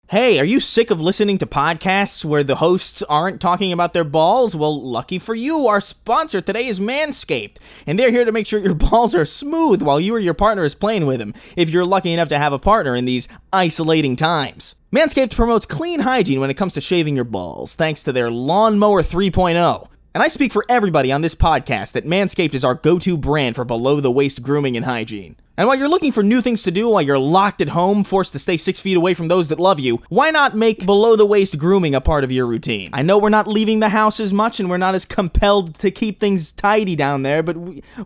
Hey, are you sick of listening to podcasts where the hosts aren't talking about their balls? Well, lucky for you, our sponsor today is Manscaped, and they're here to make sure your balls are smooth while you or your partner is playing with them, if you're lucky enough to have a partner in these isolating times. Manscaped promotes clean hygiene when it comes to shaving your balls, thanks to their Lawnmower 3.0. And I speak for everybody on this podcast that Manscaped is our go-to brand for below-the-waist grooming and hygiene. And while you're looking for new things to do while you're locked at home, forced to stay 6 feet away from those that love you, why not make below-the-waist grooming a part of your routine? I know we're not leaving the house as much and we're not as compelled to keep things tidy down there, but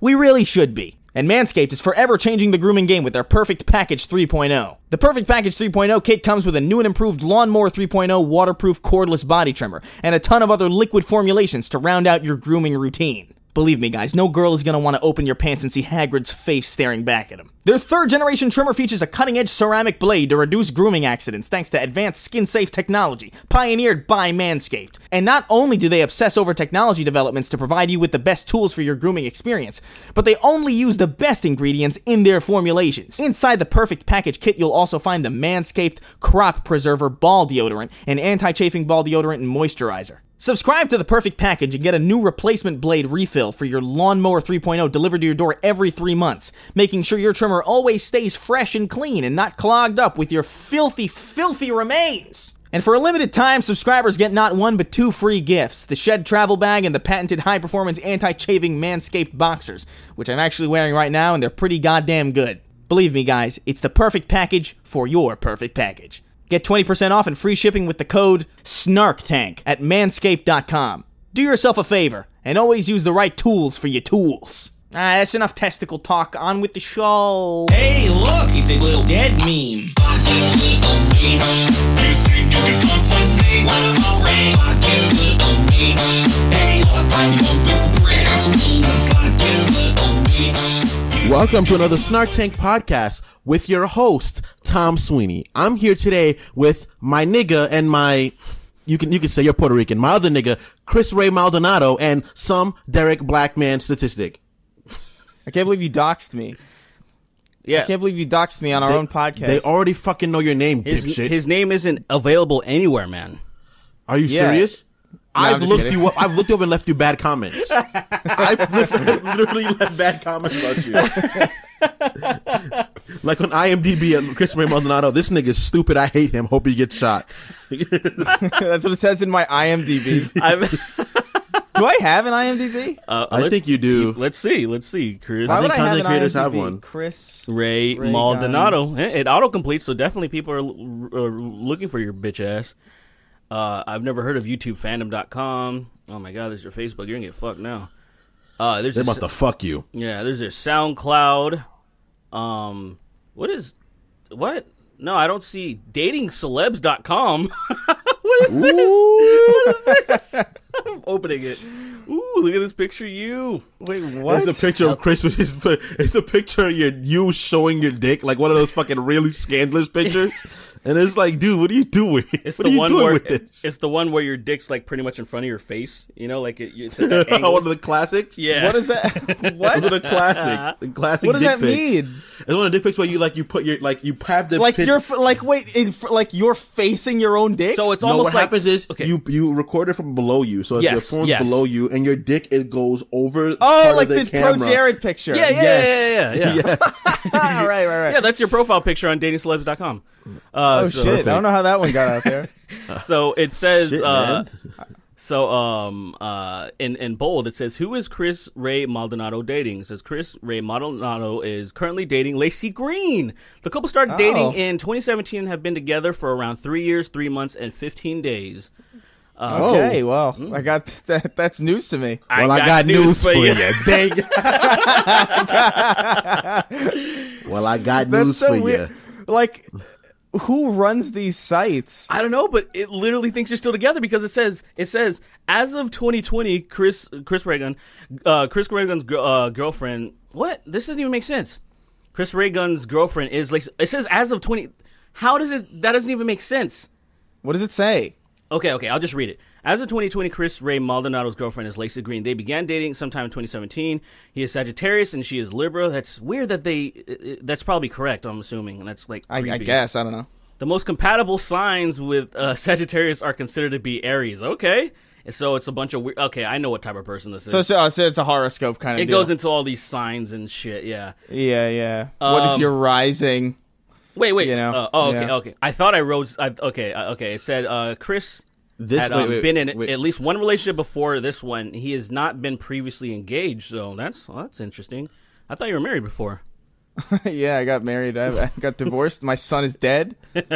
we really should be. And Manscaped is forever changing the grooming game with their Perfect Package 3.0. The Perfect Package 3.0 kit comes with a new and improved Lawnmower 3.0 waterproof cordless body trimmer and a ton of other liquid formulations to round out your grooming routine. Believe me, guys, no girl is going to want to open your pants and see Hagrid's face staring back at him. Their third-generation trimmer features a cutting-edge ceramic blade to reduce grooming accidents thanks to advanced skin-safe technology pioneered by Manscaped. And not only do they obsess over technology developments to provide you with the best tools for your grooming experience, but they only use the best ingredients in their formulations. Inside the Perfect Package kit, you'll also find the Manscaped Crop Preserver Ball Deodorant, an anti-chafing ball deodorant and moisturizer. Subscribe to the Perfect Package and get a new replacement blade refill for your Lawnmower 3.0 delivered to your door every 3 months, making sure your trimmer always stays fresh and clean and not clogged up with your filthy, filthy remains. And for a limited time, subscribers get not one but 2 free gifts, the Shed Travel Bag and the patented high-performance anti-chafing Manscaped Boxers, which I'm actually wearing right now and they're pretty goddamn good. Believe me, guys, it's the perfect package for your perfect package. Get 20% off and free shipping with the code SNARKTANK at manscaped.com. Do yourself a favor and always use the right tools for your tools. That's enough testicle talk. On with the show. Hey, look, it's a little dead meme. Welcome to another Snark Tank podcast with your host, Tom Sweeney. I'm here today with my nigga and my, you can say you're Puerto Rican, my other nigga, Chris Ray Maldonado, and some Derek Blackman statistic. I can't believe you doxed me. Yeah. I can't believe you doxed me on our own podcast. They already fucking know your name, dipshit. His name isn't available anywhere, man. Are you serious? No, I've looked you up. I've looked you up and left you bad comments. I've literally left bad comments about you. Like on IMDb, Chris Ray Maldonado, this nigga's stupid. I hate him. Hope he gets shot. That's what it says in my IMDb. Do I have an IMDb? I think you do. Let's see, Chris. Why would I have content an creators IMDb? have one. Chris Ray Maldonado. It autocompletes, so definitely people are looking for your bitch ass. I've never heard of YouTubeFandom.com. Oh my god, there's your Facebook. You're gonna get fucked now. They're about to fuck you. Yeah, there's their SoundCloud. What? No, I don't see datingcelebs.com. What is this? What is this? I'm opening it. Ooh, look at this picture of you. Wait, what? It's a picture of Chris with his. It's a picture of you showing your dick, like one of those fucking really scandalous pictures. And it's like, dude, what are you doing? It's what the are you one doing where with this? It's the one where your dick's like pretty much in front of your face. You know, like it's at that angle. One of the classics. Yeah. What is that? What? Those are the classics. The classic. What does dick that pics. mean? It's one of the dick pics where you put your you have the Like pic- you're you're facing your own dick. So it's No, almost what like happens is okay. you record it from below you, so your phone's below you, and your dick goes over. Oh, like the camera. Pro Jared picture. Yeah. Yes. right. Yeah, that's your profile picture on datingcelebs.com. Oh shit! I don't know how that one got out there. So it says, Shit, man. in bold, it says, who is Chris Ray Maldonado dating? It says Chris Ray Maldonado is currently dating Lacey Green. The couple started dating in 2017 and have been together for around 3 years, 3 months, and 15 days. Okay, well, I got that. That's news to me. Well, I got news for you. Dang. Well, I got That's news so for weird. you. Like, who runs these sites? I don't know, but it literally thinks you're still together because it says as of 2020, Chris Reagan's girlfriend. What? This doesn't even make sense. Chris Reagan's girlfriend is like, it says as of 20. How does it? That doesn't even make sense. What does it say? Okay, I'll just read it. As of 2020, Chris Ray Maldonado's girlfriend is Lacey Green. They began dating sometime in 2017. He is Sagittarius and she is Libra. That's weird that that's probably correct, I'm assuming. And that's like I creepy. guess. I don't know. The most compatible signs with Sagittarius are considered to be Aries. Okay. And so it's a bunch of weird... Okay, I know what type of person this is. So it's a horoscope kind of It deal. goes into all these signs and shit, yeah. Yeah. What is your rising? Wait. You know? Okay. I thought I wrote... Okay. It said Chris had been in at least one relationship before this one. He has not been previously engaged, so that's interesting. I thought you were married before. Yeah, I got married. I got divorced. My son is dead. It's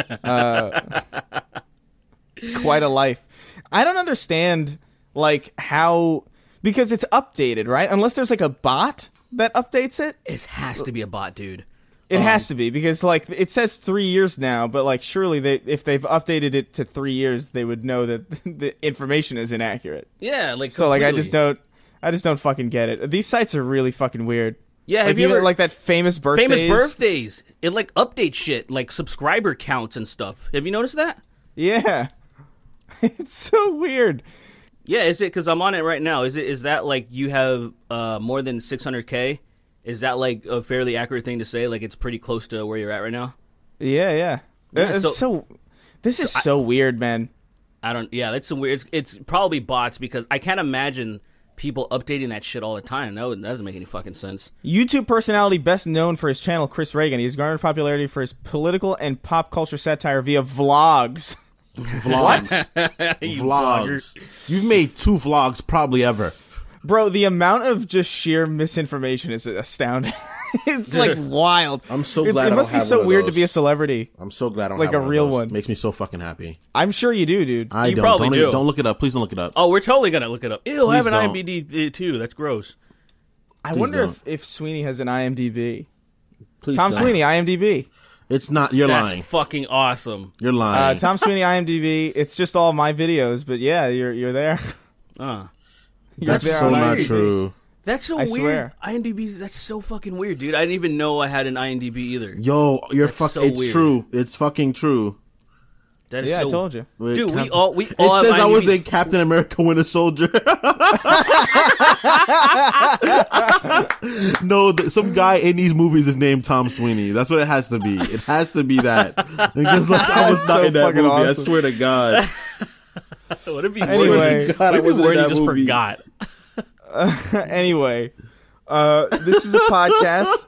quite a life. I don't understand, like, how... Because it's updated, right? Unless there's, like, a bot that updates it. It has to be a bot, dude. It has to be, because, like, it says 3 years now, but, like, surely if they've updated it to 3 years, they would know that the information is inaccurate. Yeah, like, So, like, I completely. just don't fucking get it. These sites are really fucking weird. Yeah, Like, have you even, ever... like, that famous birthdays. It, like, updates shit, like, subscriber counts and stuff. Have you noticed that? Yeah. It's so weird. Yeah, is it, because I'm on it right now, is that, like, you have more than 600K? Is that, like, a fairly accurate thing to say? Like, it's pretty close to where you're at right now? Yeah. Yeah, This is so weird, man. That's some weird. It's probably bots, because I can't imagine people updating that shit all the time. That doesn't make any fucking sense. YouTube personality best known for his channel, Chris Reagan. He's garnered popularity for his political and pop culture satire via vlogs. Vlogs. Vlogs. You've made 2 vlogs probably ever. Bro, the amount of just sheer misinformation is astounding. It's like wild. I'm so glad it I must don't be have so one of weird to those. be a celebrity. I'm so glad I don't Like have a one real of those. one. Makes me so fucking happy. I'm sure you do, dude. I You don't. probably do. Don't look it up. Please don't look it up. Oh, we're totally gonna look it up. Ew, I have an don't. IMDb too. That's gross. I wonder don't. if Sweeney has an IMDb. Please Tom don't. Sweeney, IMDb. It's not. You're That's lying. fucking awesome. You're lying. Tom Sweeney, IMDb. It's just all my videos, but yeah, you're there. Uh. You're That's there so on not IMDb. true. That's so I weird. swear. IMDb's that's so fucking weird, dude. I didn't even know I had an IMDb either. Yo, you're That's fucking. so It's weird. true. It's fucking true. That is Yeah, so, I told you. dude. We Cap- all It have says I was IMDb. in Captain America: Winter Soldier. No, some guy in these movies is named Tom Sweeney. That's what it has to be. It has to be that. Because like I was That's not so in that fucking movie. I awesome. swear to God. What if you Anyway. God, I what if wasn't you in that just movie. forgot? Anyway, this is a podcast.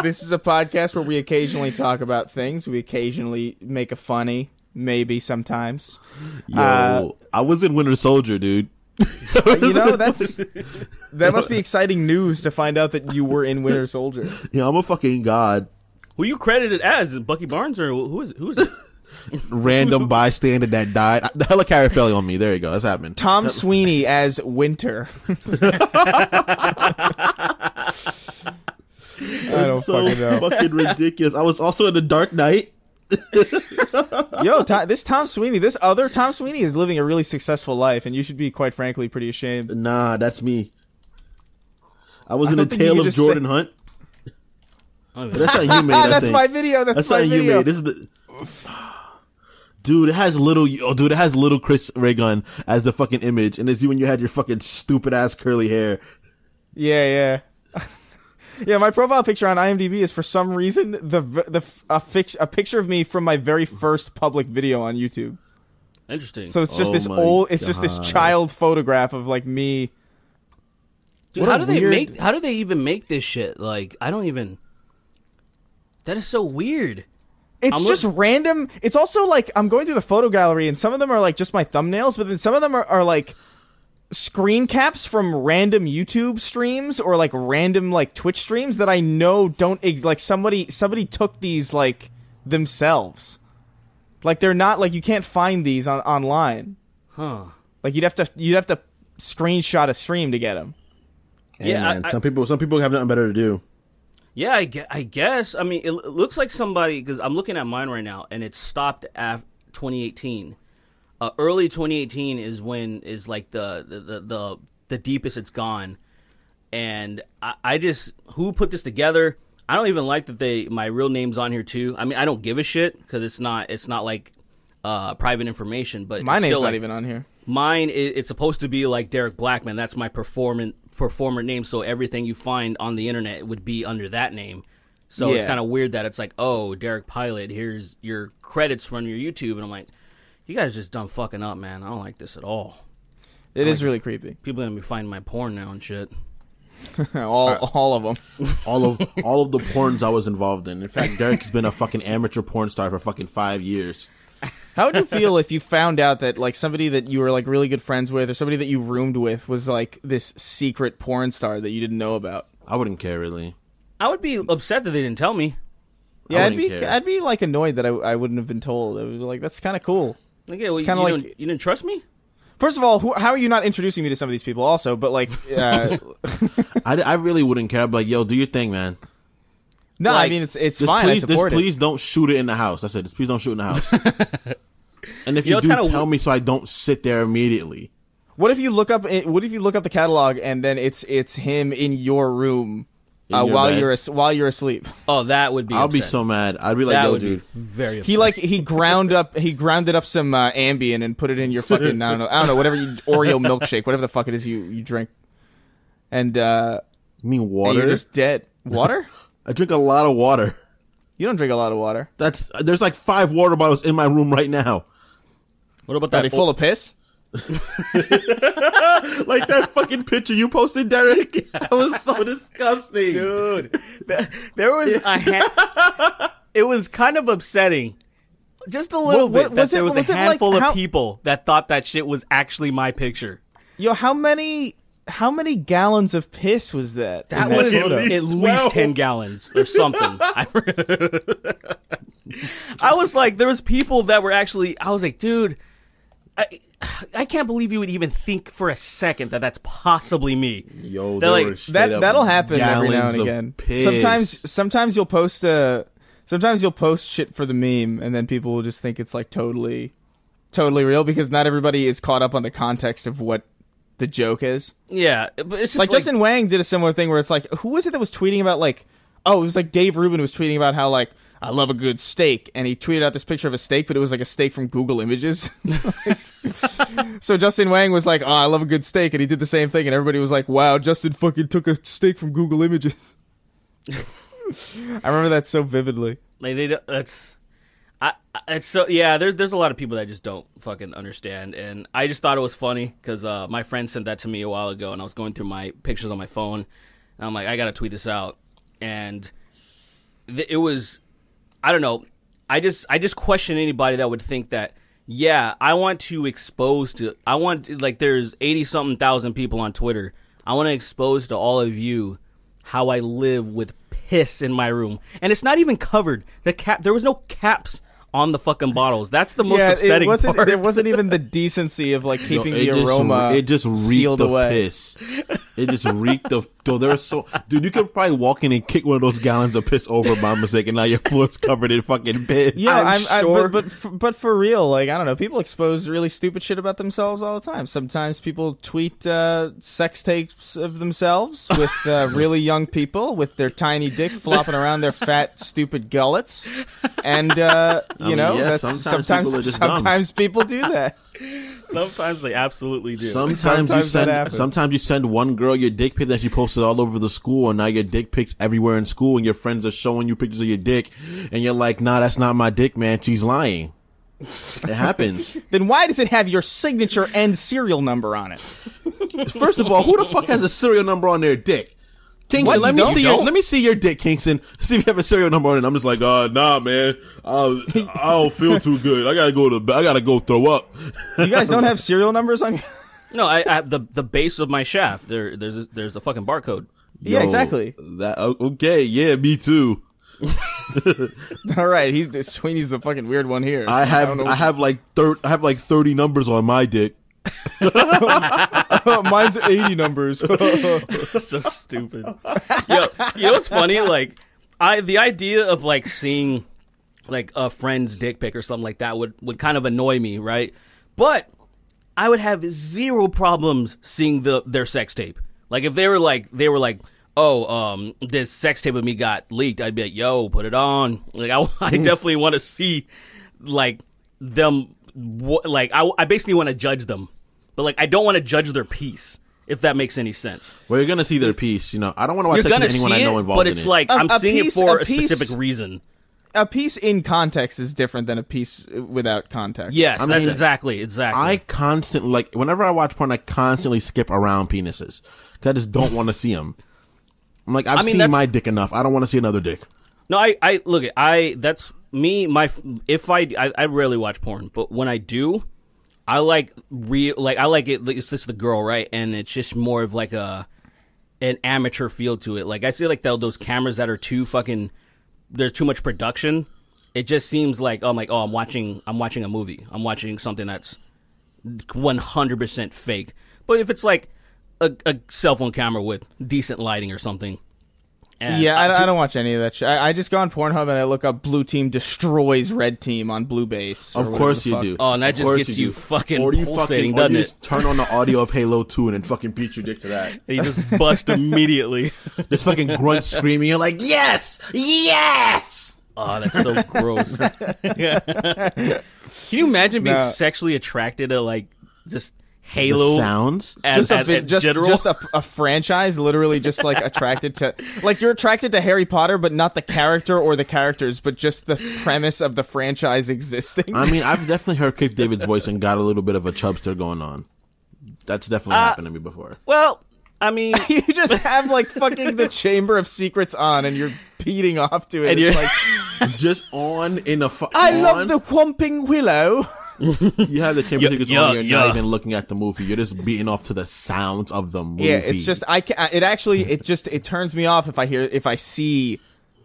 This is a podcast where we occasionally talk about things. We occasionally make a funny, maybe sometimes. Yo, I was in Winter Soldier, dude. You know, that must be exciting news to find out that you were in Winter Soldier. Yeah, I'm a fucking god. Who you credited as? Is it Bucky Barnes or who is it? Who is it? Random bystander that died. The helicarrier fell on me. There you go. That's happened. Tom Sweeney as Winter. I don't So fucking know. fucking ridiculous. I was also in the Dark Knight. Yo, this Tom Sweeney, this other Tom Sweeney is living a really successful life, and you should be, quite frankly, pretty ashamed. Nah, that's me. I was in don't the think you Tale can of just Jordan say- Hunt. Oh, That's something you made. I That's think. my video. That's my something you video. made. This is the. Dude, it has little Chris Reagan as the fucking image, and it's you when you had your fucking stupid ass curly hair. Yeah. Yeah, my profile picture on IMDb is for some reason a picture of me from my very first public video on YouTube. interesting. So it's just Oh this my old, it's just this God. child photograph of like me. Dude, what how a do they weird- make? How do they even make this shit? Like, I don't even. That is so weird. It's I'm just look- random. It's also like I'm going through the photo gallery, and some of them are like just my thumbnails, but then some of them are like screen caps from random YouTube streams or like random like Twitch streams that I know don't like somebody took these like themselves. Like they're not like you can't find these online. Huh. Like you'd have to screenshot a stream to get them. Hey, Yeah, man, I- some people have nothing better to do. Yeah, I guess. I mean, it looks like somebody, because I'm looking at mine right now, and it stopped at 2018. Early 2018 is when is like the deepest it's gone, and I just who put this together? I don't even like that my real name's on here too. I mean, I don't give a shit because it's not like private information, but My it's name's still not like, even on here. Mine, it's supposed to be like Derek Blackman. That's my performer name, so everything you find on the internet would be under that name. So it's Yeah. kind of weird that it's like, oh, Derek Pilot, here's your credits from your YouTube. And I'm like, you guys just done fucking up, man. I don't like this at all. It is really creepy. People are going to be finding my porn now and shit. all of them. all of the porns I was involved in. In fact, Derek's been a fucking amateur porn star for fucking 5 years. How would you feel if you found out that like somebody that you were like really good friends with or somebody that you roomed with was like this secret porn star that you didn't know about? I wouldn't care really. I would be upset that they didn't tell me. Yeah, wouldn't care. I'd be like annoyed that I wouldn't have been told. I would be like, that's kind of cool. Like, yeah, well, kinda like- you didn't trust me? First of all, how are you not introducing me to some of these people also? But like, I really wouldn't care. I'd be like, yo, do your thing, man. no, I Like, mean it's Just fine. please, I support it. please don't shoot it in the house. That's it. Just please don't shoot it in the house. And if You know, you it's do, kinda tell me so I don't sit there immediately. What if you look up? What if you look up the catalog and then it's him in your room In your while bed? while you're asleep? Oh, that would be I'll be upsetting. so mad. I'd be like, That yo, would dude. be very upsetting. He grounded up some Ambien and put it in your fucking I don't know whatever Oreo milkshake, whatever the fuck it is you drink, and You mean and water? you're just dead. Water? I drink a lot of water. You don't drink a lot of water. There's like 5 water bottles in my room right now. What about Are that? they full of piss? Like that fucking picture you posted, Derek. That was so disgusting. Dude, there was it was kind of upsetting. Just a little What- bit that there was was a it like handful how- of people that thought that shit was actually my picture. Yo, how many gallons of piss was that? That in was photo? at least 12. 10 gallons or something. I was like, there was people that were actually, I was like, dude, I can't believe you would even think for a second that that's possibly me. Yo, They're there like, were straight up That'll happen every now gallons and of again. piss. Sometimes you'll post shit for the meme, and then people will just think it's like totally real because not everybody is caught up on the context of what the joke is. Yeah, but it's just Like Justin Wang did a similar thing where it's like, who was it that was tweeting about like, oh, it was like Dave Rubin was tweeting about how like I love a good steak, and he tweeted out this picture of a steak, but it was like a steak from Google Images. So Justin Wang was like, oh, I love a good steak, and he did the same thing, and everybody was like, wow, Justin fucking took a steak from Google Images. I remember that so vividly. Like they, that's, it's so yeah. There's a lot of people that just don't fucking understand, and I just thought it was funny because my friend sent that to me a while ago, and I was going through my pictures on my phone, and I'm like, I gotta tweet this out, and it was, I don't know, I just question anybody that would think that. Yeah, I want to expose to. I want like there's 80-something thousand people on Twitter. I want to expose to all of you how I live with piss in my room, and it's not even covered. There was no caps on the fucking bottles. That's the most upsetting part. There wasn't even the decency of like keeping the aroma. It just reeked sealed of away. piss. It just reeked of. Dude, there was so. Dude, you could probably walk in and kick one of those gallons of piss over by mistake, and now your floor's covered in fucking piss. Yeah, I'm sure. but for real, like I don't know, people expose really stupid shit about themselves all the time. Sometimes people tweet sex tapes of themselves with really young people with their tiny dick flopping around their fat, stupid gullets, and mean, yeah, sometimes people are just dumb. sometimes people do that. Sometimes they absolutely do. Sometimes that happens. sometimes you send one girl your dick pic that she posted all over the school, and now your dick pics everywhere in school, and your friends are showing you pictures of your dick, and you're like, nah, that's not my dick, man. She's lying. It happens. Then why does it have your signature and serial number on it? First of all, who the fuck has a serial number on their dick? Kingston, What? let You me don't? see You your don't? let me see your dick, Kingston. See if you have a serial number on it. I'm just like, nah, man. I don't feel too good. I gotta go throw up. You guys don't have serial numbers on your... No, I have the base of my shaft. There's a fucking barcode. Yeah, exactly. That okay? Yeah, me too. All right, Sweeney's the fucking weird one here. I don't know. have like 30 numbers on my dick. Mine's 80 numbers. So stupid. Yo, you know what's funny? Like, the idea of like seeing like a friend's dick pic or something like that would kind of annoy me, right? But I would have zero problems seeing their sex tape. Like if they were like, oh, this sex tape of me got leaked, I'd be like, yo, put it on. Like I definitely want to see like them. Like I basically want to judge them, but like I don't want to judge their piece. if that makes any sense. Well, you're gonna see their piece. You know, I don't want to watch You're sex gonna with anyone see I know it, involved but in it's it. like I'm seeing it for a piece- specific reason. A piece in context is different than a piece without context. Yes, I that's mean, exactly. I constantly, like, whenever I watch porn, I constantly skip around penises because I just don't want to see them. I'm like, I've seen my dick enough. I don't want to see another dick. No, I look. That's me. If I rarely watch porn, but when I do, I like I like it. It's just the girl, right? And it's just more of like an amateur feel to it. Like I see like those cameras that are too fucking. There's too much production. It just seems like I'm watching a movie. I'm watching something that's 100% fake. But if it's like a cell phone camera with decent lighting or something. Yeah, I don't watch any of that shit. I just go on Pornhub and I look up Blue Team destroys Red Team on Blue Base. Of course you do. Oh, and that just gets you fucking pulsating, doesn't it? Or you just turn on the audio of Halo 2 and then fucking beat your dick to that. And you just bust immediately. Just fucking grunt screaming. You're like, yes! Yes! Oh, that's so gross. Can you imagine being sexually attracted to like just Halo the sounds? Just a franchise, literally just like attracted to, like you're attracted to Harry Potter, but not the character or the characters, but just the premise of the franchise existing. I mean, I've definitely heard Keith David's voice and got a little bit of a chubster going on. That's definitely happened to me before. Well, I mean, you just have like fucking the Chamber of Secrets on and you're beating off to it. And it's like, just on in a I love the Whomping Willow. You have the Chamber of Secrets on, you're not even looking at the movie. You're just beating off to the sounds of the movie. Yeah, it's just it turns me off if I see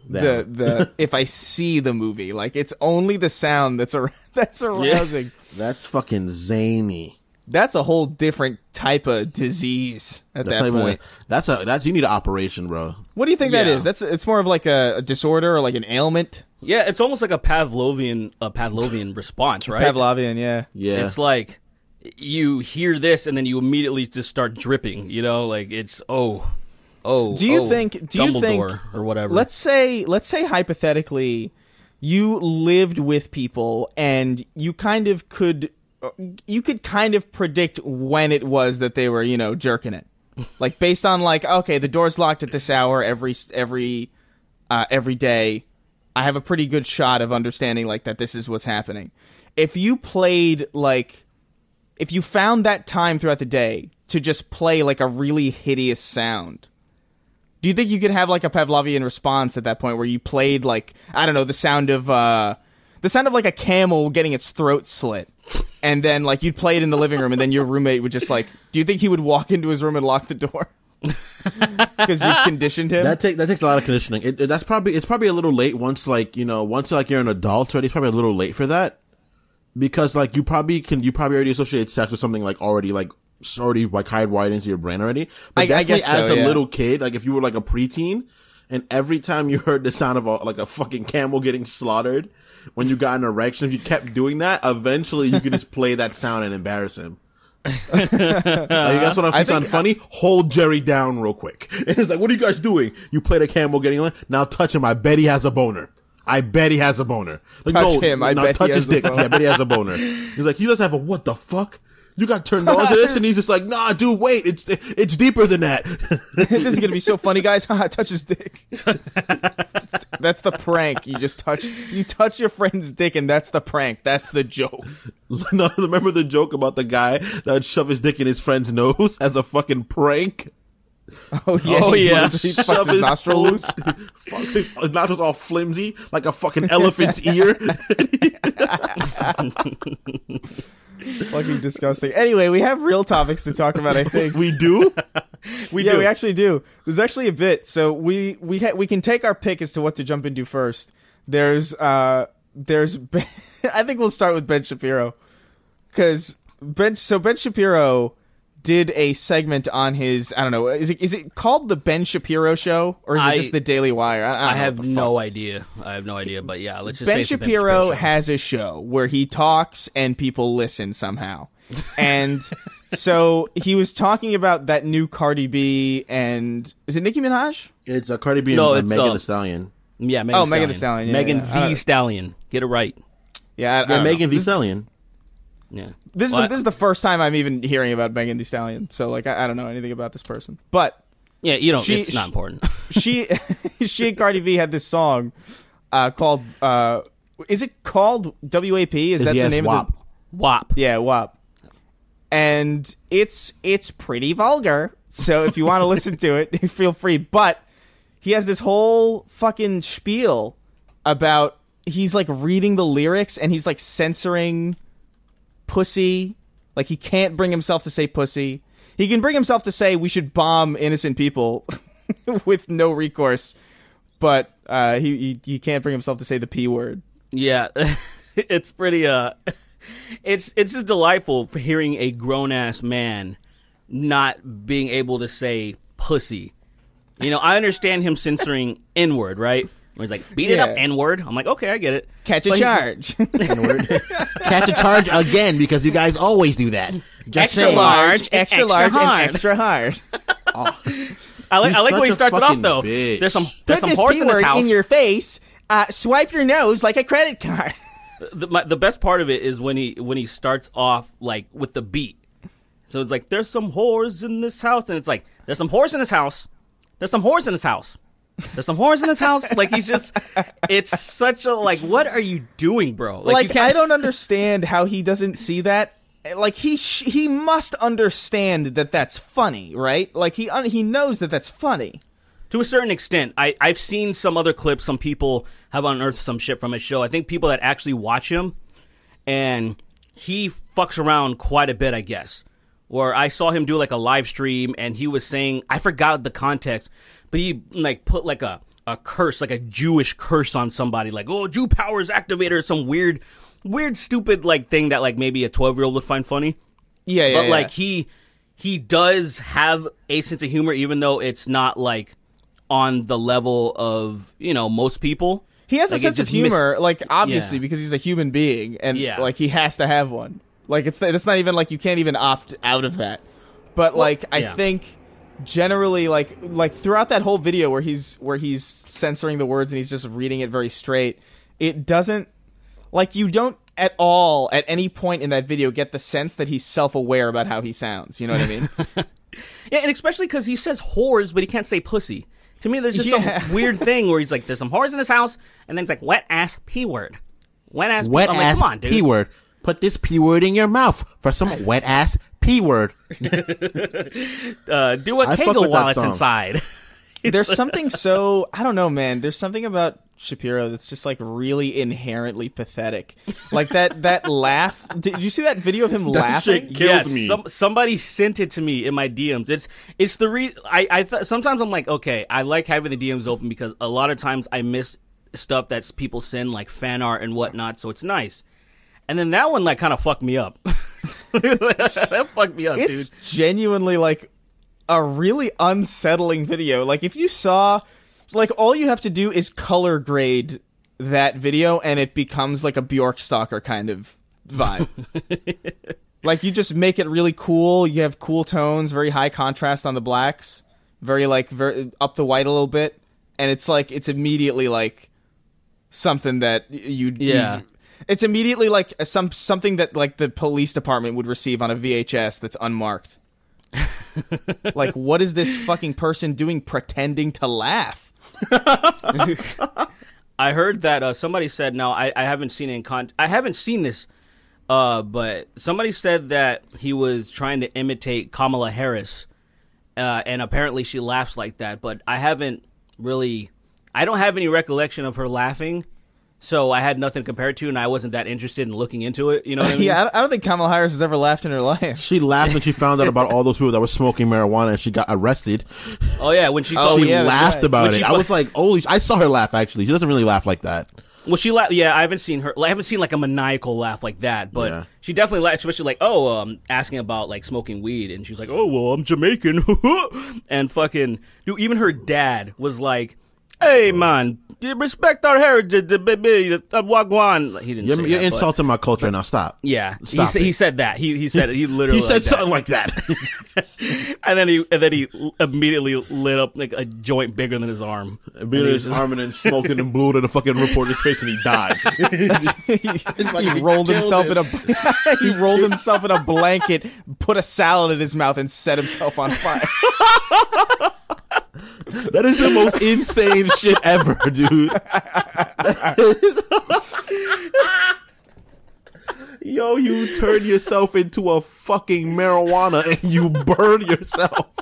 if I see the movie. Like it's only the sound that's arousing. Yeah. That's fucking zany. That's a whole different type of disease at that point. That's you need an operation, bro. What do you think that is? It's more of like a disorder or like an ailment. Yeah, it's almost like a Pavlovian response, right? Pavlovian, yeah. Yeah. It's like you hear this and then you immediately just start dripping, you know, like it's do you think or whatever. Let's say hypothetically you lived with people and you could kind of predict when it was that they were, jerking it. Like based on like, okay, the door's locked at this hour every day. I have a pretty good shot of understanding like that this is what's happening. If you found that time throughout the day to just play like a really hideous sound, do you think you could have like a Pavlovian response at that point where you played like, I don't know, the sound of like a camel getting its throat slit, and then like you'd play it in the living room, and then your roommate would just like, do you think he would walk into his room and lock the door? Because you've conditioned him. That takes a lot of conditioning. It's probably a little late once you're an adult already. It's probably a little late for that, because like you probably already associate sex with something like already hardwired into your brain already. But definitely as a little kid, like if you were like a preteen, and every time you heard the sound of a fucking camel getting slaughtered when you got an erection, if you kept doing that, eventually you could just play that sound and embarrass him. Like, that's what I find funny. Hold Jerry down real quick. And it's like, what are you guys doing? You played a camel getting on. Now touch him. I bet he has a boner. Like, touch him. I bet touch his dick. Yeah, I bet he has a boner. He's like, he doesn't have a what the fuck? You got turned on to this, and he's just like, nah, dude, wait, it's deeper than that. This is gonna be so funny, guys. Touch his dick. That's the prank. You touch your friend's dick, and that's the prank. That's the joke. No, remember the joke about the guy that would shove his dick in his friend's nose as a fucking prank? Oh yeah. He fucks his nostril loose. Fucks his nostrils all flimsy like a fucking elephant's ear. Fucking disgusting. Anyway, we have real topics to talk about, I think. We do? We actually do. There's actually a bit. So we can take our pick as to what to jump into first. There's I think we'll start with Ben Shapiro. Cuz Ben Shapiro did a segment on his, I don't know, is it called the Ben Shapiro Show, or is it just the Daily Wire? I have no idea. But yeah, let's just say Ben Shapiro has a show where he talks and people listen somehow. And so he was talking about that new Cardi B and, is it Nicki Minaj? It's Cardi B and Megan Thee Stallion. Yeah, Megan Thee Stallion. Megan Thee Stallion. Get it right. Yeah, Megan Thee Stallion. Yeah. This is the first time I'm even hearing about Megan Thee Stallion. So like I don't know anything about this person. But yeah, it's not important. she and Cardi B had this song called is it called WAP? Is that the name WAP. of the WAP? Yeah, WAP. And it's pretty vulgar. So if you want to listen to it, feel free. But he has this whole fucking spiel about he's like reading the lyrics and he's like censoring pussy. Like he can't bring himself to say pussy. He can bring himself to say we should bomb innocent people with no recourse, but he can't bring himself to say the P word. Yeah, it's pretty. It's just delightful for hearing a grown ass man not being able to say pussy. I understand him censoring N word, right? Where he's like, beat it up, N word. I'm like, okay, I get it. Catch a charge. N-word. Catch a charge again, because you guys always do that. Just Extra saying. large, extra large, hard. and extra hard. I like the way he starts it off fucking though. bitch. There's some Put this horse P in this word house. in your face. Swipe your nose like a credit card. The best part of it is when he starts off like with the beat. So it's like, there's some whores in this house, and it's like, there's some whores in this house. There's some whores in this house. There's some whores in this house. Like he's just, it's such a like, what are you doing, bro? Like you can't, I don't understand how he doesn't see that. Like he must understand that that's funny, right? Like he knows that that's funny. To a certain extent. I've seen some other clips. Some people have unearthed some shit from his show. I think people that actually watch him, and he fucks around quite a bit, I guess. Where I saw him do like a live stream, and he was saying, I forgot the context, but he like put like a curse, like a Jewish curse on somebody, like, oh, Jew power is activated, or some weird stupid like thing that like maybe a 12-year-old would find funny. Yeah, But like he does have a sense of humor, even though it's not like on the level of, most people. he has a Like, sense it of just humor, like obviously Yeah. because he's a human being, and Yeah. like he has to have one. Like it's not even like you can't even opt out of that. But like I yeah. think generally like throughout that whole video where he's censoring the words and he's just reading it very straight, it doesn't like you don't at all at any point in that video get the sense that he's self-aware about how he sounds. You know what I mean? Yeah, and especially because he says whores, but he can't say pussy. To me, there's just Yeah. some weird thing where he's like, there's some whores in this house, and then it's like, wet ass P word. Wet ass Wet I'm like, ass come on, dude. P word. Put this P word in your mouth for some wet ass P word. Do a I fuck Kegel with while that it's song. inside. There's something so I don't know, man. There's something about Shapiro that's just like really inherently pathetic. Like that laugh. Did you see that video of him laughing? shit killed me. Somebody sent it to me in my DMs. It's the reason sometimes I'm like, okay, I like having the DMs open because a lot of times I miss stuff that people send, like fan art and whatnot, so it's nice. And then that one like kind of fucked me up. That fucked me up, It's dude. genuinely like a really unsettling video. Like if you saw, like all you have to do is color grade that video and it becomes like a Bjorkstalker kind of vibe. Like you just make it really cool. You have cool tones, very high contrast on the blacks, very up the white a little bit, and it's like it's immediately like something that it's immediately like something that like the police department would receive on a VHS that's unmarked. Like, what is this fucking person doing pretending to laugh? I heard that somebody said, now I haven't seen it I haven't seen this, but somebody said that he was trying to imitate Kamala Harris, and apparently she laughs like that, but I don't have any recollection of her laughing. So I had nothing compared to, and I wasn't that interested in looking into it. You know what I mean? Yeah, I don't think Kamala Harris has ever laughed in her life. She laughed when she found out about all those people that were smoking marijuana and she got arrested. Oh yeah, when she She yeah, that's laughed right. about When it. she I was like, holy, I saw her laugh actually. She doesn't really laugh like that. Well, she laughed. Yeah, I haven't seen her. I haven't seen like a maniacal laugh like that, but Yeah. she definitely laughed. Especially like, asking about like smoking weed, and she's like, oh well, I'm Jamaican, and fucking, dude. Even her dad was like, Hey, man, you respect our heritage, baby. Wagwan. He didn't say You're that, insulting my culture now. Stop. Yeah, Stop he said that. He said it. He literally He said like something like that. and then he immediately lit up like a joint bigger than his arm. Being in his arm and then smoked it and blew it in the fucking reporter's face and he died. He rolled himself in a he rolled himself in a blanket, put a salad in his mouth, and set himself on fire. That is the most insane shit ever, dude. Yo, you turn yourself into a fucking marijuana and you burn yourself.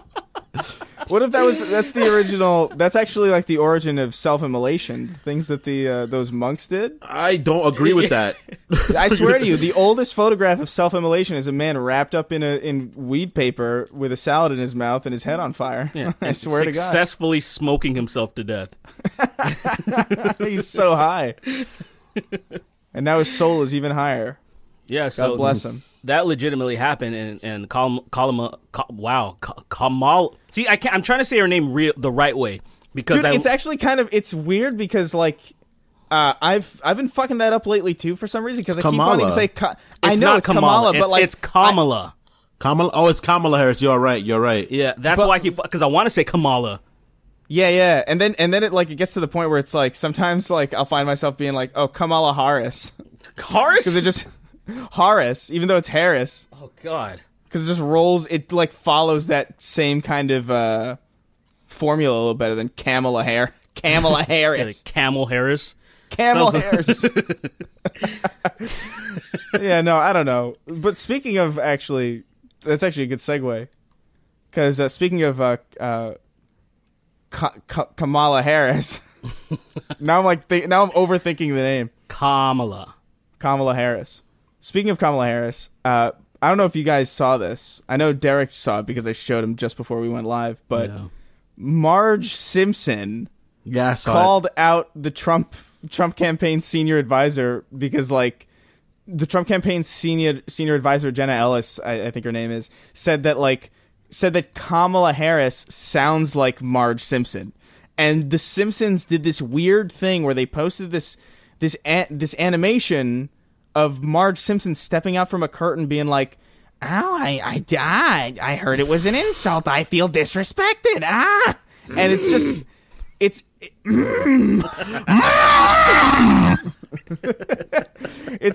What if that's the original? That's actually like the origin of self-immolation, things that those monks did. I don't agree with that. I swear to you, the oldest photograph of self-immolation is a man wrapped up in weed paper with a salad in his mouth and his head on fire. Yeah, I swear to God, successfully smoking himself to death. he's so high, and now his soul is even higher. Yeah, so God bless him. That legitimately happened, and Kamal. See, I'm trying to say her name the right way because dude, it's actually it's weird because like I've been fucking that up lately too for some reason because I keep wanting to say I know it's Kamala, but like it's Kamala. Kamala. Oh, it's Kamala Harris. You're right. Yeah, that's why I keep because I want to say Kamala. Yeah, and then it gets to the point where it's like sometimes like I'll find myself being like, oh, Kamala Harris, because it just. Harris, even though it's Harris. Oh God! Because it just rolls. It like follows that same kind of formula a little better than Kamala Harris. Camel Harris. Camel Harris. Yeah, no, I don't know. But speaking of that's actually a good segue. Because speaking of Kamala Harris, now I'm overthinking the name. Kamala Harris. Speaking of Kamala Harris, I don't know if you guys saw this. I know Derek saw it because I showed him just before we went live. But Marge Simpson called out the Trump campaign senior advisor because, like, the Trump campaign senior advisor Jenna Ellis, I think her name is, said that Kamala Harris sounds like Marge Simpson, and the Simpsons did this weird thing where they posted this animation of Marge Simpson stepping out from a curtain being like, "Oh, I heard it was an insult. I feel disrespected. And it's just it's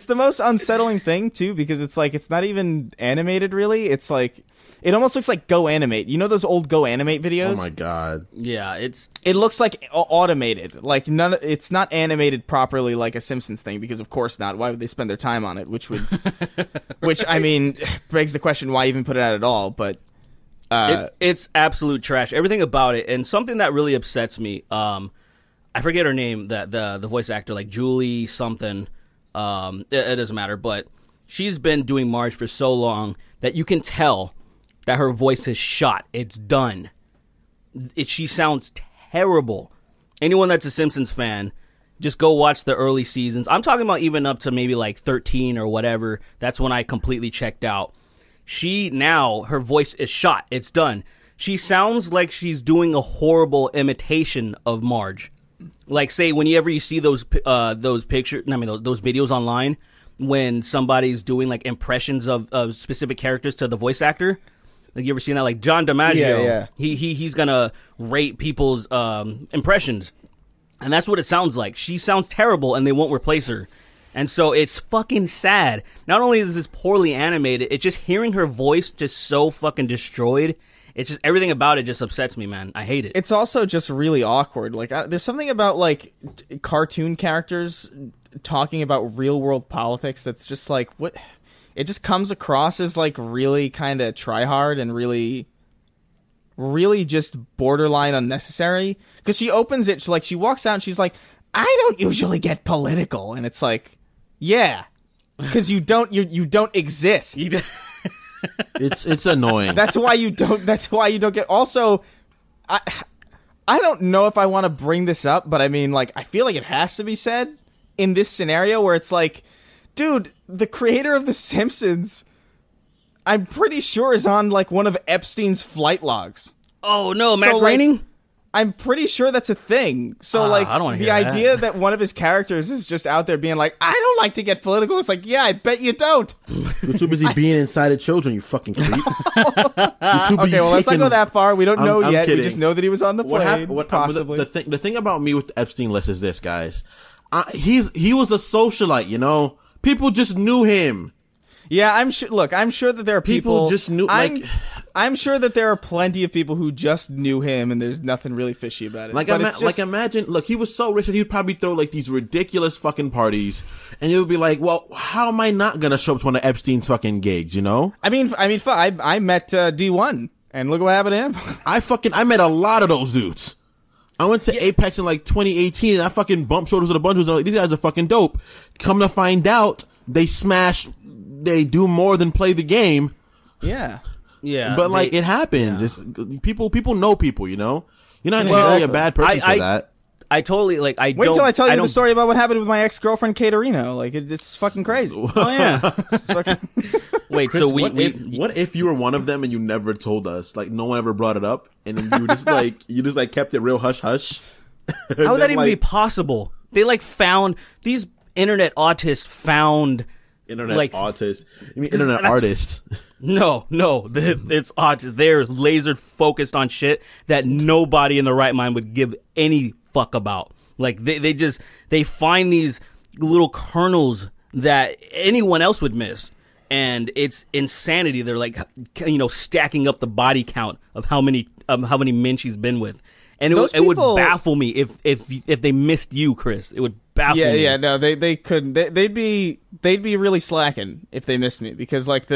the most unsettling thing too because it's like it's not even animated really. It's like it almost looks like Go Animate. You know those old Go Animate videos? Oh my God. Yeah, it looks like automated. Like it's not animated properly like a Simpsons thing because of course not. Why would they spend their time on it? Which I mean begs the question why even put it out at all, but it's absolute trash. Everything about it, and something that really upsets me. I forget her name. That the voice actor, like Julie something. It doesn't matter, but she's been doing Marge for so long that you can tell that her voice is shot. It's done. She sounds terrible. Anyone that's a Simpsons fan, just go watch the early seasons. I'm talking about even up to maybe like 13 or whatever. That's when I completely checked out. Her voice is shot. It's done. She sounds like she's doing a horrible imitation of Marge. Like, say, whenever you see those pictures, those videos online, when somebody's doing like impressions of specific characters to the voice actor. Like, you ever seen that? Like John DiMaggio. Yeah. He's gonna rate people's impressions, and that's what it sounds like. She sounds terrible, and they won't replace her. And so it's fucking sad. Not only is this poorly animated, it's just hearing her voice just so fucking destroyed. It's just everything about it just upsets me, man. I hate it. It's also just really awkward. Like, there's something about like cartoon characters talking about real world politics that's just like what. It just comes across as like really kind of try hard and really, really just borderline unnecessary. Because she opens it, she walks out and she's like, "I don't usually get political," and it's like, yeah, because you don't exist. It's annoying. That's why you don't get. Also, I don't know if I want to bring this up, but I mean, like, I feel like it has to be said in this scenario where it's like, dude, the creator of The Simpsons, I'm pretty sure is on like one of Epstein's flight logs. Oh no, Matt Groening? I'm pretty sure that's a thing. So like I don't wanna the hear idea that one of his characters is just out there being like, I don't like to get political. It's like, yeah, I bet you don't. You're too busy being inside of children, you fucking creep. You're too busy Okay, well, let's not go that far. We don't know I'm yet. kidding. We just know that he was on the plane, possibly. The thing about me with the Epstein list is this, guys. He was a socialite, you know? People just knew him. Yeah, I'm sure. Look, I'm sure that there are people just knew. I'm sure that there are plenty of people who just knew him, and there's nothing really fishy about it. Imagine. Look, he was so rich that he'd probably throw like these ridiculous fucking parties, and you'll be like, "Well, how am I not gonna show up to one of Epstein's fucking gigs?" You know? I met D1, and look what happened to him. I met a lot of those dudes. I went to Apex in like 2018, and I fucking bumped shoulders with a bunch of them. Like, these guys are fucking dope. Come to find out, they smash. They do more than play the game. Yeah. Yeah. But like it happened. Yeah. Just people know people, you know? You're not necessarily a bad person for that. I totally like Wait till I tell you the story about what happened with my ex-girlfriend Caterina. Like it's fucking crazy. Oh yeah. Wait, Chris, so what if you were one of them and you never told us? Like no one ever brought it up and then you just kept it real hush hush. How would that even be possible? They like found these internet autists found internet like, autists. You mean internet artists? No, it's autists. They're laser focused on shit that nobody in the right mind would give any fuck about. Like they find these little kernels that anyone else would miss, and it's insanity. They're like, stacking up the body count of how many men she's been with, and it would baffle me if they missed you, Chris. It would baffle me. Yeah, no, they couldn't. They'd be really slacking if they missed me, because like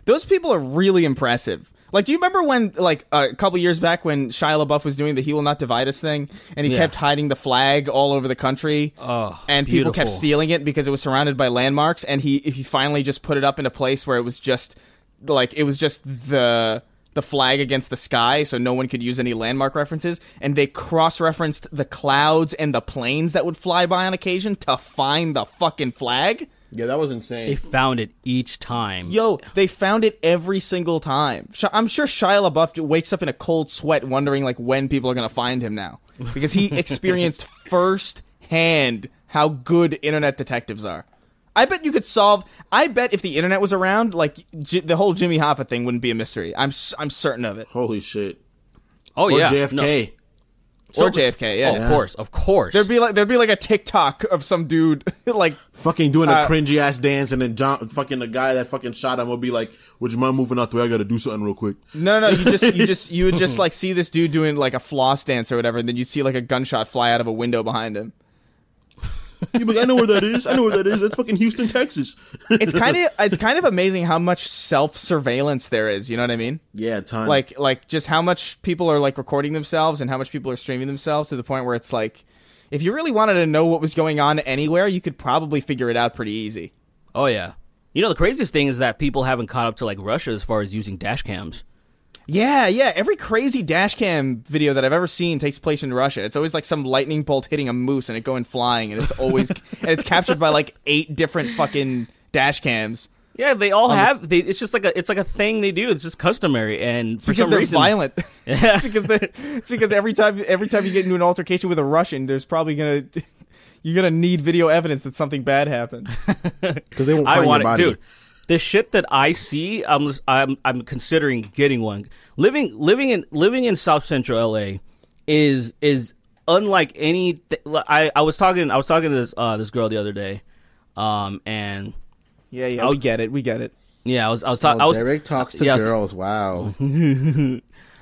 those people are really impressive. Like, do you remember when, like, a couple years back when Shia LaBeouf was doing the He Will Not Divide Us thing, and he kept hiding the flag all over the country, and people kept stealing it because it was surrounded by landmarks, and he finally just put it up in a place where it was just the flag against the sky, so no one could use any landmark references, and they cross-referenced the clouds and the planes that would fly by on occasion to find the fucking flag? Yeah, that was insane. They found it each time. Yo, they found it every single time. I'm sure Shia LaBeouf wakes up in a cold sweat wondering like when people are going to find him now. Because he experienced firsthand how good internet detectives are. I bet you could I bet if the internet was around, like the whole Jimmy Hoffa thing wouldn't be a mystery. I'm certain of it. Holy shit. Oh, or yeah. JFK. No. Or JFK, yeah. Oh, of course. There'd be like a TikTok of some dude like fucking doing a cringy ass dance, and then the guy that fucking shot him will be like, "Would you mind moving out the way? I gotta do something real quick." No, you would just like see this dude doing like a floss dance or whatever, and then you'd see like a gunshot fly out of a window behind him. You'd be like, I know where that is. That's fucking Houston, Texas. It's kind of amazing how much self-surveillance there is, you know what I mean? Yeah, a ton. Like just how much people are like recording themselves and how much people are streaming themselves, to the point where it's like, if you really wanted to know what was going on anywhere, you could probably figure it out pretty easy. Oh yeah. The craziest thing is that people haven't caught up to like Russia as far as using dash cams. Yeah. Every crazy dashcam video that I've ever seen takes place in Russia. It's always like some lightning bolt hitting a moose and it going flying, and it's always and it's captured by like 8 different fucking dashcams. Yeah, they all have. It's just like a thing they do. It's just customary, and for because some they're reason, violent. It's because every time you get into an altercation with a Russian, there's probably you're gonna need video evidence that something bad happened. Because they won't find your body. Dude. The shit that I see, I'm considering getting one. Living in South Central LA is unlike any. I was talking to this girl the other day, and we get it. Yeah, I was talking. Derek talks to girls. Wow. No,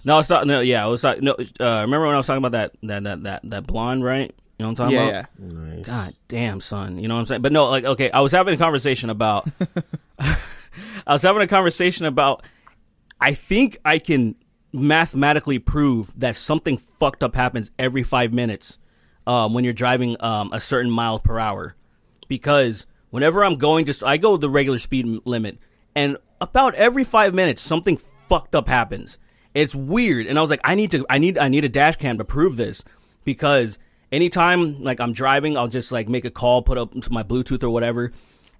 I was talking. No, yeah, I was talking. No, remember when I was talking about that blonde, right? You know what I'm talking about? Yeah. Nice. God damn, son. You know what I'm saying? But no, like, okay, I was having a conversation about. I think I can mathematically prove that something fucked up happens every 5 minutes when you're driving a certain mile per hour. Because whenever I'm going, I go the regular speed limit, and about every 5 minutes something fucked up happens. It's weird, and I was like, I need a dash cam to prove this, because anytime like I'm driving, I'll just like make a call, put up to my Bluetooth or whatever,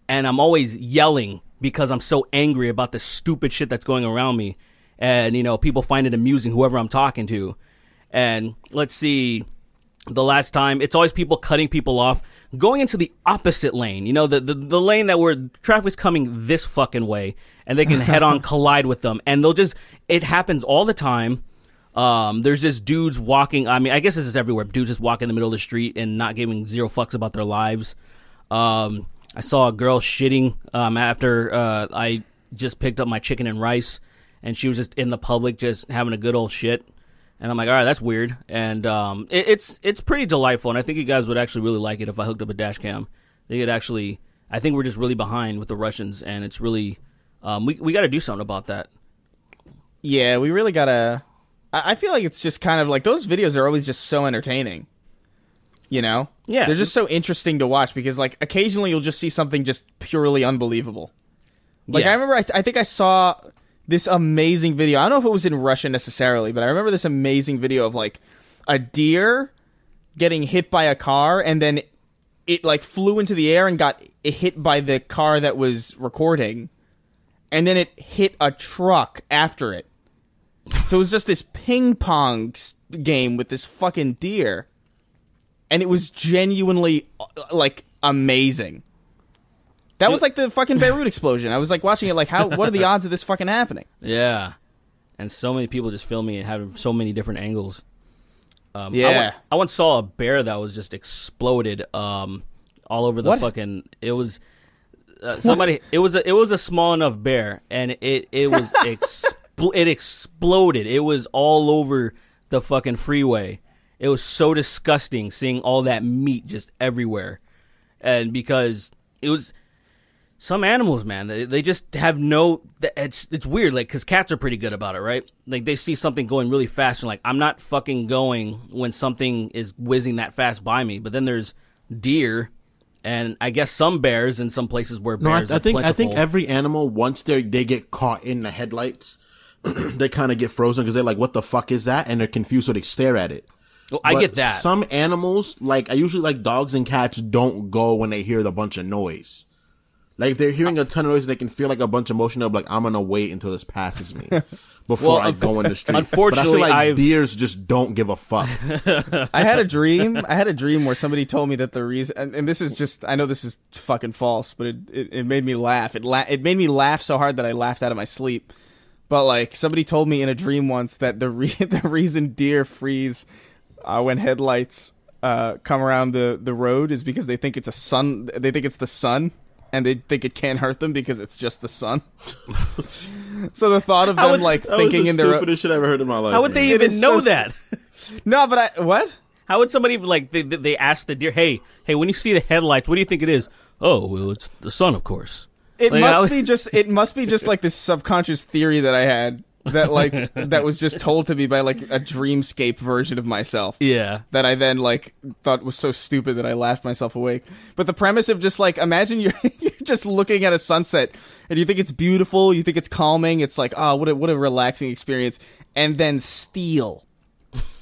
and I'm always yelling because I'm so angry about the stupid shit that's going around me, and people find it amusing, whoever I'm talking to, And let's see, the last time, it's always people cutting people off, going into the opposite lane. You know, the lane that where traffic's coming this fucking way, and they can head on collide with them. And it happens all the time. There's just dudes walking. I mean, I guess this is everywhere. Dudes just walking in the middle of the street and not giving zero fucks about their lives. I saw a girl shitting after I just picked up my chicken and rice, and she was just in the public just having a good old shit. And I'm like, all right, that's weird. And it's pretty delightful, and I think you guys would actually really like it if I hooked up a dash cam. I think we're just really behind with the Russians, and it's really, we got to do something about that. Yeah, we really got to. I feel like it's just kind of like those videos are always just so entertaining. You know? Yeah. They're just so interesting to watch because, like, occasionally you'll just see something just purely unbelievable. Like, Yeah. I remember, I think I saw this amazing video. I don't know if it was in Russia necessarily, but I remember this amazing video of, like, a deer getting hit by a car, and then it, like, flew into the air and got hit by the car that was recording, and then it hit a truck after it. So it was just this ping-pong game with this fucking deer. And it was genuinely, like, amazing. That was like the fucking Beirut explosion. I was, like, watching it like, what are the odds of this fucking happening? Yeah. And so many people just filming it, having so many different angles. Yeah. I once saw a bear that was just exploded all over the What? fucking... It was... somebody... It was a small enough bear, and it was... it exploded. It was all over the fucking freeway. It was so disgusting seeing all that meat just everywhere. And because it was some animals, man, they just have no, it's weird, like, because cats are pretty good about it, right? Like, they see something going really fast and like, I'm not fucking going when something is whizzing that fast by me. But then there's deer and I guess some bears in some places where bears I are think plentiful. every animal, once they get caught in the headlights, they kind of get frozen because they're like, what the fuck is that? And they're confused, so they stare at it. Well, I But get that. Some animals, like, I usually like dogs and cats, don't go when they hear the bunch of noise. Like, if they're hearing a ton of noise, they can feel like a bunch of motion. They'll be like, I'm gonna wait until this passes me before I go in the street. Unfortunately, but I feel like deers just don't give a fuck. I had a dream where somebody told me that the reason, and this is just, I know this is fucking false, but it made me laugh. It made me laugh so hard that I laughed out of my sleep. But, like, somebody told me in a dream once that the reason deer freeze when headlights come around the road is because they think it's the sun, and they think it can't hurt them because it's just the sun. So the thought of them thinking in their stupidest shit I ever heard in my life. How would they It even is know so that? No, but what? How would somebody, like, they ask the deer, hey, when you see the headlights, what do you think it is? Oh, well, it's the sun, of course. It Like, must be just like this subconscious theory that I had that like that was just told to me by like a dreamscape version of myself. Yeah. That I then like thought was so stupid that I laughed myself awake. But the premise of just like imagine you're just looking at a sunset and you think it's beautiful, you think it's calming, it's like, oh, what a relaxing experience, and then steel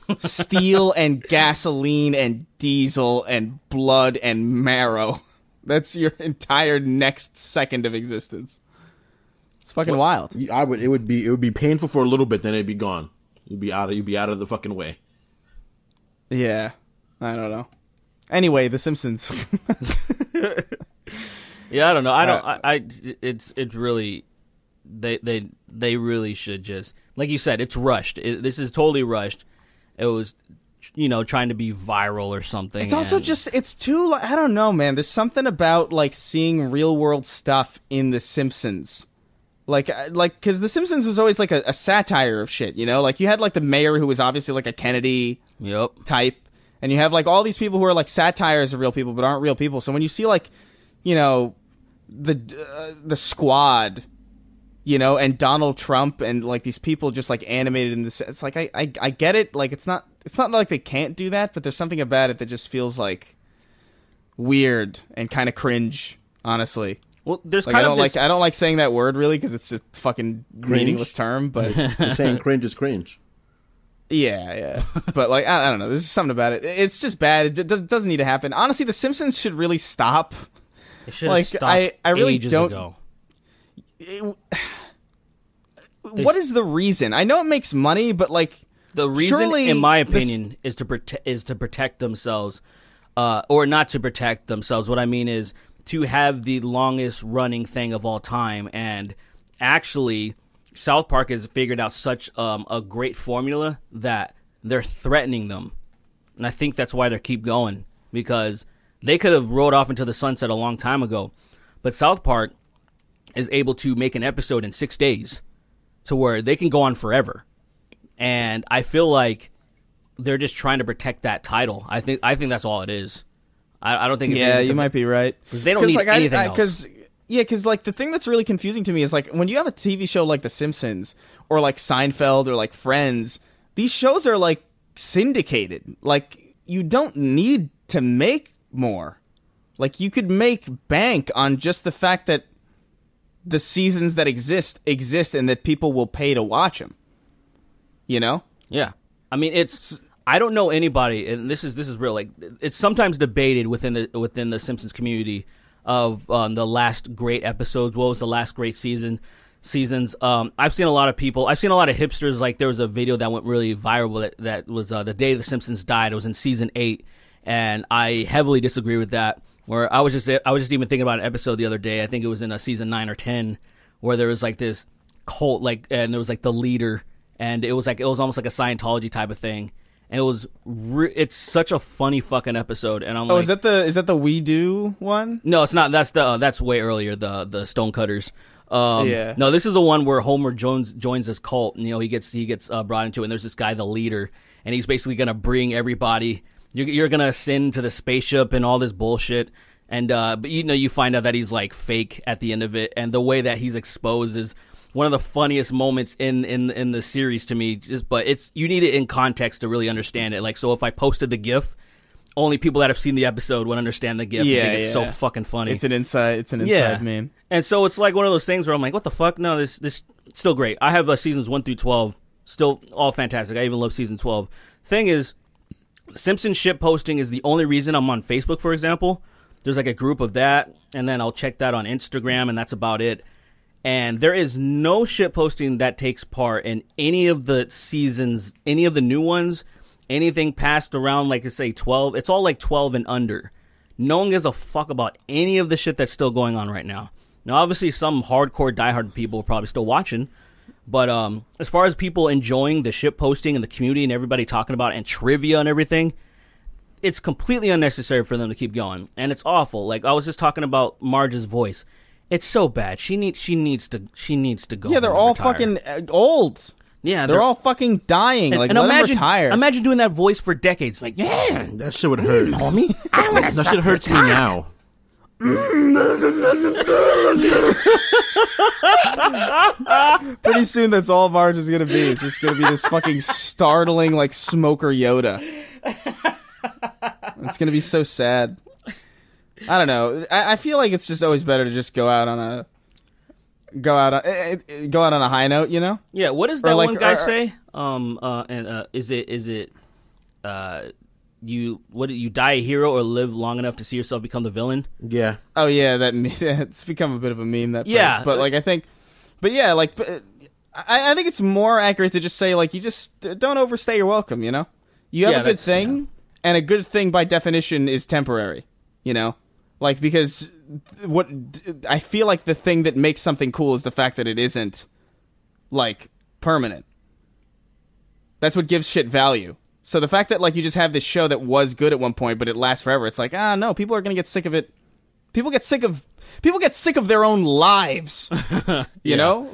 and gasoline and diesel and blood and marrow. That's your entire next second of existence. It's fucking wild. It would be painful for a little bit, then it'd be gone. You'd be out of the fucking way. Yeah, I don't know. Anyway, The Simpsons. Yeah, I don't know. It's really, they really should just, like you said, it's rushed. This is totally rushed. It was, trying to be viral or something. It's also just, it's too, I don't know, man. There's something about, like, seeing real-world stuff in The Simpsons. Like, because The Simpsons was always, like, a satire of shit, Like, you had, like, the mayor who was obviously, like, a Kennedy type. And you have, like, all these people who are, like, satires of real people but aren't real people. So when you see, like, the Squad, and Donald Trump and, like, these people just, like, animated in this, it's like, I get it. Like, it's not like they can't do that, but there's something about it that just feels, like, weird and kind of cringe, honestly. Well, there's Like, kind of this... I don't like saying that word really because it's a fucking meaningless term. But You're saying cringe is cringe. yeah. But like, I don't know. There's something about it. It's just bad. It doesn't need to happen. Honestly, The Simpsons should really stop. It should have stopped I really ages don't. ago. What is the reason? I know it makes money, but like, The reason, Surely in my opinion, is to protect themselves, or not to protect themselves. What I mean is to have the longest running thing of all time. And actually, South Park has figured out such a great formula that they're threatening them. And I think that's why they keep going, because they could have rode off into the sunset a long time ago. But South Park is able to make an episode in 6 days to where they can go on forever. And I feel like they're just trying to protect that title. I think that's all it is. I don't think it's Yeah, you might be right. Because they don't need anything else. Because like the thing that's really confusing to me is like when you have a TV show like The Simpsons or like Seinfeld or like Friends, these shows are like syndicated. Like you don't need to make more. Like you could make bank on just the fact that the seasons that exist and that people will pay to watch them. You know? Yeah. I mean, I don't know anybody, and this is real. Like, it's sometimes debated within the Simpsons community of the last great episodes. What was the last great seasons? I've seen a lot of people. I've seen a lot of hipsters. Like, there was a video that went really viral that was the day the Simpsons died. It was in season 8, and I heavily disagree with that. Where I was just even thinking about an episode the other day. I think it was in a season 9 or 10, where there was like this cult, like, and there was like the leader, and it was almost like a Scientology type of thing. And it was it's such a funny fucking episode, and I'm like, is that the We Do one? No, it's not. That's way earlier. The Stonecutters. Yeah. No, this is the one where Homer joins this cult. And, he gets brought into it. And there's this guy, the leader, and he's basically gonna bring everybody. You're gonna ascend to the spaceship and all this bullshit. And but you find out that he's like fake at the end of it, and the way that he's exposed is one of the funniest moments in the series to me. But you need it in context to really understand it. Like, so if I posted the GIF, only people that have seen the episode would understand the GIF. Yeah, I think it's so fucking funny. It's an inside meme. And so it's like one of those things where I'm like, what the fuck? No, this it's still great. I have seasons 1 through 12, still all fantastic. I even love season 12. Thing is, Simpsons shit posting is the only reason I'm on Facebook, for example. There's like a group of that, and then I'll check that on Instagram, and that's about it. And there is no shit posting that takes part in any of the seasons, any of the new ones, anything past around, like I say, 12. It's all like 12 and under. No one gives a fuck about any of the shit that's still going on right now. Now, obviously, some hardcore, diehard people are probably still watching. But as far as people enjoying the shit posting and the community and everybody talking about it and trivia and everything, it's completely unnecessary for them to keep going. And it's awful. Like, I was just talking about Marge's voice. It's so bad. She needs to go. Yeah, they're all retire. Fucking old. Yeah, they're all fucking dying. And, like, and let imagine, them retire. Imagine doing that voice for decades. Like, yeah, That shit would hurt. homie. That shit hurts me now. Pretty soon, that's all Marge is gonna be. It's just gonna be this fucking startling, like, smoker Yoda. It's gonna be so sad. I don't know. I feel like it's just always better to just go out on a high note, you know? Yeah. What does that one guy say? Is it you die a hero or live long enough to see yourself become the villain? Yeah. Oh yeah, it's become a bit of a meme. That phrase. Yeah, but like I think it's more accurate to just say like you just don't overstay your welcome. You know, you have a good thing, and a good thing by definition is temporary. You know, like because what I feel like the thing that makes something cool is the fact that it isn't like permanent. That's what gives shit value. So the fact that like you just have this show that was good at one point, but it lasts forever, it's like, no, people are gonna get sick of it. People get sick of their own lives. You know,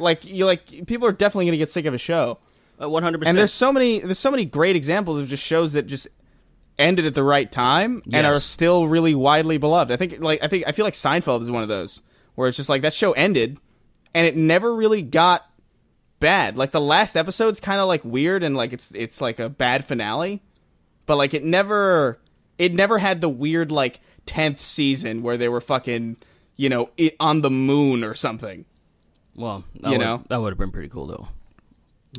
people are definitely gonna get sick of a show. 100%. And there's so many great examples of just shows that just ended at the right time and are still really widely beloved. I feel like Seinfeld is one of those where it's just like that show ended and it never really got bad. Like the last episode's kind of like weird and like it's like a bad finale, but like it never had the weird like 10th season where they were fucking on the moon or something. Well, that would have been pretty cool though.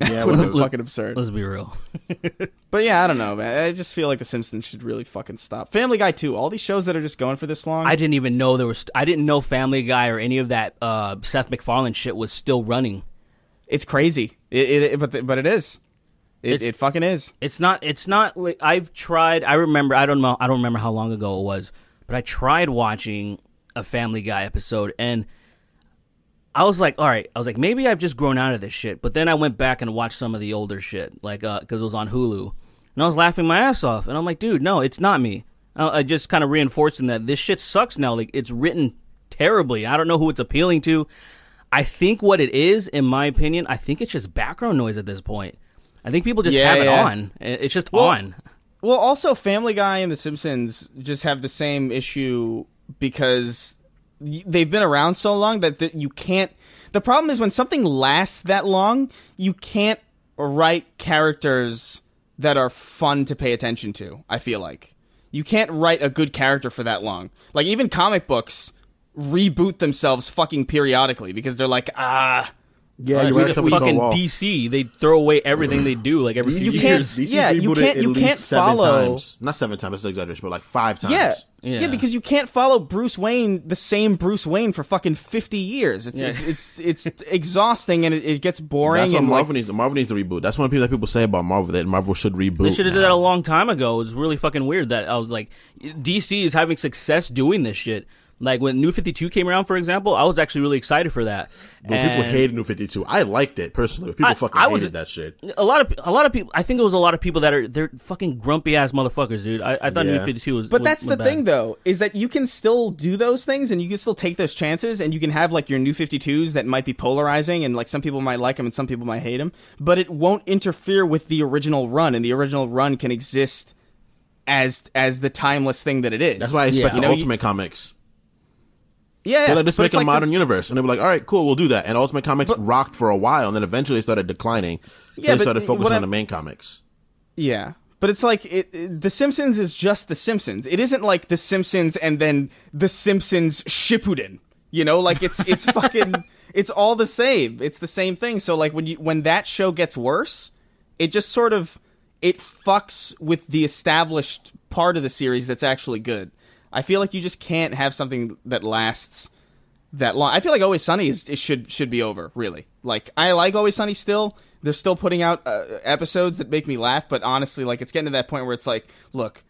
Yeah, It would have been fucking absurd. Let's be real. But yeah, I don't know, man. I just feel like The Simpsons should really fucking stop. Family Guy too. All these shows that are just going for this long. I didn't even know I didn't know Family Guy or any of that Seth MacFarlane shit was still running. It's crazy. But it is. It fucking is. It's not. Like, I've tried. I remember. I don't remember how long ago it was, but I tried watching a Family Guy episode, and I was like, all right. I was like, maybe I've just grown out of this shit. But then I went back and watched some of the older shit, like because it was on Hulu, and I was laughing my ass off. And I'm like, dude, no, it's not me. I just kind of reinforcing that this shit sucks now. Like, it's written terribly. I don't know who it's appealing to. I think what it is, in my opinion, I think it's just background noise at this point. I think people just have it on. It's just on. Well, also, Family Guy and The Simpsons just have the same issue because they've been around so long that you can't... The problem is when something lasts that long, you can't write characters that are fun to pay attention to, I feel like. You can't write a good character for that long. Like, even comic books reboot themselves fucking periodically because they're like, Yeah, you you're fucking DC. They throw away everything they do like every few years. You can't follow. Times. Not 7 times. That's an exaggeration, but like 5 times. Yeah, because you can't follow Bruce Wayne, the same Bruce Wayne, for fucking 50 years. It's exhausting and it gets boring. That's what and Marvel needs. Marvel needs to reboot. That's one of the people say about Marvel, that Marvel should reboot. They should have did that a long time ago. It was really fucking weird that I was like, DC is having success doing this shit. Like, when New 52 came around, for example, I was actually really excited for that. But people hated New 52. I liked it, personally. People hated that shit. A lot of people, I think it was a lot of people they're fucking grumpy-ass motherfuckers, dude. I thought New 52 was But that's was the bad. thing, though, is that you can still do those things, and you can still take those chances, and you can have, like, your New 52s that might be polarizing, and, like, some people might like them and some people might hate them, but it won't interfere with the original run, and the original run can exist as the timeless thing that it is. That's why I expect the Ultimate Comics. Yeah, they're like, let's make a modern universe, and they were like, all right, cool, we'll do that. And Ultimate Comics rocked for a while, and then eventually started declining. They started focusing on the main comics. Yeah, but it's like The Simpsons is just The Simpsons. It isn't like The Simpsons and then The Simpsons Shippuden. You know, like it's fucking it's all the same. It's the same thing. So like when that show gets worse, it just sort of it fucks with the established part of the series that's actually good. I feel like you just can't have something that lasts that long. I feel like Always Sunny should be over, really. Like, I like Always Sunny still. They're still putting out episodes that make me laugh, but honestly, like, it's getting to that point where it's like, look,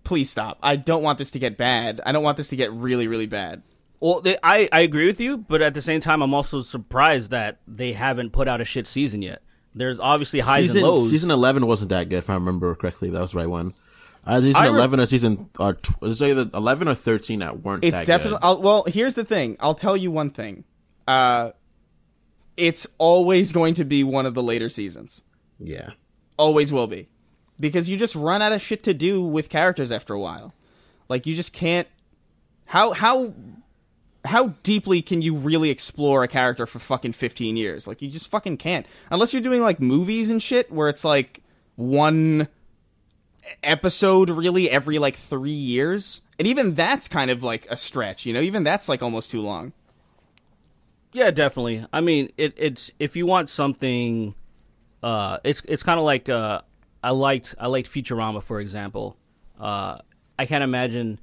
please stop. I don't want this to get bad. I don't want this to get really, really bad. Well, I agree with you, but at the same time, I'm also surprised that they haven't put out a shit season yet. There's obviously highs and lows. Season 11 wasn't that good, if I remember correctly. That was the right one. Season 11 or season it's either 11 or 13 that weren't that good. It's definitely... Well, here's the thing. I'll tell you one thing. It's always going to be one of the later seasons. Yeah. Always will be. Because you just run out of shit to do with characters after a while. Like, you just can't... How deeply can you really explore a character for fucking 15 years? Like, you just fucking can't. Unless you're doing, like, movies and shit where it's, like, one episode really every like 3 years, and even that's kind of like a stretch, you know. Even that's like almost too long. Yeah, definitely. I mean, it's if you want something, it's kind of like I liked Futurama, for example. I can't imagine.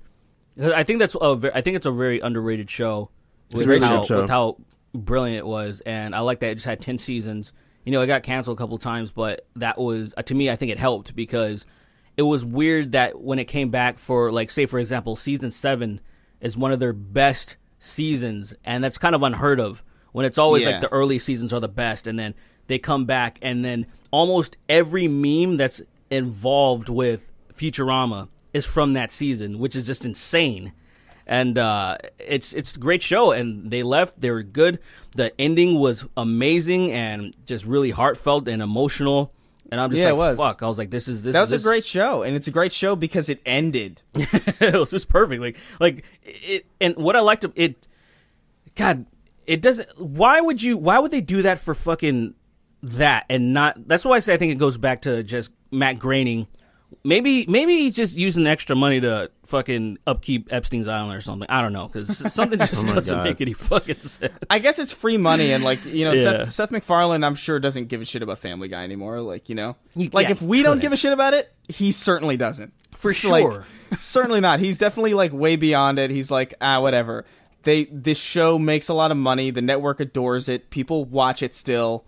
I think it's a very underrated show. With how brilliant it was, and I like that it just had 10 seasons. You know, it got canceled a couple of times, but that was to me, I think it helped because it was weird that when it came back for, like, say, for example, season 7 is one of their best seasons, and that's kind of unheard of when it's always like the early seasons are the best, and then they come back, and then almost every meme that's involved with Futurama is from that season, which is just insane. And it's a great show, and they left. They were good. The ending was amazing and just really heartfelt and emotional. And I'm just fuck. I was like, this is That was a great show, and it's a great show because it ended. It was just perfect. Like it. And what I liked it, God, it doesn't. Why would they do that for fucking that and not? That's why I say I think it goes back to just Matt Groening. Maybe he's just using extra money to fucking upkeep Epstein's Island or something. I don't know, because something just doesn't make any fucking sense. I guess it's free money, and like, you know, Seth MacFarlane, I'm sure, doesn't give a shit about Family Guy anymore. Like, you know, if we don't give a shit about it, he certainly doesn't. For sure, like, certainly not. He's definitely like way beyond it. He's like, whatever. This show makes a lot of money. The network adores it. People watch it still.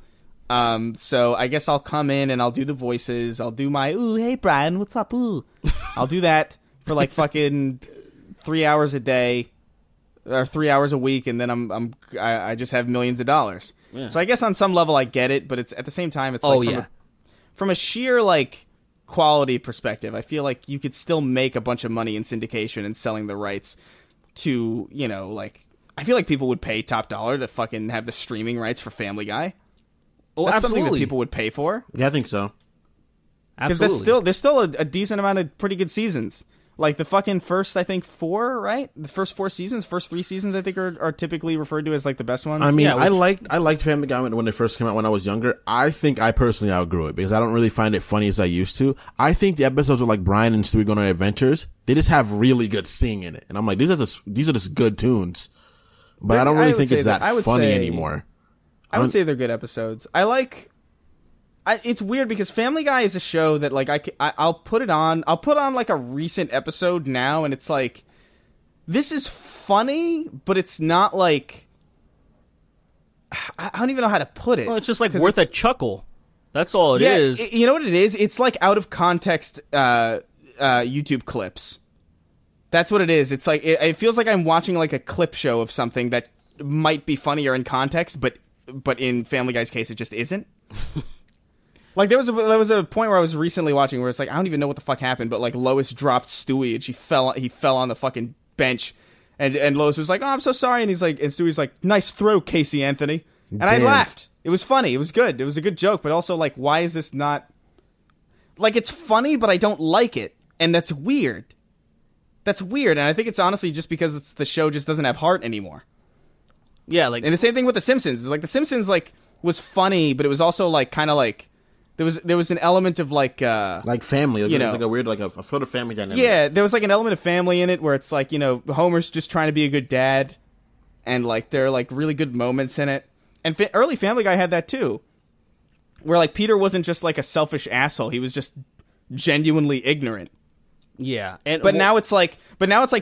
So I guess I'll come in and I'll do the voices. I'll do my, ooh, hey, Brian, what's up, ooh. I'll do that for like fucking 3 hours a day or 3 hours a week, and then I just have millions of dollars. Yeah. So I guess on some level I get it, but it's at the same time, it's like from a sheer like quality perspective, I feel like you could still make a bunch of money in syndication and selling the rights to, you know, like, I feel like people would pay top dollar to fucking have the streaming rights for Family Guy. Oh, that's absolutely. something that people would pay for. Yeah, I think so. Because there's still a decent amount of pretty good seasons. Like the fucking first, I think, 4, right? The first 4 seasons, first 3 seasons, I think are typically referred to as like the best ones. I mean, I liked Family Guy when they first came out when I was younger. I think I personally outgrew it because I don't really find it funny as I used to. I think the episodes with like Brian and Stewie going on adventures, they just have really good singing in it, and I'm like, these are just good tunes. But I don't really think it's that funny anymore. I would say they're good episodes. It's weird because Family Guy is a show that like I'll put it on. I'll put on like a recent episode now, and it's like, this is funny, but it's not like, I don't even know how to put it. Well, it's just like worth a chuckle. That's all it is. You know what it is? It's like out of context YouTube clips. That's what it is. It's like it feels like I'm watching like a clip show of something that might be funnier in context, but in Family Guy's case, it just isn't. Like there was a point where I was recently watching where it's like, I don't even know what the fuck happened, but like Lois dropped Stewie and he fell on the fucking bench, and Lois was like, oh, I'm so sorry, and Stewie's like, nice throw, Casey Anthony, and I laughed. It was funny. It was good. It was a good joke, but also like, why is this not like, it's funny, but I don't like it, and that's weird. That's weird, and I think it's honestly just because the show just doesn't have heart anymore. Yeah, like, and the same thing with The Simpsons. It's like The Simpsons like was funny, but it was also like kind of like there was an element of like family. You know, like a weird like a sort of family dynamic. Yeah, there was like an element of family in it where it's like, you know, Homer's just trying to be a good dad, and like there are like really good moments in it. And early Family Guy had that too, where like Peter wasn't just like a selfish asshole; he was just genuinely ignorant. Yeah, but now it's like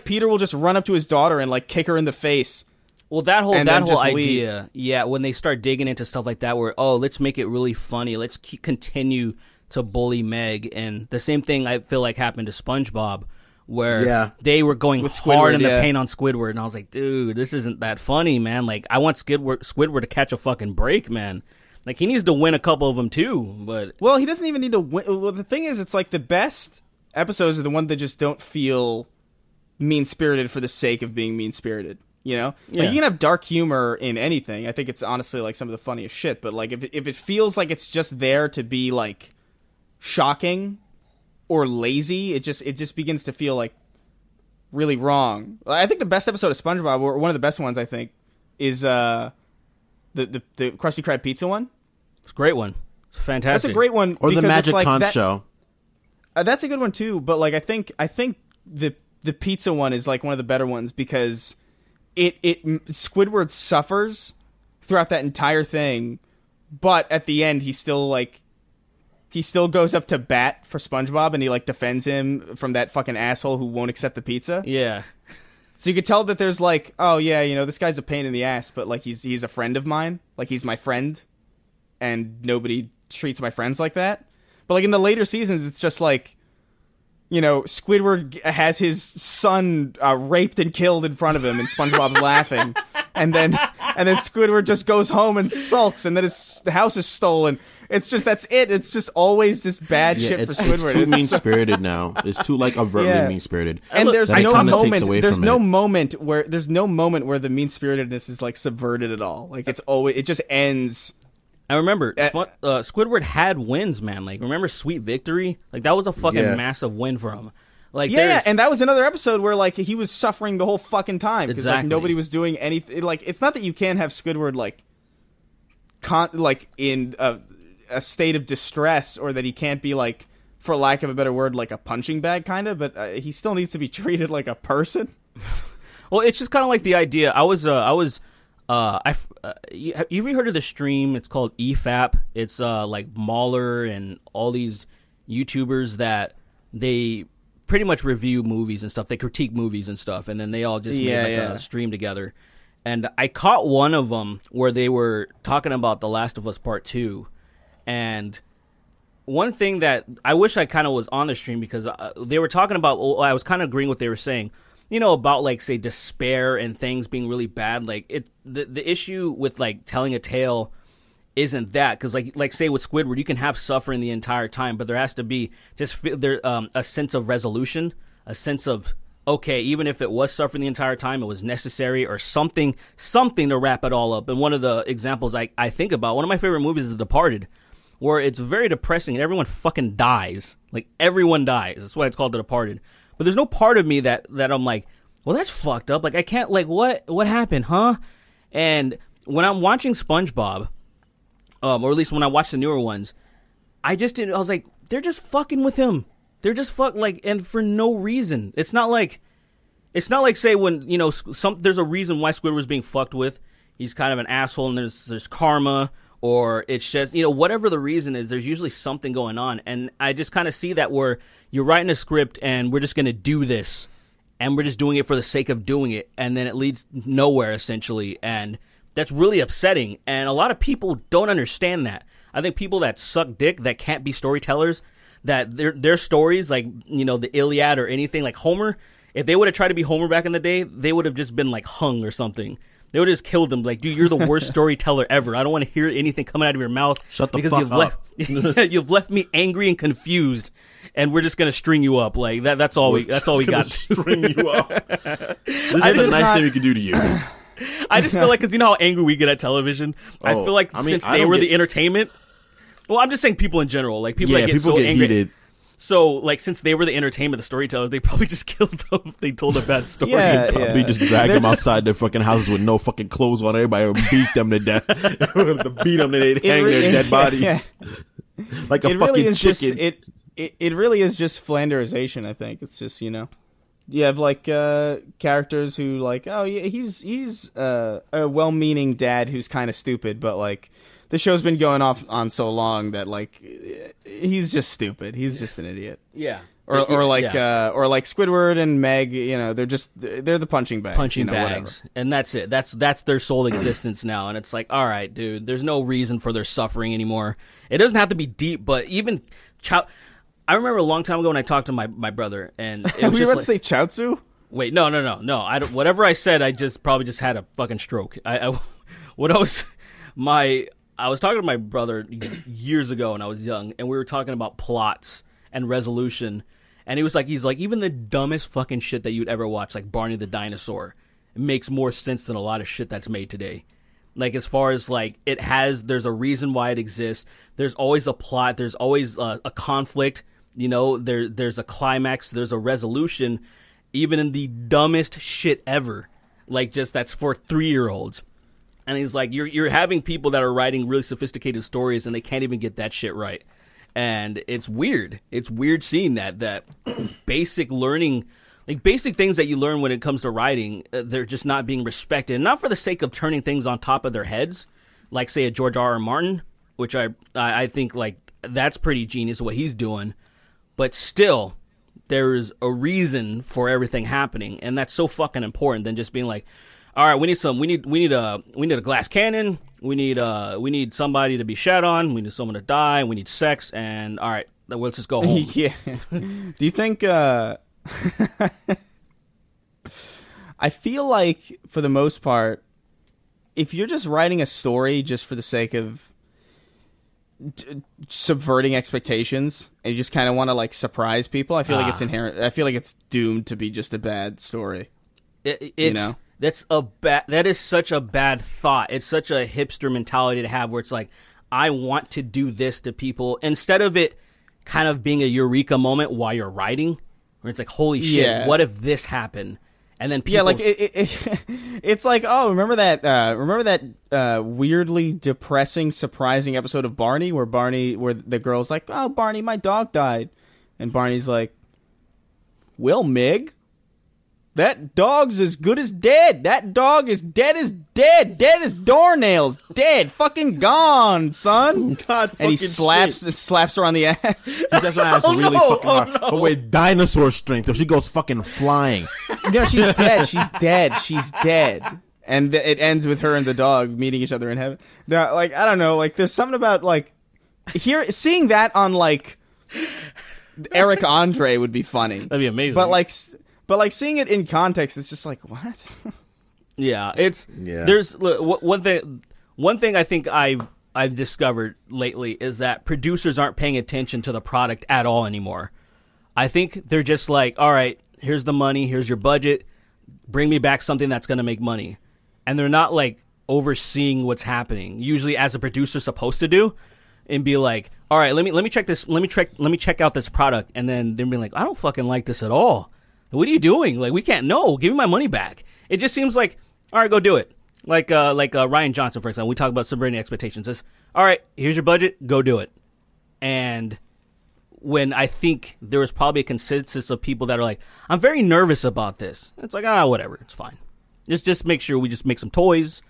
Peter will just run up to his daughter and like kick her in the face. Well, that whole idea, yeah, when they start digging into stuff like that, where, oh, let's make it really funny, let's continue to bully Meg, and the same thing I feel like happened to SpongeBob, where they were going hard in the paint on Squidward, and I was like, dude, this isn't that funny, man. Like, I want Squidward to catch a fucking break, man. Like, he needs to win a couple of them too, but... Well, he doesn't even need to win. Well, the thing is, it's like the best episodes are the ones that just don't feel mean-spirited for the sake of being mean-spirited. You know, like you can have dark humor in anything. I think it's honestly like some of the funniest shit. But like if it feels like it's just there to be like shocking or lazy, it just begins to feel like really wrong. I think the best episode of SpongeBob, or one of the best ones, I think, is the Krusty Krab pizza one. It's a great one. It's fantastic. That's a great one. Or the Magic Conch show. That's a good one too. But like I think the pizza one is like one of the better ones because Squidward suffers throughout that entire thing, but at the end he still goes up to bat for SpongeBob and he like defends him from that fucking asshole who won't accept the pizza. Yeah. So you could tell that there's like, oh yeah, you know, this guy's a pain in the ass, but like he's a friend of mine, like he's my friend, and nobody treats my friends like that. But like in the later seasons, it's just like, you know, Squidward has his son raped and killed in front of him, and SpongeBob's laughing, and then Squidward just goes home and sulks, and then the house is stolen. It's just that's it. It's just always this bad shit for Squidward. It's too mean-spirited now. It's too like overtly mean-spirited. And there's no moment. There's no moment where the mean-spiritedness is like subverted at all. Like it just ends. I remember Squidward had wins, man. Like, remember Sweet Victory? Like, that was a fucking massive win for him. Like, and that was another episode where like he was suffering the whole fucking time because exactly. like nobody was doing anything. Like, it's not that you can't have Squidward like in a state of distress, or that he can't be like, for lack of a better word, like a punching bag kind of, but he still needs to be treated like a person. Well, it's just kind of like the idea. You ever heard of the stream? It's called EFAP. It's like Mahler and all these YouTubers that they pretty much review movies and stuff. They critique movies and stuff, and then they all just made a stream together. And I caught one of them where they were talking about The Last of Us Part 2, And one thing that I wish I kind of was on the stream, because they were talking about, I was kind of agreeing with what they were saying, about like, say, despair and things being really bad. Like the issue with like telling a tale isn't that, because like say with Squidward, you can have suffering the entire time, but there has to be just a sense of resolution, a sense of, okay, even if it was suffering the entire time, it was necessary, or something to wrap it all up. And one of the examples I think about, one of my favorite movies is The Departed, where it's very depressing and everyone fucking dies. Like, everyone dies. That's why it's called The Departed. But there's no part of me that I'm like, well, that's fucked up. Like, I can't, like, what happened, huh? And when I'm watching SpongeBob, or at least when I watch the newer ones, I was like, they're just fucking with him. They're just and for no reason. It's not like, say, when, there's a reason why Squidward's being fucked with. He's kind of an asshole, and there's karma, or it's just, whatever the reason is, there's usually something going on. And I just kind of see that where you're writing a script and we're just going to do this, and we're just doing it for the sake of doing it, and then it leads nowhere, essentially. And that's really upsetting. And a lot of people don't understand that. I think people that suck dick, that can't be storytellers, that their stories, like, the Iliad or anything, like Homer, if they would have tried to be Homer back in the day, they would have just been, like, hung or something. They would have just killed him. Like, dude, you're the worst storyteller ever. I don't want to hear anything coming out of your mouth. Shut the fuck up. You've left me angry and confused, and we're just gonna string you up. Like that's all we got. String you up. This is a nice thing we can do to you. I just feel like, because you know how angry we get at television. I feel like since they were the entertainment. Well, I'm just saying people in general, like people that get so angry. Heated. So, like, since they were the entertainment, the storytellers, they probably just killed them. They told a bad story. Probably just drag them outside their fucking houses with no fucking clothes on. Everybody would beat them to death. Beat them, and they'd hang their dead bodies. Yeah. Like a fucking chicken. It really is just Flanderization, I think. It's just, you have, like, characters who, like, oh, yeah, he's a well-meaning dad who's kind of stupid, but, like, the show's been going off on so long that, like, he's just stupid. He's just an idiot. Yeah. Or like Squidward and Meg, they're the punching bags. Punching bags. Whatever. And that's it. That's their sole existence now. And it's like, all right, dude, there's no reason for their suffering anymore. It doesn't have to be deep, but even I remember a long time ago when I talked to my brother, and it was were you about to say Chaozu? Wait, no. I don't, whatever I said, I just probably just had a fucking stroke. I was talking to my brother years ago when I was young, and we were talking about plots and resolution, and he's like, even the dumbest fucking shit that you'd ever watch, like Barney the Dinosaur, it makes more sense than a lot of shit that's made today. Like, as far as, like, there's a reason why it exists. There's always a plot. There's always a conflict. There's a climax. There's a resolution, even in the dumbest shit ever. Like, just that's for 3-year-olds. And he's like, you're having people that are writing really sophisticated stories, and they can't even get that shit right. And it's weird. It's weird seeing that basic learning, like basic things that you learn when it comes to writing, they're just not being respected. And not for the sake of turning things on top of their heads, like, say, a George R.R. Martin, which I think, like, that's pretty genius what he's doing. But still, there's a reason for everything happening, and that's so fucking important than just being like, all right, we need a glass cannon. We need somebody to be shat on. We need someone to die. We need sex. And all right, let's just go home. Yeah. Do you think? I feel like for the most part, if you're just writing a story just for the sake of subverting expectations, and you just kind of want to, like, surprise people, I feel like it's inherent. I feel like it's doomed to be just a bad story. That is such a bad thought. It's such a hipster mentality to have, where it's like, I want to do this to people, instead of it kind of being a eureka moment while you're writing, where it's like, holy shit, what if this happened? And then people... Yeah, like, it's like, oh, remember that weirdly depressing, surprising episode of Barney, where the girl's like, oh, Barney, my dog died. And Barney's like, well, Meg, that dog's as good as dead. That dog is dead as dead. Dead as doornails. Dead. Fucking gone, son. God, and he slaps her on the ass. He slaps her ass really fucking hard. No. But with dinosaur strength, so she goes fucking flying. No, she's dead. She's dead. She's dead. And it ends with her and the dog meeting each other in heaven. Now, like, I don't know. Like, there's something about, like, seeing that on like Eric Andre would be funny. That'd be amazing. But like seeing it in context, it's just like what? Yeah, there's one thing I think I've discovered lately is that producers aren't paying attention to the product at all anymore. I think they're just like, all right, here's the money, here's your budget, bring me back something that's going to make money. And they're not like overseeing what's happening, usually as a producer's supposed to do, and be like, all right, let me check this, let me check out this product, and then they're being like, I don't fucking like this at all. What are you doing? Like, we can't know. Give me my money back. It just seems like, all right, go do it. Like Rian Johnson, for example, we talk about subverting expectations. It's, all right, here's your budget, go do it. And when I think there was probably a consensus of people that are like, I'm very nervous about this. It's like, whatever, it's fine. Just make sure we just make some toys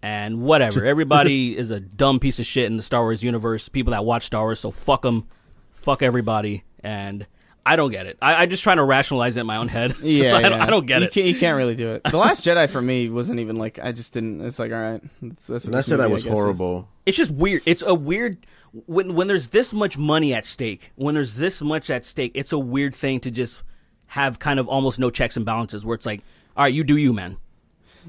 and whatever. Everybody is a dumb piece of shit in the Star Wars universe. People that watch Star Wars, so fuck them, fuck everybody, and I don't get it. I just trying to rationalize it in my own head. Yeah, so I don't get it. You can't really do it. The Last Jedi for me wasn't even like, I just didn't. It's like, all right, that's what Last Jedi was horrible. It's just weird. It's a weird when there's this much money at stake. When there's this much at stake, it's a weird thing to just have kind of almost no checks and balances. Where it's like, all right, you do you, man.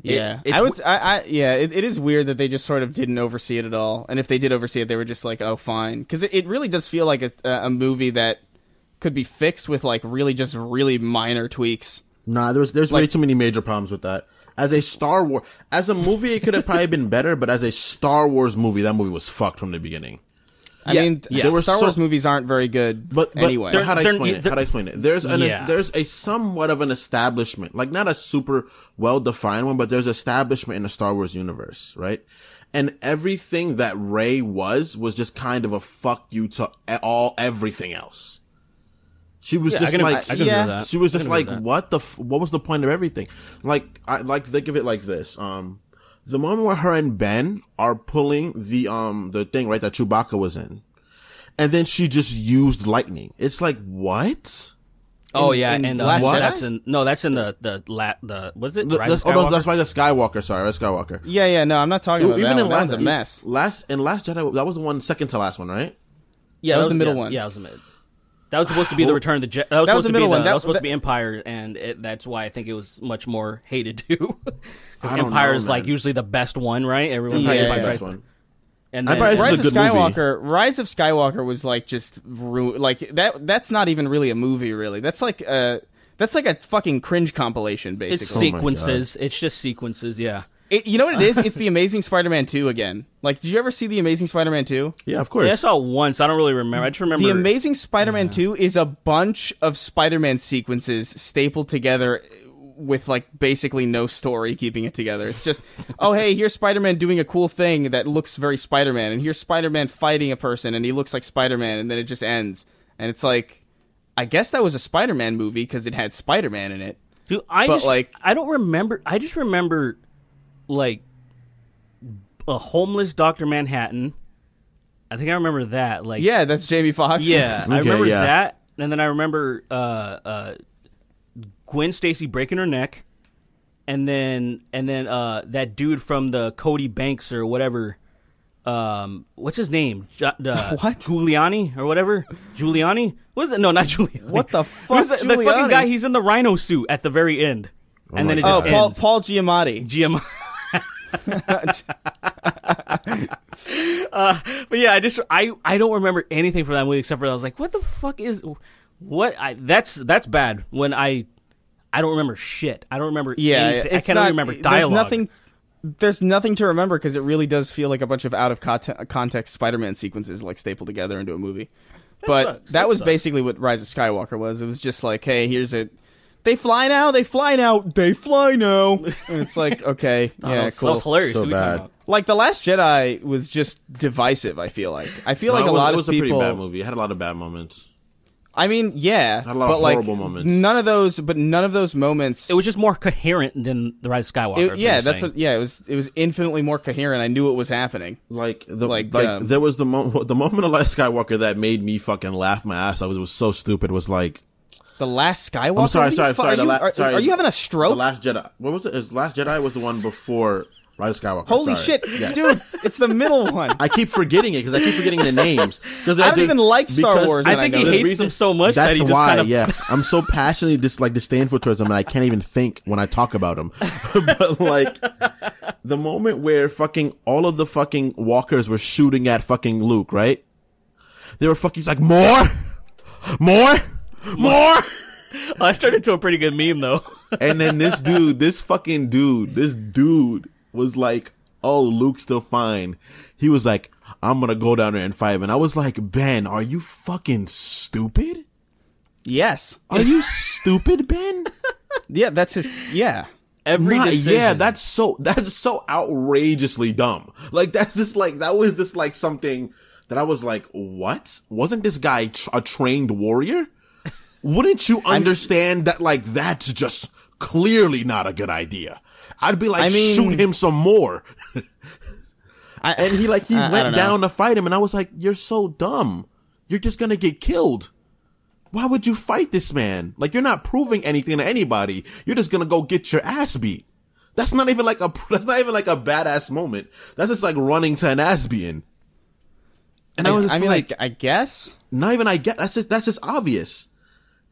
Yeah, it is weird that they just sort of didn't oversee it at all. And if they did oversee it, they were just like, oh, fine, because it really does feel like a movie that could be fixed with like really minor tweaks. Nah, there's way too many major problems with that. As a movie, it could have probably been better, but as a Star Wars movie, that movie was fucked from the beginning. I mean, Star Wars movies aren't very good. But anyway, how do I explain it? There's a somewhat of an establishment, like not a super well defined one, but there's establishment in the Star Wars universe, right? And everything that Rey was just kind of a fuck you to everything else. She was just like, she was just like, what was the point of everything? Like, think of it like this. The moment where her and Ben are pulling the thing, right, that Chewbacca was in. And then she just used lightning. It's like, what? Oh, and Last Jedi? That's in the what is it? That's right, the Skywalker. Sorry, that's Skywalker. Yeah, no, I'm not talking about that one. That one's a mess. Last Jedi, that was the one second to last one, right? Yeah, that was the middle one. Yeah, it was the mid. That was supposed to be the Return of the Jedi. That was the middle one. That was supposed to be Empire, and that's why I think it was much more hated too. Empire is like usually the best one, right? Everyone is the best one. And then Rise of Skywalker was like just like that. That's not even really a movie, really. That's like a fucking cringe compilation, basically. It's sequences. It's just sequences. Yeah. You know what it is? It's the Amazing Spider-Man 2 again. Like, did you ever see the Amazing Spider-Man 2? Yeah, of course. Yeah, I saw it once. I don't really remember. I just remember the Amazing Spider-Man 2 is a bunch of Spider-Man sequences stapled together with like basically no story keeping it together. It's just, oh hey, here's Spider-Man doing a cool thing that looks very Spider-Man, and here's Spider-Man fighting a person and he looks like Spider-Man, and then it just ends. And it's like, I guess that was a Spider-Man movie because it had Spider-Man in it. Dude, I don't remember. I just remember like a homeless Dr. Manhattan. I think I remember that. Like, yeah, that's Jamie Foxx. Yeah, I remember that, and then I remember Gwen Stacy breaking her neck, and then that dude from the Cody Banks or whatever. What's his name? What? Giuliani or whatever? Giuliani? What is it? No, not Giuliani. What the fuck? The fucking guy. He's in the rhino suit at the very end, and then it just ends. Paul Giamatti. But yeah, I don't remember anything from that movie except for I was like, what the fuck is what? That's bad. When I don't remember shit. I don't remember. Yeah, anything. I can't remember dialogue. There's nothing to remember because it really does feel like a bunch of out of context Spider-Man sequences like stapled together into a movie. That was basically what Rise of Skywalker was. It was just like, hey, here's a. They fly now. They fly now. And it's like, okay, yeah, cool. That's hilarious. So bad. Like The Last Jedi was just divisive. I feel like like a lot of people. It was a pretty bad movie. It had a lot of bad moments. I mean, yeah, it had a lot of horrible moments. None of those moments. It was just more coherent than The Rise of Skywalker. It was infinitely more coherent. I knew what was happening. There was the moment of Last Skywalker that made me fucking laugh my ass off. It was so stupid. It was like. The Last Skywalker? I'm sorry. Are you having a stroke? The Last Jedi. What was it? Last Jedi was the one before Rise of Skywalker. Holy sorry. shit, Yes. dude! It's the middle one. I keep forgetting it because I keep forgetting the names. I don't even like Star Wars. I think he hates them so much that That's he just why, kind of yeah. I'm so passionately disdainful towards them, and I can't even think when I talk about them. But like, the moment where fucking all of the fucking walkers were shooting at fucking Luke, right? They were fucking like, more. I started to a pretty good meme though. And then this dude was like, oh, Luke's still fine. He was like, I'm gonna go down there and fight him. And I was like, Ben, are you fucking stupid? Yes. Are you stupid, Ben? Yeah, that's his. Yeah. Every decision. Yeah, that's so outrageously dumb. Like, that was just like something that I was like, what? Wasn't this guy a trained warrior? Wouldn't you understand that, like, that's just clearly not a good idea? I'd be like, shoot him some more. And he went down to fight him, and I was like, you're so dumb. You're just gonna get killed. Why would you fight this man? Like, you're not proving anything to anybody. You're just gonna go get your ass beat. That's not even like a badass moment. That's just like running to an ass beating. And I guess. Not even I guess. That's just obvious.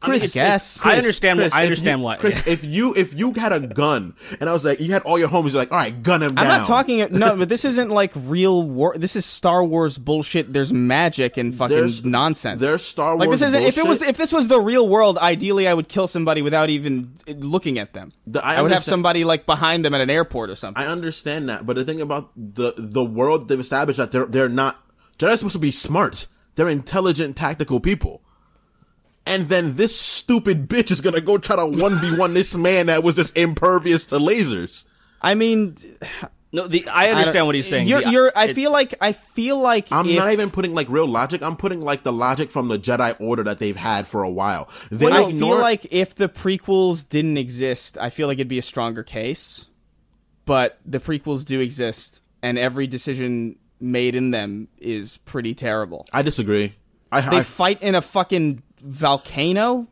Chris, I understand why. Chris, if you had a gun and I was like, you had all your homies, you're like, all right, gun him down. I'm not talking. No, but this isn't like real war. This is Star Wars bullshit. There's magic and fucking nonsense. There's Star Wars. Like, this isn't. Bullshit. If this was the real world, ideally I would kill somebody without even looking at them. I would have somebody like behind them at an airport or something. I understand that, but the thing about the world they've established that they're not. They're supposed to be smart. They're intelligent, tactical people. And then this stupid bitch is gonna go try to 1v1 this man that was just impervious to lasers. I mean, no, I understand what he's saying. I feel like I'm not even putting like real logic. I'm putting like the logic from the Jedi Order that they've had for a while. I feel like if the prequels didn't exist, I feel like it'd be a stronger case. But the prequels do exist, and every decision made in them is pretty terrible. I disagree. They fight in a fucking volcano.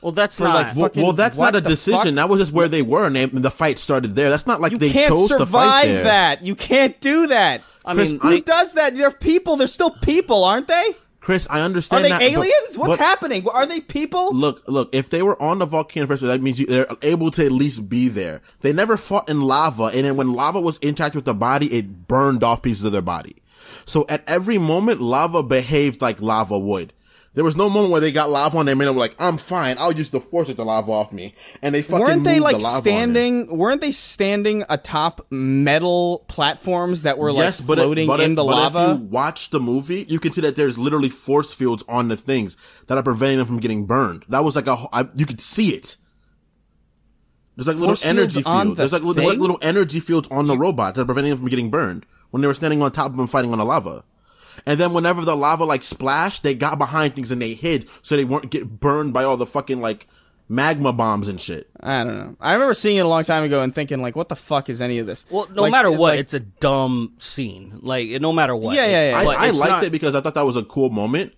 Well, that's not. That's not a decision. Fuck? That was just where they were, and the fight started there. That's not like they chose to fight there. You can't survive that. You can't do that. Who does that? They're people. They're still people, aren't they? Chris, I understand. Are they aliens? What's happening? Are they people? Look. If they were on the volcano first, that means they're able to at least be there. They never fought in lava, and then when lava was interacting with the body, it burned off pieces of their body. So at every moment, lava behaved like lava would. There was no moment where they got lava on them and they were like, I'm fine, I'll use the force to get the lava off me. And they fucking weren't they moved like the lava standing? Weren't they standing atop metal platforms that were floating in the lava? If you watch the movie, you can see that there's literally force fields on the things that are preventing them from getting burned. That was like you could see it. There's like little energy fields. There's like little energy fields on the robots that are preventing them from getting burned when they were standing on top of them fighting on the lava. And then whenever the lava like splashed, they got behind things and they hid so they weren't get burned by all the fucking like magma bombs and shit. I don't know. I remember seeing it a long time ago and thinking like, what the fuck is any of this? Well, no matter what, it's a dumb scene. Like, no matter what. Yeah. I liked it because I thought that was a cool moment.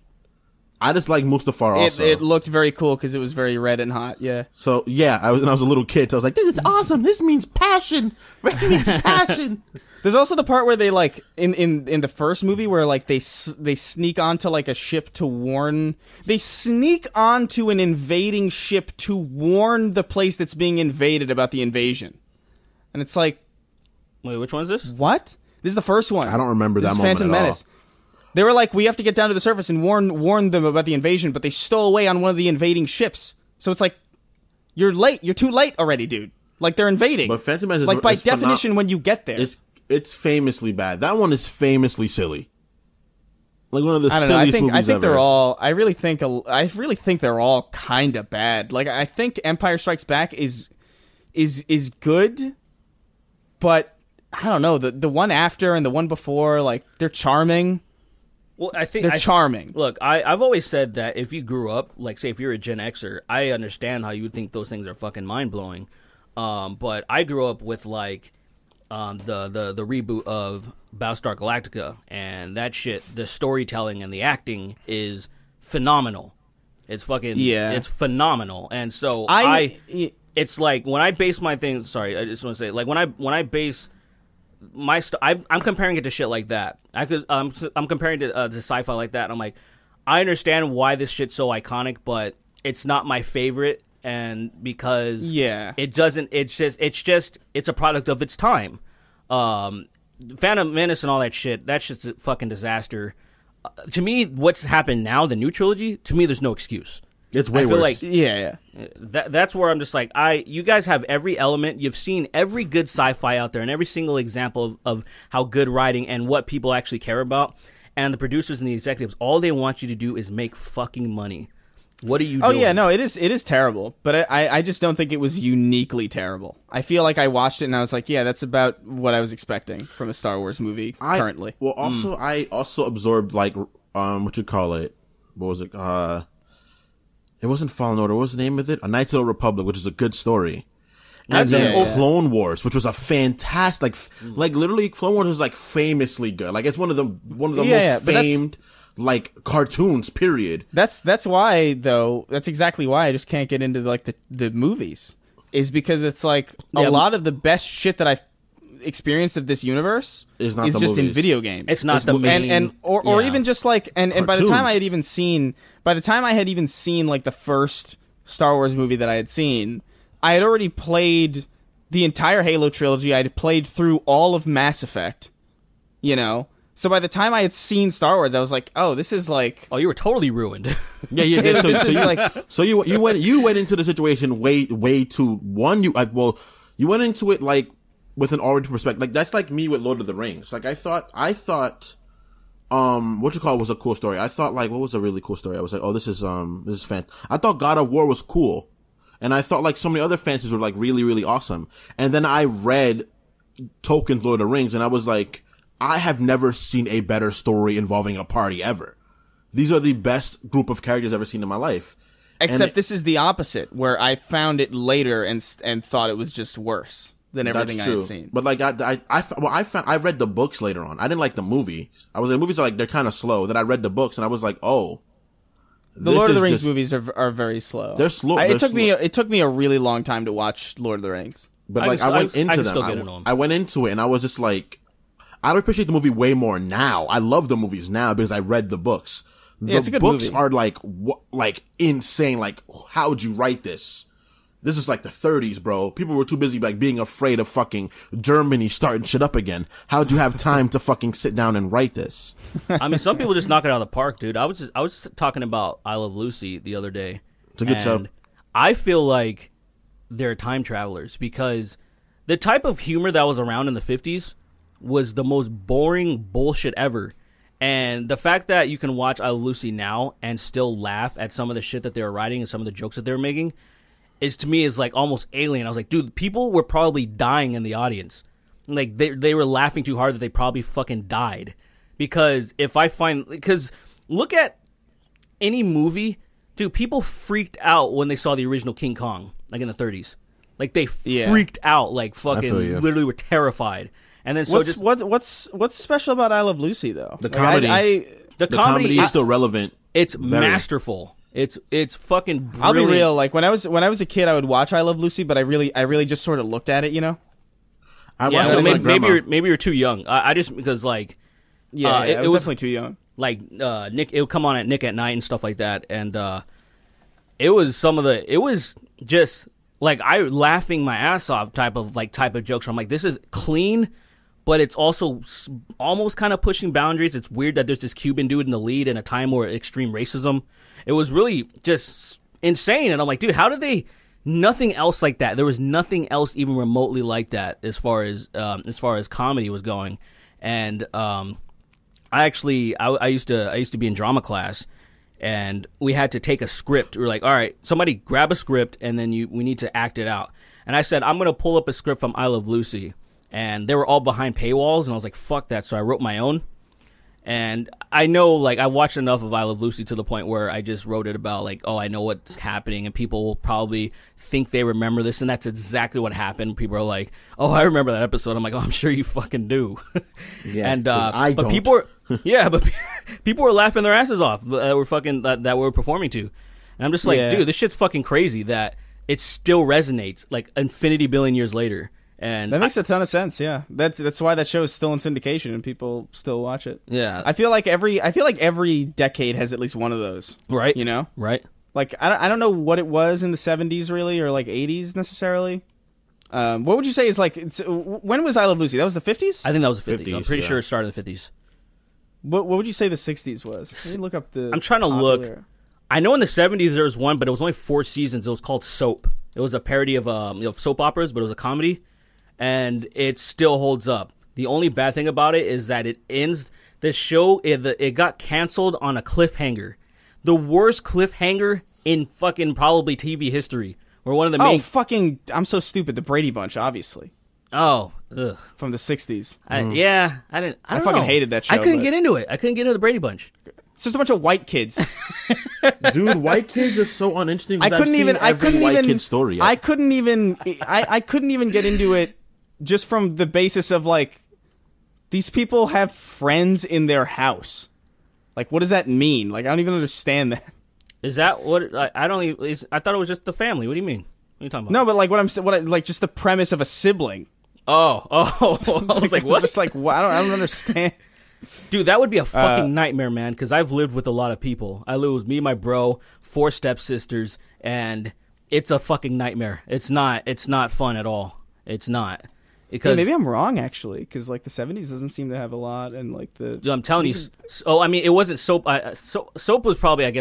I just like Mustafar also. It looked very cool because it was very red and hot, yeah. So, yeah, I was a little kid, so I was like, this is awesome. This means passion. Red means passion. There's also the part where they, like, in the first movie where, like, they sneak onto, like, a ship to warn... They sneak onto an invading ship to warn the place that's being invaded about the invasion. And it's like... Wait, which one is this? What? This is the first one. I don't remember that moment Phantom Menace. They were like, we have to get down to the surface and warn them about the invasion, but they stole away on one of the invading ships. So it's like, you're late. You're too late already, dude. Like, they're invading. But Phantom Menace is... Like, by definition, when you get there... It's famously bad. That one is famously silly. Like one of the silliest movies I think ever. They're all. I really think they're all kind of bad. Like I think Empire Strikes Back is good, but I don't know the one after and the one before. Like they're charming. Well, I think they're charming. Look, I've always said that if you grew up, like say if you're a Gen Xer, I understand how you would think those things are fucking mind blowing. But I grew up with like. The reboot of Battlestar Galactica, and that shit, the storytelling and the acting is phenomenal. It's fucking it's phenomenal. And so it's like when I base my things. Sorry, I just want to say like when I base I'm comparing it to shit like that. I'm comparing it to sci-fi like that. And I'm like, I understand why this shit's so iconic, but it's not my favorite, and because it doesn't. It's a product of its time. Phantom Menace and all that shit. That's just a fucking disaster. To me, what's happened now, the new trilogy, to me, there's no excuse. It's way worse. Like, yeah. That's where I'm just like, you guys have every element. You've seen every good sci-fi out there and every single example of how good writing and what people actually care about. And the producers and the executives, all they want you to do is make fucking money. What are you doing? Oh, yeah, no, it is terrible. But I just don't think it was uniquely terrible. I feel like I watched it and I was like, yeah, that's about what I was expecting from a Star Wars movie currently. Well, also, I also absorbed, like, what you call it? What was it? It wasn't Fallen Order. What was the name of it? A Knights of the Republic, which is a good story. And then Clone Wars, which was a fantastic, like literally Clone Wars is like famously good. Like it's one of the most famed like cartoons. Period. That's why though. That's exactly why I just can't get into like the movies. Is because it's like a lot of the best shit that I've experienced of this universe is just movies. in video games. It's not the main, or even just like and by the time I had even seen like the first Star Wars movie that I had seen, I had already played the entire Halo trilogy. I had played through all of Mass Effect, you know. So by the time I had seen Star Wars, I was like, "Oh, this is like." Oh, you were totally ruined. Yeah. So you went into the situation way too you went into it like with an oriented perspective. Like that's like me with Lord of the Rings. Like I thought what you call it was a cool story. I thought like what was a really cool story. I was like, oh, this is fan. I thought God of War was cool. And I thought like so many other fantasies were like really, really awesome. And then I read Tolkien's Lord of the Rings and I was like, I have never seen a better story involving a party ever. These are the best group of characters I've ever seen in my life. Except this is the opposite, where I found it later and thought it was just worse than everything I had seen. But like I read the books later on. I didn't like the movies. The movies are like they're kind of slow. Then I read the books and I was like, oh. The Lord of the Rings movies are very slow. They're slow. It took me a really long time to watch Lord of the Rings. But I went into them. I went into it and I was just like, I appreciate the movie way more now. I love the movies now because I read the books. It's a good books movie. are like insane. Like, how would you write this? This is like the 30s, bro. People were too busy like being afraid of fucking Germany starting shit up again. How'd you have time to fucking sit down and write this? I mean, some people just knock it out of the park, dude. I was talking about I Love Lucy the other day. It's a good show. I feel like they're time travelers because the type of humor that was around in the 50s was the most boring bullshit ever. And the fact that you can watch I Love Lucy now and still laugh at some of the shit that they were writing and some of the jokes that they were making to me is like almost alien. I was like, dude, people were probably dying in the audience. Like they were laughing too hard that they probably fucking died. Because look at any movie, dude, people freaked out when they saw the original King Kong, like in the 30s. Like they freaked out, like fucking literally were terrified. And then what's special about I Love Lucy though? The comedy. The comedy is still relevant. It's masterful. It's fucking brilliant. I'll be real. Like when I was a kid, I would watch I Love Lucy, but I really just sort of looked at it, you know. Maybe you're too young. I just because like it was definitely too young. Like Nick, it would come on at Nick at Night and stuff like that, and it was just like I laughing my ass off type of jokes. Where I'm like, this is clean, but it's also almost kind of pushing boundaries. It's weird that there's this Cuban dude in the lead in a time where extreme racism. It was really just insane, and I'm like, dude, how did they? Nothing else like that. There was nothing else even remotely like that as far as comedy was going. And I used to be in drama class, and we had to take a script. We were like, all right, somebody grab a script, and then we need to act it out. And I said, I'm gonna pull up a script from I Love Lucy, and they were all behind paywalls, and I was like, fuck that. So I wrote my own. And I know, like, I watched enough of I Love Lucy to the point where I just wrote it about, like, oh, I know what's happening, and people will probably think they remember this, and that's exactly what happened. People are like, oh, I remember that episode. I'm like, oh, I'm sure you fucking do. Yeah, and I but don't. people were, but people were laughing their asses off that we were performing to, and I'm just like, dude, this shit's fucking crazy that it still resonates like infinity billion years later. And That makes a ton of sense. Yeah, that's why that show is still in syndication and people still watch it. yeah, I feel like every decade has at least one of those. right, You know, right. like I don't know what it was in the 70s really or like 80s necessarily. What would you say is like? When was I Love Lucy? That was the 50s. I think that was the 50s. I'm 50s, pretty yeah. sure it started in the 50s. What would you say the 60s was? Let me look up the. I'm trying to look. I know in the 70s there was one, but it was only 4 seasons. It was called Soap. It was a parody of soap operas, but it was a comedy, and it still holds up. The only bad thing about it is that it ends. The show it got canceled on a cliffhanger, the worst cliffhanger in fucking probably TV history. Where one of the main fucking! I'm so stupid. The Brady Bunch, obviously, ugh. from the 60s. I don't fucking know. hated that show, I couldn't but- get into it. I couldn't get into the Brady Bunch. It's just a bunch of white kids. Dude, white kids are so uninteresting. I couldn't even. I couldn't white even. kid story. I couldn't even. I couldn't even get into it just from the basis of like these people have friends in their house. Like, what does that mean? Like, I don't even understand that. Is that what I don't even? I thought it was just the family. What do you mean? What are you talking about? No, but like like just the premise of a sibling. Oh, I was like, what? Just like what? I don't understand. Dude, that would be a fucking nightmare, man, because I've lived with a lot of people. I lived with me, my bro, 4 stepsisters, and it's a fucking nightmare. It's not fun at all. It's not. Because Maybe I'm wrong, actually, because like the 70s doesn't seem to have a lot, and like the. Dude, I'm telling you. Oh, I mean, it wasn't Soap. Soap was probably,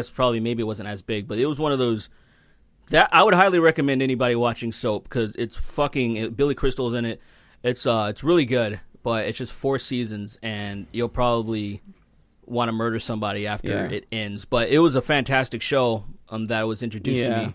maybe it wasn't as big, but it was one of those that I would highly recommend anybody watching Soap because it's fucking Billy Crystal's in it. It's really good, but it's just 4 seasons, and you'll probably want to murder somebody after it ends. But it was a fantastic show that was introduced to me.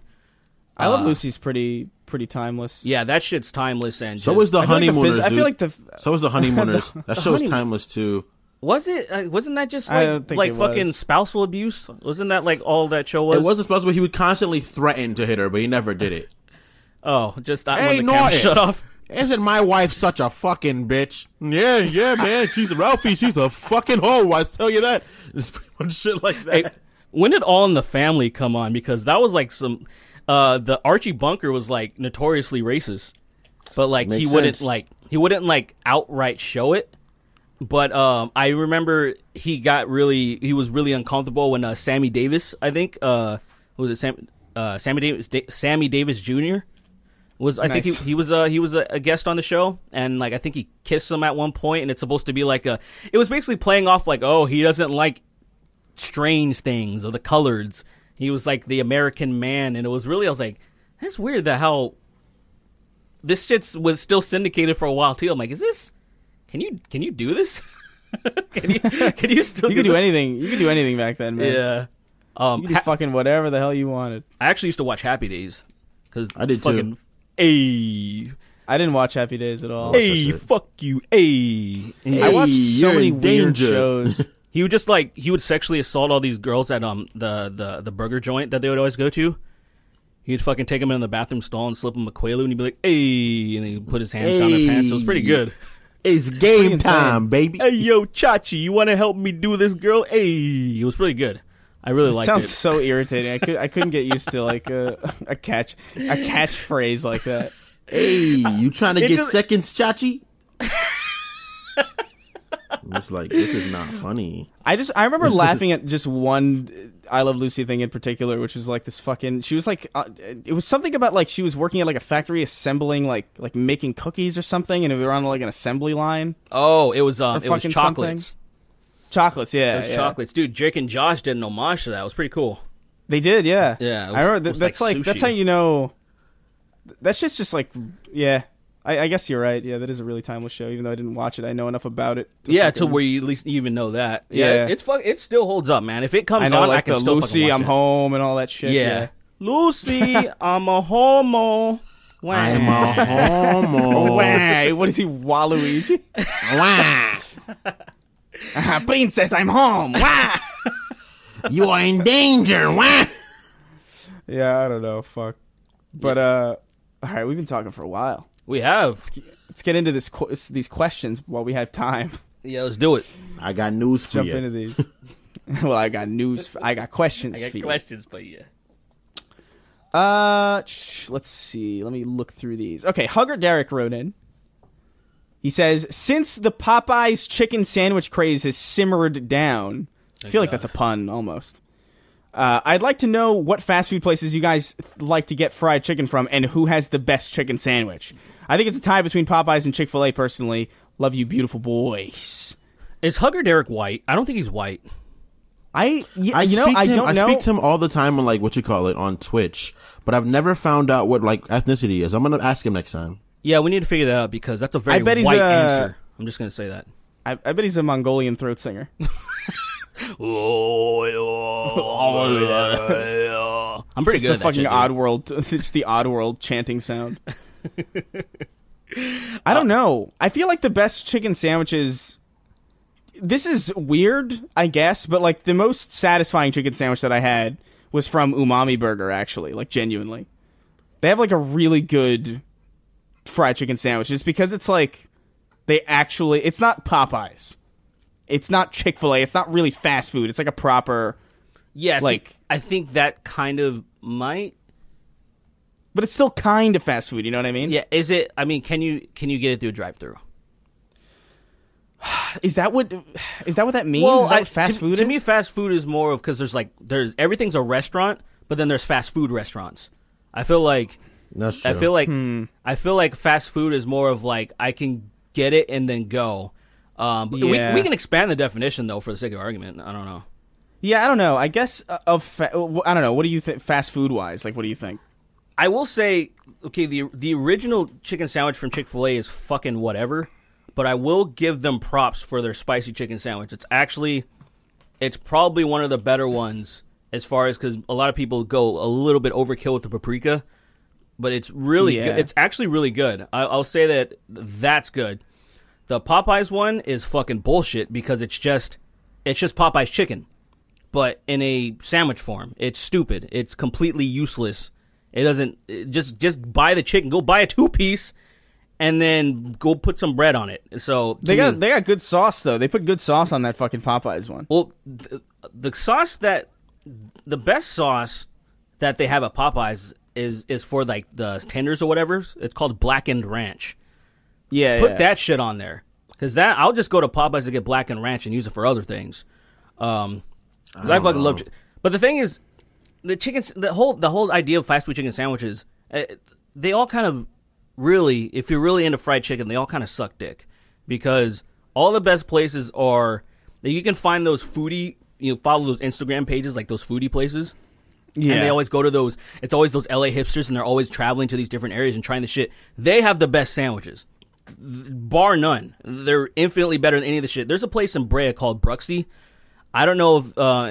I Love Lucy's pretty timeless. Yeah, that shit's timeless, and so was the Honeymooners. I feel like the. So was the Honeymooners. That show's timeless too. Was it? Wasn't that just I don't think like it fucking was. spousal abuse? Wasn't that like all that show was? It wasn't possible. He would constantly threaten to hit her, but he never did it. Oh, just Hey, when the camera Norton. shut off. Isn't my wife such a fucking bitch? Yeah, man. She's Ralphie. She's a fucking hoe. I tell you that. It's pretty much shit like that. Hey, when did All in the Family come on? Because that was like some. The Archie Bunker was like notoriously racist, but like Makes he wouldn't sense. like outright show it. But I remember he was really uncomfortable when Sammy Davis, I think, was it Sammy Davis Jr. was I Nice. think he was a guest on the show, and like I think he kissed him at one point, and it's supposed to be like it was basically playing off like, oh, he doesn't like strange things or the coloreds. He was like the American man, and it was really, I was like, that's weird that how this shit was still syndicated for a while too. I'm like, is this? Can you do this? can you still? You could do this? anything. You could do anything back then, man. Yeah. You could do fucking whatever the hell you wanted. I actually used to watch Happy Days because I did fucking, too. Hey, I didn't watch Happy Days at all. hey, shit. fuck you, hey. And I watched so you're many in weird danger. shows. he would sexually assault all these girls at the burger joint that they would always go to. He'd fucking take them in the bathroom stall and slip them a Quaalude, and he'd be like, hey, and he'd put his hands down their pants. It was pretty good. It's game insane. time, baby. Hey, yo, Chachi, you want to help me do this, girl? Hey, it was pretty good. I really liked Sounds it. so irritating. I couldn't get used to like a catchphrase like that. Hey, you trying to It get just- seconds, Chachi? It's like, this is not funny. I remember laughing at just one I Love Lucy thing in particular, which was like this fucking. She was like, it was something about like she was working at like a factory assembling like making cookies or something, and we were on like an assembly line. Oh, it was fucking chocolates. Chocolates, yeah, It was yeah. chocolates, dude. Jake and Josh did an homage to that. It was pretty cool. They did, yeah. Yeah, it was- I remember it was that's like like that's sushi. how you know. That shit's just like, yeah. I guess you're right. Yeah, that is a really timeless show. Even though I didn't watch it, I know enough about it. Yeah, to fucking- where you at least even know that. Yeah. It still holds up, man. If it comes I know on, I like can the still Lucy, fucking watch I'm it. home, and all that shit. Yeah. Lucy, I'm a homo. Wah. I'm a homo. Wah, what is he, Waluigi? Princess, I'm home. Wah! You are in danger. Wah! Yeah, I don't know. Fuck. But all right, we've been talking for a while. We have. Let's get into these questions while we have time. Yeah, let's do it. I got news for Jump you. into these. Well, I got news. I got questions I got for you. questions for you. Let's see. Let me look through these. Okay, Hugger Derek wrote in. He says, since the Popeyes chicken sandwich craze has simmered down, I feel like that's a pun almost. I'd like to know what fast food places you guys like to get fried chicken from and who has the best chicken sandwich. I think it's a tie between Popeyes and Chick-fil-A personally. Love you, beautiful boys. Is Hugger Derek white? I don't think he's white. I don't know. I speak to him all the time on, like, what you call it, on Twitch, but I've never found out what, like, ethnicity is. I'm going to ask him next time. Yeah, we need to figure that out because that's a very white answer. I'm just going to say that. I bet he's a Mongolian throat singer. I'm pretty just good the at that fucking shit, Oddworld, just the Oddworld chanting sound. I don't know. I feel like the best chicken sandwiches. This is weird, I guess, but like the most satisfying chicken sandwich that I had was from Umami Burger. Actually, like genuinely, they have like a really good fried chicken sandwich. It's because it's like it's not Popeyes. It's not Chick-fil-A. It's not really fast food. It's like a proper... Yeah, like, I think that kind of might... But it's still kind of fast food, you know what I mean? Yeah, is it... I mean, can you get it through a drive-thru? Is that what that means? Well, is that what fast food is? To me, fast food is more of... Because there's everything's a restaurant, but then there's fast food restaurants. I feel like... That's true. I feel like fast food is more of like, I can get it and then go. But we can expand the definition, though, for the sake of argument. I don't know. Yeah, I don't know. I guess I don't know. What do you think, fast food wise? Like, what do you think? I will say, okay, the original chicken sandwich from Chick-fil-A is fucking whatever, but I will give them props for their spicy chicken sandwich. It's probably one of the better ones as far as, because a lot of people go a little bit overkill with the paprika, but it's really good. It's actually really good. I'll say that's good. The Popeyes one is fucking bullshit because it's just Popeyes chicken, but in a sandwich form. It's stupid. It's completely useless. Just buy the chicken. Go buy a 2-piece, and then go put some bread on it. So they got good sauce though. They put good sauce on that fucking Popeyes one. Well, the best sauce that they have at Popeyes is for like the tenders or whatever. It's called Blackened Ranch. Yeah, put that shit on there, because I'll just go to Popeyes to get Blackened Ranch and use it for other things. Because I fucking love. But the thing is, the whole idea of fast food chicken sandwiches, they all kind of really, if you're really into fried chicken, they all kind of suck dick, because all the best places are you can find those foodie, follow those Instagram pages like those foodie places. Yeah. And they always go to those, it's always those LA hipsters, and they're always traveling to these different areas and trying the shit. They have the best sandwiches, bar none. They're infinitely better than any of the shit. There's a place in Brea called Bruxy. I don't know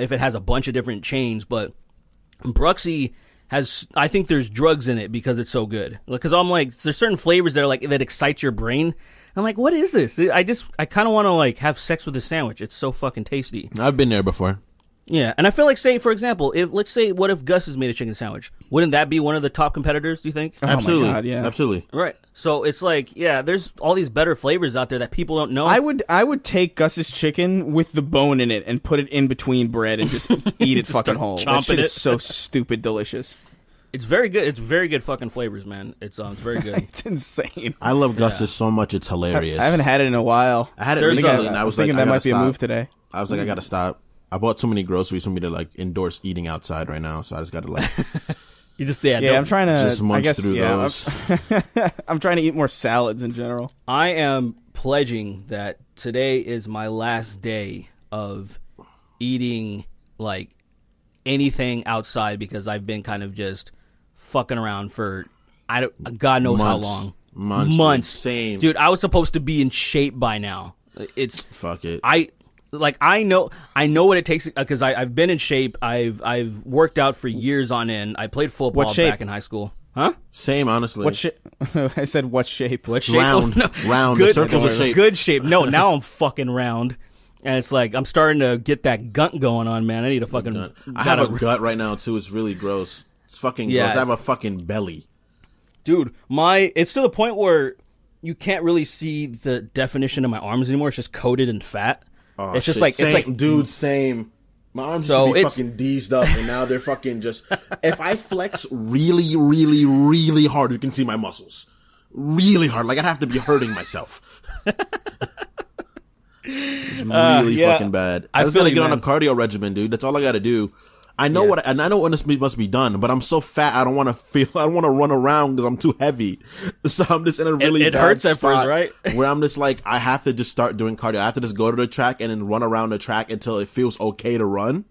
if it has a bunch of different chains, but Bruxy has, I think there's drugs in it because it's so good. Because I'm like, there's certain flavors that are like, that excite your brain. I'm like, what is this? I kind of want to like have sex with a sandwich. It's so fucking tasty. I've been there before. Yeah, and I feel like, say, for example, what if Gus has made a chicken sandwich? Wouldn't that be one of the top competitors, do you think? Absolutely. Oh my God, yeah. Absolutely. Right. So it's like, yeah, there's all these better flavors out there that people don't know. I would take Gus's chicken with the bone in it and put it in between bread and just eat it fucking whole. That shit is so stupid delicious. It's very good. It's very good fucking flavors, man. It's very good. It's insane. I love Gus's so much, it's hilarious. I haven't had it in a while. I had it recently, and I was thinking like, that might be a move today. I was like, I gotta stop. I bought too many groceries for me to like endorse eating outside right now, so I just gotta like. You just I'm trying to just munch through those. I'm trying to eat more salads in general. I am pledging that today is my last day of eating like anything outside, because I've been kind of just fucking around for God knows months. How long. Months. Same. Dude, I was supposed to be in shape by now. It's fuck it. I know what it takes, because I've been in shape. I've worked out for years on end. I played football back in high school. Huh? Same, honestly. What shape? I said what shape? What shape? Round. Oh, no. Round. Good, the circles of shape. Good shape. No, now I'm fucking round. And it's like, I'm starting to get that gut going on, man. I need a fucking... I have a gut right now, too. It's really gross. It's fucking gross. I have a fucking belly. Dude, it's to the point where you can't really see the definition of my arms anymore. It's just coated in fat. Oh, it's just shit. like... Same, it's like, dude, same. My arms used to be fucking deezed up, and now they're fucking just... If I flex really, really, really hard, you can see my muscles. really hard. Like I'd have to be hurting myself. It's really fucking bad. I just gotta get on a cardio regimen, dude. That's all I gotta do. I know I know when this must be done, but I'm so fat I don't want to run around because I'm too heavy. So I'm just in a really it bad hurts at spot first, right? where I'm just like, I have to just start doing cardio. I have to just go to the track and then run around the track until it feels okay to run,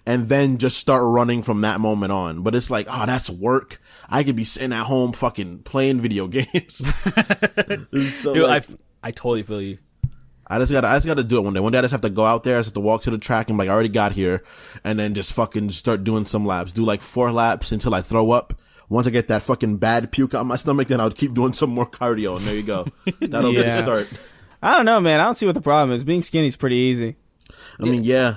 and then just start running from that moment on. But it's like, oh, that's work. I could be sitting at home fucking playing video games. So Dude, like, I totally feel you. I just gotta do it one day. One day I just have to go out there. I just have to walk to the track and like, I already got here, and then just fucking start doing some laps. Do like 4 laps until I throw up. Once I get that fucking bad puke out my stomach, then I'll keep doing some more cardio, and there you go. That'll be the start. I don't know, man. I don't see what the problem is. Being skinny is pretty easy. I mean, yeah.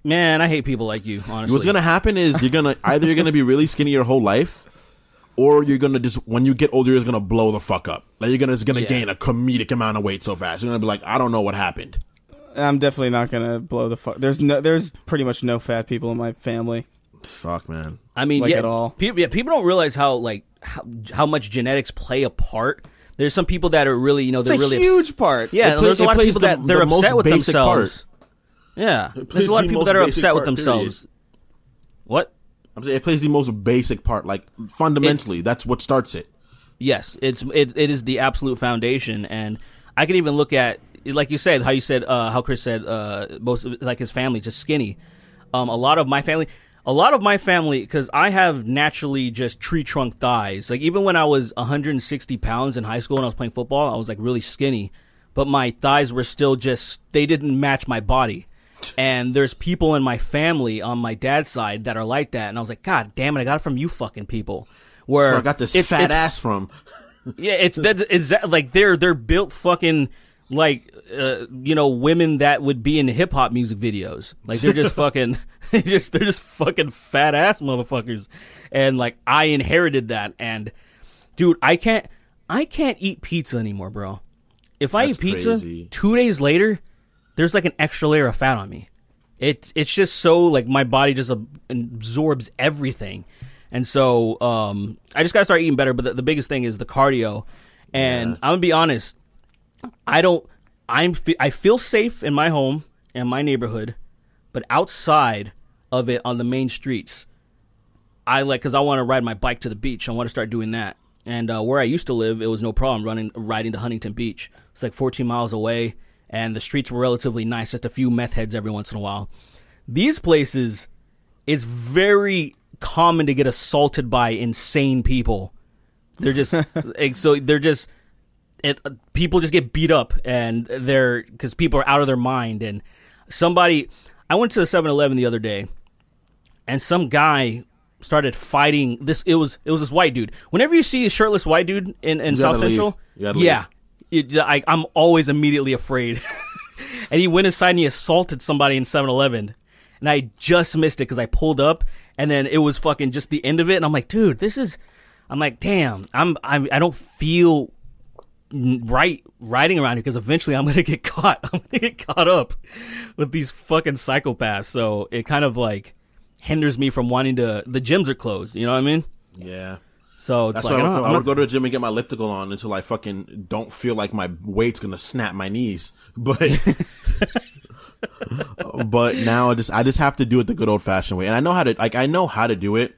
Man, I hate people like you, honestly. What's gonna happen is you're gonna be really skinny your whole life, or you're gonna just, when you get older, you're gonna blow the fuck up. Like you're gonna gain a comedic amount of weight so fast. You're gonna be like, I don't know what happened. I'm definitely not gonna blow the fuck. There's pretty much no fat people in my family. Fuck, man. I mean, at all. People don't realize how much genetics play a part. There's some people that are really, they're It's really a huge part. Yeah, there's a lot of people that they're upset with themselves. Part. Yeah, there's a lot of people that are upset with themselves. What? I'm saying it plays the most basic part. Like fundamentally, that's what starts it. Yes, it is the absolute foundation, and I can even look at, like you said, how Chris said, most of, like his family just skinny. A lot of my family, because I have naturally just tree trunk thighs. Like even when I was 160 pounds in high school and I was playing football, I was like really skinny, but my thighs were still they didn't match my body. And there's people in my family on my dad's side that are like that, and I was like, God damn it, I got it from you fucking people. Where I got this fat ass from. Yeah, it's like they're built fucking like women that would be in hip hop music videos. Like they're just fucking they're just fucking fat ass motherfuckers. And like I inherited that, and dude, I can't eat pizza anymore, bro. If I eat pizza, crazy. 2 days later, there's like an extra layer of fat on me. It's just so like my body just absorbs everything. And so I just got to start eating better. But the biggest thing is the cardio. And I'm going to be honest. I feel safe in my home and my neighborhood. But outside of it on the main streets, because I want to ride my bike to the beach. I want to start doing that. And where I used to live, it was no problem riding to Huntington Beach. It's like 14 miles away. And the streets were relatively nice. Just a few meth heads every once in a while. These places, it's very common to get assaulted by insane people. They're just people just get beat up, and because people are out of their mind. And I went to the 7-Eleven the other day, and some guy started fighting it was this white dude. Whenever you see a shirtless white dude in South Central, I'm always immediately afraid. And he went inside and he assaulted somebody in 7-Eleven. And I just missed it because I pulled up, and then it was fucking just the end of it. And I'm like, dude, I'm like, damn, I don't feel right riding around here because eventually I'm going to get caught. I'm going to get caught up with these fucking psychopaths. So it kind of like hinders me from wanting the gyms are closed. You know what I mean? Yeah. So it's that's like, why I would go to the gym and get my elliptical on until I fucking don't feel like my weight's going to snap my knees. But but now I just have to do it the good old fashioned way. And I know how to do it.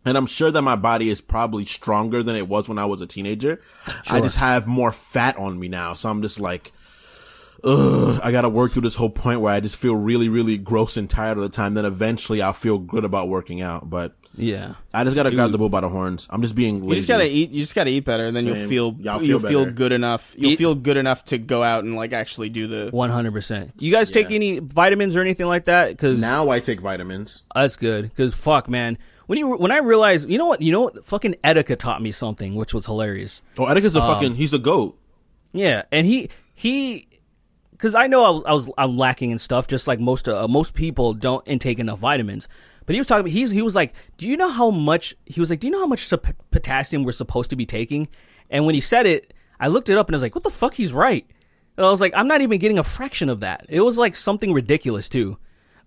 And I'm sure that my body is probably stronger than it was when I was a teenager. Sure. I just have more fat on me now. So I'm just like, I got to work through this whole point where I just feel really, really gross and tired all the time. Then eventually I'll feel good about working out. But yeah, I just got to grab the bull by the horns. I'm just being lazy. You just got to eat better, and then you'll feel good enough. You'll feel good enough to go out and like actually do the 100%. You guys take any vitamins or anything like that? Because now I take vitamins. That's good. Because fuck, man. When I realized, you know what, fucking Etika taught me something, which was hilarious. Oh, Etika's he's the GOAT. Yeah, and he, because I know I'm lacking in stuff, just like most people don't intake enough vitamins. But he was talking, he was like, do you know how much potassium we're supposed to be taking? And when he said it, I looked it up and I was like, what the fuck, he's right. And I was like, I'm not even getting a fraction of that. It was like something ridiculous too.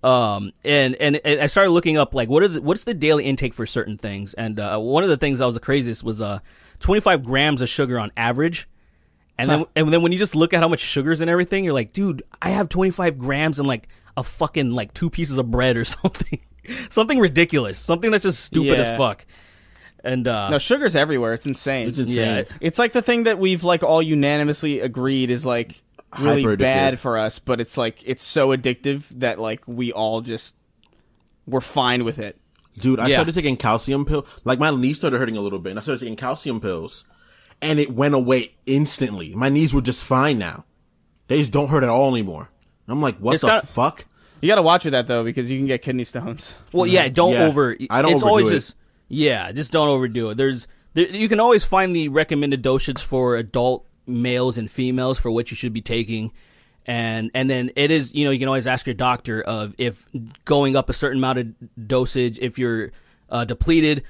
And I started looking up like what's the daily intake for certain things, and one of the things that was the craziest was 25 grams of sugar on average. And then when you just look at how much sugar's and everything, you're like, dude, I have 25 grams and like a fucking like 2 pieces of bread or something. Something ridiculous. Something that's just stupid as fuck. And no, sugar's everywhere. It's insane. It's insane. Yeah, it's like the thing that we've like all unanimously agreed is like really bad for us, but it's like it's so addictive that like we're fine with it. Dude, I started taking calcium pills. Like my knees started hurting a little bit, and I started taking calcium pills. And it went away instantly. My knees were just fine now. They just don't hurt at all anymore. I'm like, what the fuck? You got to watch with that though, because you can get kidney stones. Well, yeah, don't over. I don't overdo it. Just don't overdo it. You can always find the recommended dosage for adult males and females for what you should be taking, and then it is, you can always ask your doctor of if going up a certain amount of dosage if you're depleted.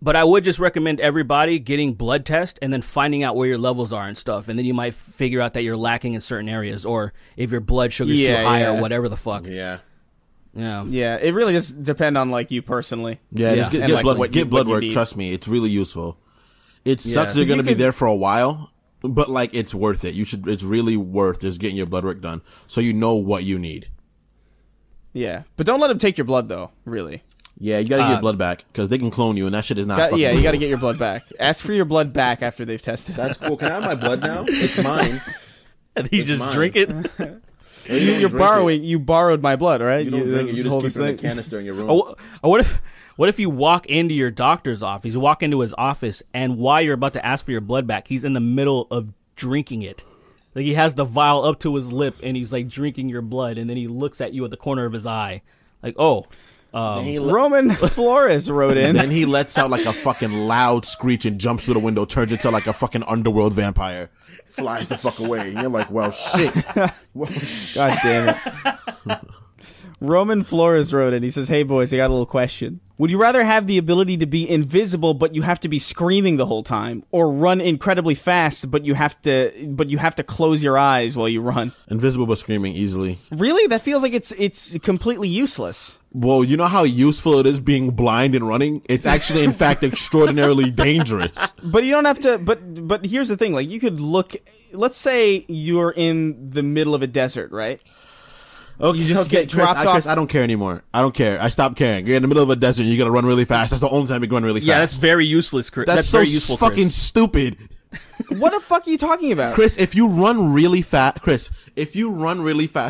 But I would just recommend everybody getting blood test and then finding out where your levels are and stuff. And then you might figure out that you're lacking in certain areas, or if your blood sugar's too high or whatever the fuck. Yeah. Yeah, it really does depend on like you personally. Yeah, just get blood work. Trust me, it's really useful. It sucks you're going to be there for a while, but like it's worth it. It's really worth just getting your blood work done so you know what you need. Yeah, but don't let them take your blood though, really. Yeah, you gotta get your blood back, because they can clone you, and that shit is not fucking you real. gotta get your blood back. Ask for your blood back after they've tested. That's cool. Can I have my blood now? It's mine. And you just drink it? You borrowed my blood, right? You don't drink it, you just keep it in a canister in your room. What if you walk into your doctor's office, you walk into his office, and while you're about to ask for your blood back, he's in the middle of drinking it. Like, he has the vial up to his lip, and he's like drinking your blood, and then he looks at you at the corner of his eye. Like, Roman Flores wrote in. Then he lets out like a fucking loud screech and jumps through the window, turns into like a fucking underworld vampire, flies the fuck away. And you're like, well, shit. God damn it. Roman Flores wrote in. He says, "Hey boys, I got a little question. Would you rather have the ability to be invisible but you have to be screaming the whole time, or run incredibly fast but you have to close your eyes while you run?" Invisible but screaming easily. Really? That feels like it's completely useless. Well, you know how useful it is being blind and running? It's actually, in fact, extraordinarily dangerous. But you don't have to, but here's the thing, like, you could look, let's say you're in the middle of a desert, right? Okay, you just get dropped off. Chris, I don't care anymore. I don't care. I stopped caring. You're in the middle of a desert and you're going to run really fast. That's the only time you're going really fast. Yeah, that's very useless, Chris. That's so very useful, fucking Chris. stupid. What the fuck are you talking about? Chris, if you run really fast,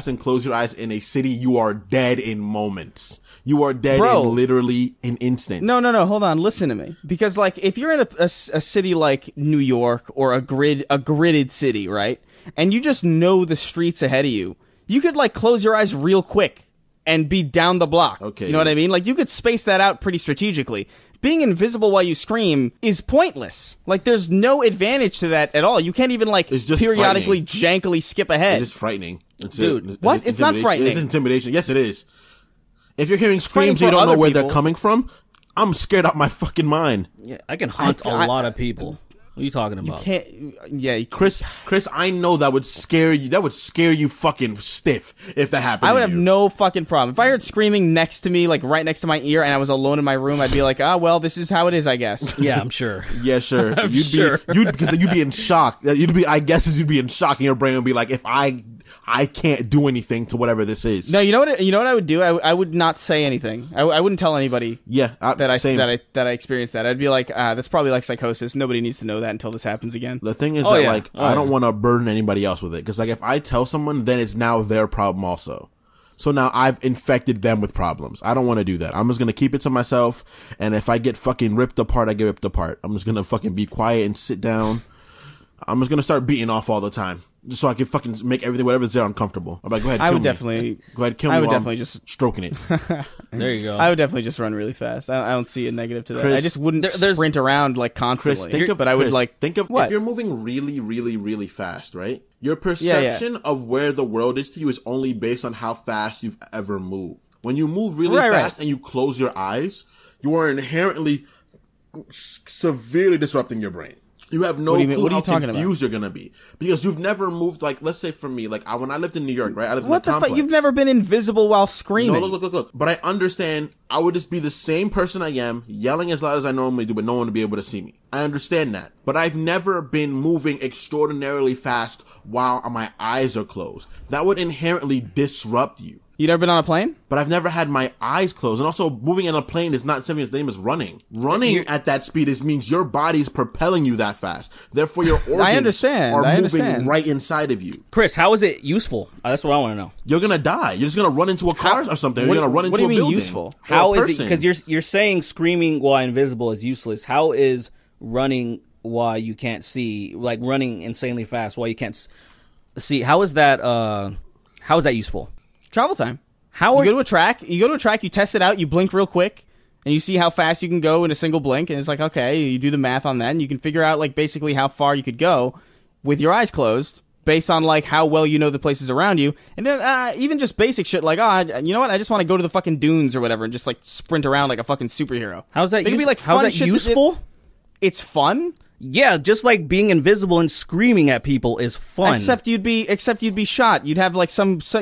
and close your eyes in a city, you are dead in moments. You are dead in literally an instant. No. Hold on. Listen to me. Because, like, if you're in a city like New York or a gridded city, right? And you just know the streets ahead of you, you could, like, close your eyes real quick and be down the block. Okay. You know what I mean? Like, you could space that out pretty strategically. Being invisible while you scream is pointless. Like, there's no advantage to that at all. You can't even, like, periodically, jankily skip ahead. It's just frightening. Dude, what? It's not frightening. It's intimidation. Yes, it is. If you're hearing screams and you don't know where they're coming from, I'm scared out my fucking mind. Yeah, I can hunt a lot of people. What are you talking about? Chris, I know that would scare you. That would scare you fucking stiff if that happened. I would have no fucking problem. If I heard screaming next to me, like right next to my ear, and I was alone in my room, I'd be like, well, this is how it is, I guess. Yeah, I'm sure. Yeah, sure. Because you'd be in shock. You'd be in shock, and your brain would be like, if I can't do anything to whatever this is. No, you know what I would do? I would not say anything. I wouldn't tell anybody. Yeah, that I experienced that. I'd be like, that's probably like psychosis. Nobody needs to know that until this happens again. The thing is I don't want to burden anybody else with it, because like if I tell someone, then it's now their problem also. So now I've infected them with problems. I don't want to do that. I'm just going to keep it to myself, and if I get fucking ripped apart, I get ripped apart. I'm just going to fucking be quiet and sit down. I'm just going to start beating off all the time, just so I can fucking make everything, whatever's there, uncomfortable. I'm like, go ahead, kill me. Go ahead, kill me. I would definitely just stroking it. There you go. I would definitely just run really fast. I don't see a negative to that. Chris, I just wouldn't sprint around like constantly. Chris, think of what? If you're moving really, really, really fast, right? Your perception of where the world is to you is only based on how fast you've ever moved. When you move really fast and you close your eyes, you are inherently severely disrupting your brain. You have no What do you mean? clue What are how you talking confused you're gonna be because you've never moved. Like, let's say for me, like when I lived in New York, right? I lived What in the a complex. fuck? You've never been invisible while screaming. No, look. But I understand. I would just be the same person I am, yelling as loud as I normally do, but no one would be able to see me. I understand that. But I've never been moving extraordinarily fast while my eyes are closed. That would inherently disrupt you. You never been on a plane? But I've never had my eyes closed. And also, moving in a plane is not something its name is running. Running at that speed means your body's propelling you that fast. Therefore, your organs are moving right inside of you. Chris, how is it useful? That's what I want to know. You're gonna die. You're just gonna run into a car or something. You're gonna run into a building. What do you mean useful? How is it? Because you're saying screaming while invisible is useless. How is running while you can't see, like running insanely fast while you can't see? How is that useful? Travel time. You go to a track, you test it out, you blink real quick, and you see how fast you can go in a single blink, and it's like, okay, you do the math on that, and you can figure out, like, basically how far you could go with your eyes closed, based on, like, how well you know the places around you, and then, even just basic shit, like, you know what, I just want to go to the fucking dunes or whatever, and just, like, sprint around like a fucking superhero. How's that Useful? useful? It's fun? Yeah, just like being invisible and screaming at people is fun. Except you'd be shot. You'd have like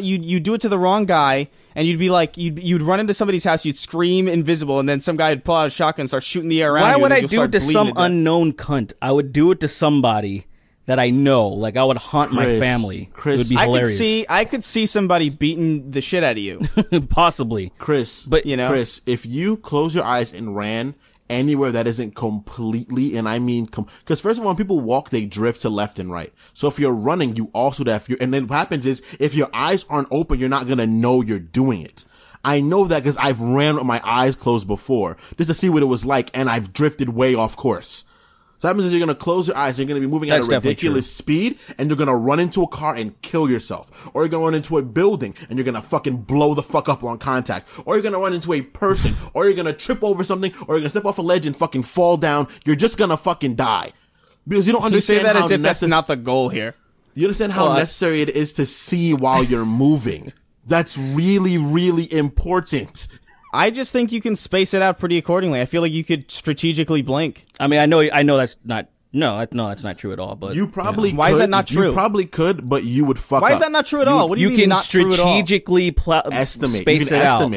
you do it to the wrong guy, and you'd be like you'd run into somebody's house, you'd scream invisible, and then some guy would pull out a shotgun and start shooting the air around you. Why would I do it to some unknown cunt? I would do it to somebody that I know. Like I would haunt my family. Chris, it would be hilarious. I could see somebody beating the shit out of you. Possibly. Chris, but you know, Chris, if you close your eyes and ran anywhere that isn't completely, and I mean, because first of all, when people walk, they drift to left and right. So if you're running, you also and then what happens is, if your eyes aren't open, you're not gonna know you're doing it. I know that because I've ran with my eyes closed before, just to see what it was like, and I've drifted way off course. So that means you're going to close your eyes, you're going to be moving at a ridiculous speed, and you're going to run into a car and kill yourself. Or you're going to run into a building, and you're going to fucking blow the fuck up on contact. Or you're going to run into a person, or you're going to trip over something, or you're going to step off a ledge and fucking fall down. You're just going to fucking die. Because you don't understand you say that as if that's not the goal here. You understand how necessary it is to see while you're moving. That's really, really important. I just think you can space it out pretty accordingly. I feel like you could strategically blink. I mean, I know that's not. No, that's not true at all. But you probably could. Why is that not true? You probably could, but you would fuck up. Why is that not true at all? What do you mean not true at all? You can strategically estimate. Space it out.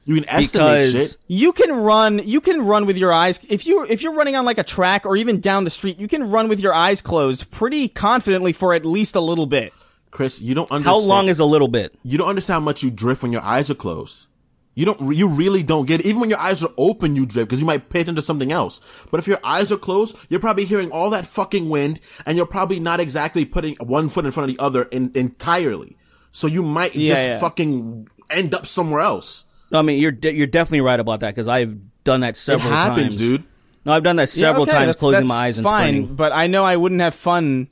You can estimate shit. You can run with your eyes. If you're running on like a track or even down the street, you can run with your eyes closed pretty confidently for at least a little bit. Chris, you don't understand. How long is a little bit? You don't understand how much you drift when your eyes are closed. You really don't get it. Even when your eyes are open, you drift because you might pay attention to something else. But if your eyes are closed, you're probably hearing all that fucking wind, and you're probably not exactly putting one foot in front of the other entirely. So you might fucking end up somewhere else. No, I mean, you're definitely right about that because I've done that several times. It happens, dude. No, I've done that several times, closing my eyes and sprinting. But I know I wouldn't have fun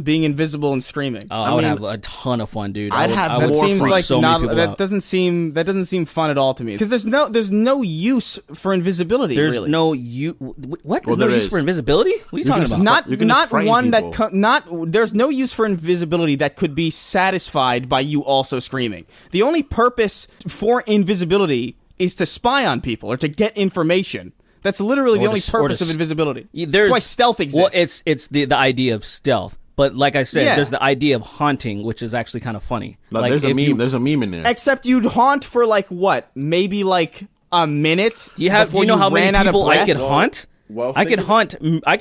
being invisible and screaming. Oh, I would have a ton of fun, dude. I'd have more fun. That doesn't seem fun at all to me. Because there's no use for invisibility. There's really. no use. What? There's no use for invisibility? What are you talking about? There's no use for invisibility that could be satisfied by you also screaming. The only purpose for invisibility is to spy on people or to get information. That's literally the only purpose of invisibility. That's why stealth exists. Well, it's the idea of stealth. But like I said, there's the idea of haunting, which is actually kind of funny. Like, there's a meme. There's a meme in there. Except you'd haunt for like what? Maybe like a minute. Do you know how many people I could haunt? Well, I could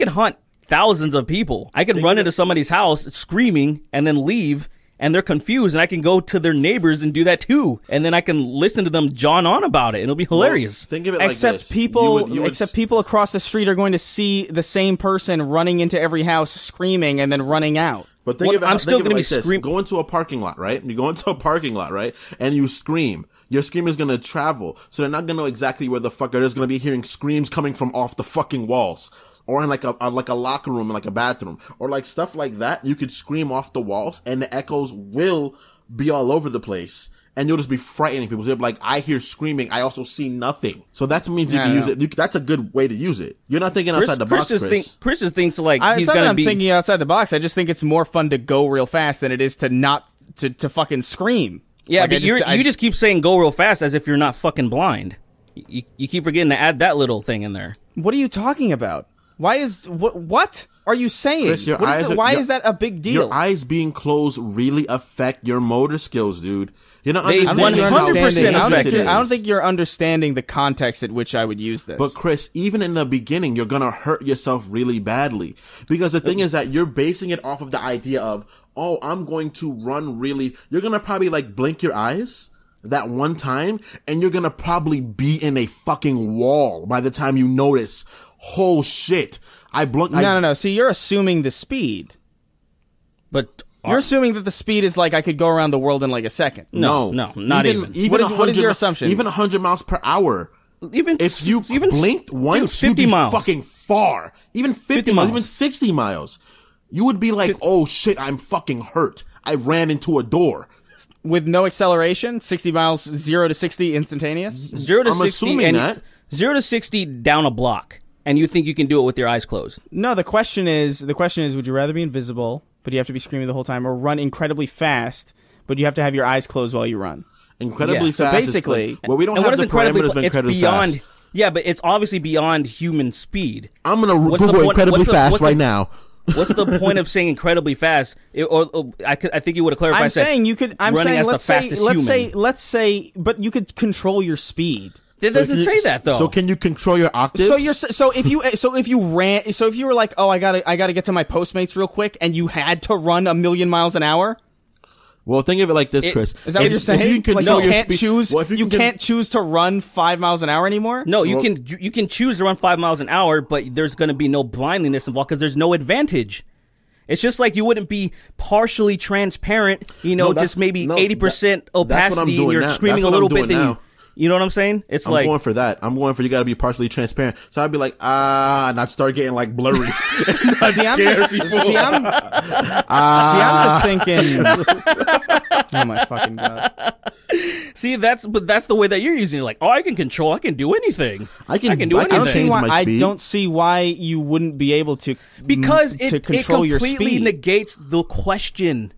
haunt thousands of people. I could run into somebody's house screaming and then leave. And they're confused, and I can go to their neighbors and do that too, and then I can listen to them jawn on about it, and it'll be hilarious. Well, think of it like this. Except people across the street are going to see the same person running into every house, screaming, and then running out. But I'm still going to be screaming. Go into a parking lot, right? You go into a parking lot, right? And you scream. Your scream is going to travel, so they're not going to know exactly where the fuck it is. Going to be hearing screams coming from off the fucking walls. Or in like a locker room, in like a bathroom, or like stuff like that. You could scream off the walls, and the echoes will be all over the place, and you'll just be frightening people. So you'll be like, I hear screaming, I also see nothing. So that means you can use it. That's a good way to use it. You're not thinking outside the box, Chris. Chris just thinks like he's going to be. I'm thinking outside the box. I just think it's more fun to go real fast than it is to not to fucking scream. Yeah, but you just keep saying go real fast as if you're not fucking blind. You keep forgetting to add that little thing in there. What are you talking about? Why is what? are you saying? Chris, your What is eyes the- are- why your- is that a big deal? Your eyes being closed really affect your motor skills, dude. You're not They understanding how 100% dangerous affect it it. I don't is. think you're understanding the context at which I would use this. But Chris, even in the beginning, you're gonna hurt yourself really badly. Because the thing is that you're basing it off of the idea of, oh, I'm going to run really, you're gonna probably like blink your eyes that one time, and you're gonna probably be in a fucking wall by the time you notice, oh shit, No. See, you're assuming the speed. But You're assuming that the speed is like I could go around the world in like a second. No, not even. What is your assumption? Even 100 miles per hour. Even If you even blinked once, dude, 50 you'd be miles. fucking far. Even 50 miles, miles. even 60 miles. You would be like, oh shit, I'm fucking hurt. I ran into a door. With no acceleration, 60 miles, 0 to 60 instantaneous. 0 to I'm 60 assuming and that. 0 to 60 down a block, and you think you can do it with your eyes closed? No, the question is, would you rather be invisible, but you have to be screaming the whole time, or run incredibly fast, but you have to have your eyes closed while you run? Incredibly Yeah, so fast. basically- is like, well, we don't And have what the is incredibly? parameters of It's incredibly beyond. fast. Yeah, but it's obviously beyond human speed. I'm gonna What's the Google point- incredibly what's the- fast what's right the- now. What's the point of saying incredibly fast? I think you would have clarified. I'm saying you could. I'm running saying as let's the say, fastest let's human. say, let's say, but you could control your speed. It doesn't say that though. So can you control your octaves? So if you were like, oh, I gotta get to my Postmates real quick, and you had to run 1,000,000 miles an hour. Well, think of it like this, Chris. Is that what you're saying? If you can Like control you your can't speed- choose. well, if you can- can't choose to run 5 miles an hour anymore. No, you can choose to run 5 miles an hour, but there's going to be no blindness involved because there's no advantage. It's just like you wouldn't be partially transparent, just maybe 80% that's what I'm opacity, and doing you're now. screaming That's a what I'm little bit. doing Then now. you know what I'm saying? It's I'm like going for that. I'm going for you got to be partially transparent. So I'd be like, and I'd start getting like blurry. See, I'm just thinking. Oh my fucking god! see that's the way that you're using it. Like, oh, I can do anything. I can do I can I don't anything. see change why. my I speed. don't see why you wouldn't be able to Because to it control your completely speed. negates the question.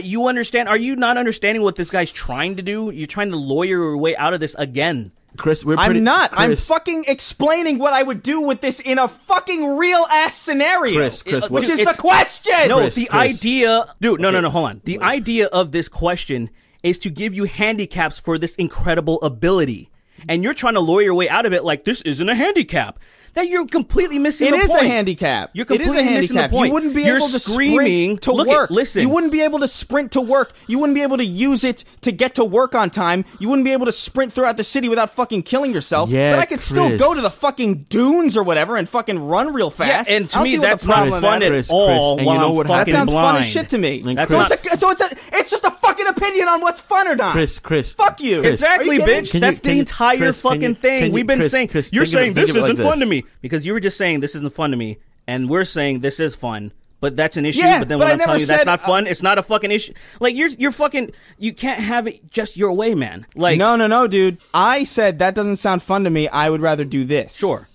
You understand? Are you not understanding what this guy's trying to do? You're trying to lawyer your way out of this again. Chris, I'm not. I'm Chris, fucking explaining what I would do with this in a fucking real ass scenario. Chris, which what- is it's- the question. No, Chris, the Chris. idea, dude. No, hold on. The idea of this question is to give you handicaps for this incredible ability, and you're trying to lawyer your way out of it like this isn't a handicap. That you're completely missing. It the is point. a handicap. You're It is completely a missing handicap. the point. You wouldn't be You're able to screaming sprint to Look work. listen. You wouldn't be able to sprint to work. You wouldn't be able to use it to get to work on time. You wouldn't be able to sprint throughout the city without fucking killing yourself. Yeah, but I could still Chris. go to the fucking dunes or whatever and fucking run real fast. and to I don't me, see what that's the not problem fun is. at Chris, all. and while you know I'm what fucking happens? That sounds blind. fun as shit to me. And That's Chris- not. It's just a fucking opinion on what's fun or not. Chris, Fuck you. Chris. Exactly, Are you kidding? bitch. Can you- That's can the you- entire Chris, can fucking you- thing. can you- We've been Chris, saying Chris, you're think of it- saying think this of it like isn't fun this. to me because you were just saying this isn't fun to me, and we're saying this is fun. But that's an issue. Yeah, but then but when I I'm telling never you that's said- not fun, it's not a fucking issue. Like you're fucking. You can't have it just your way, man. Like No, dude. I said that doesn't sound fun to me. I would rather do this. Sure.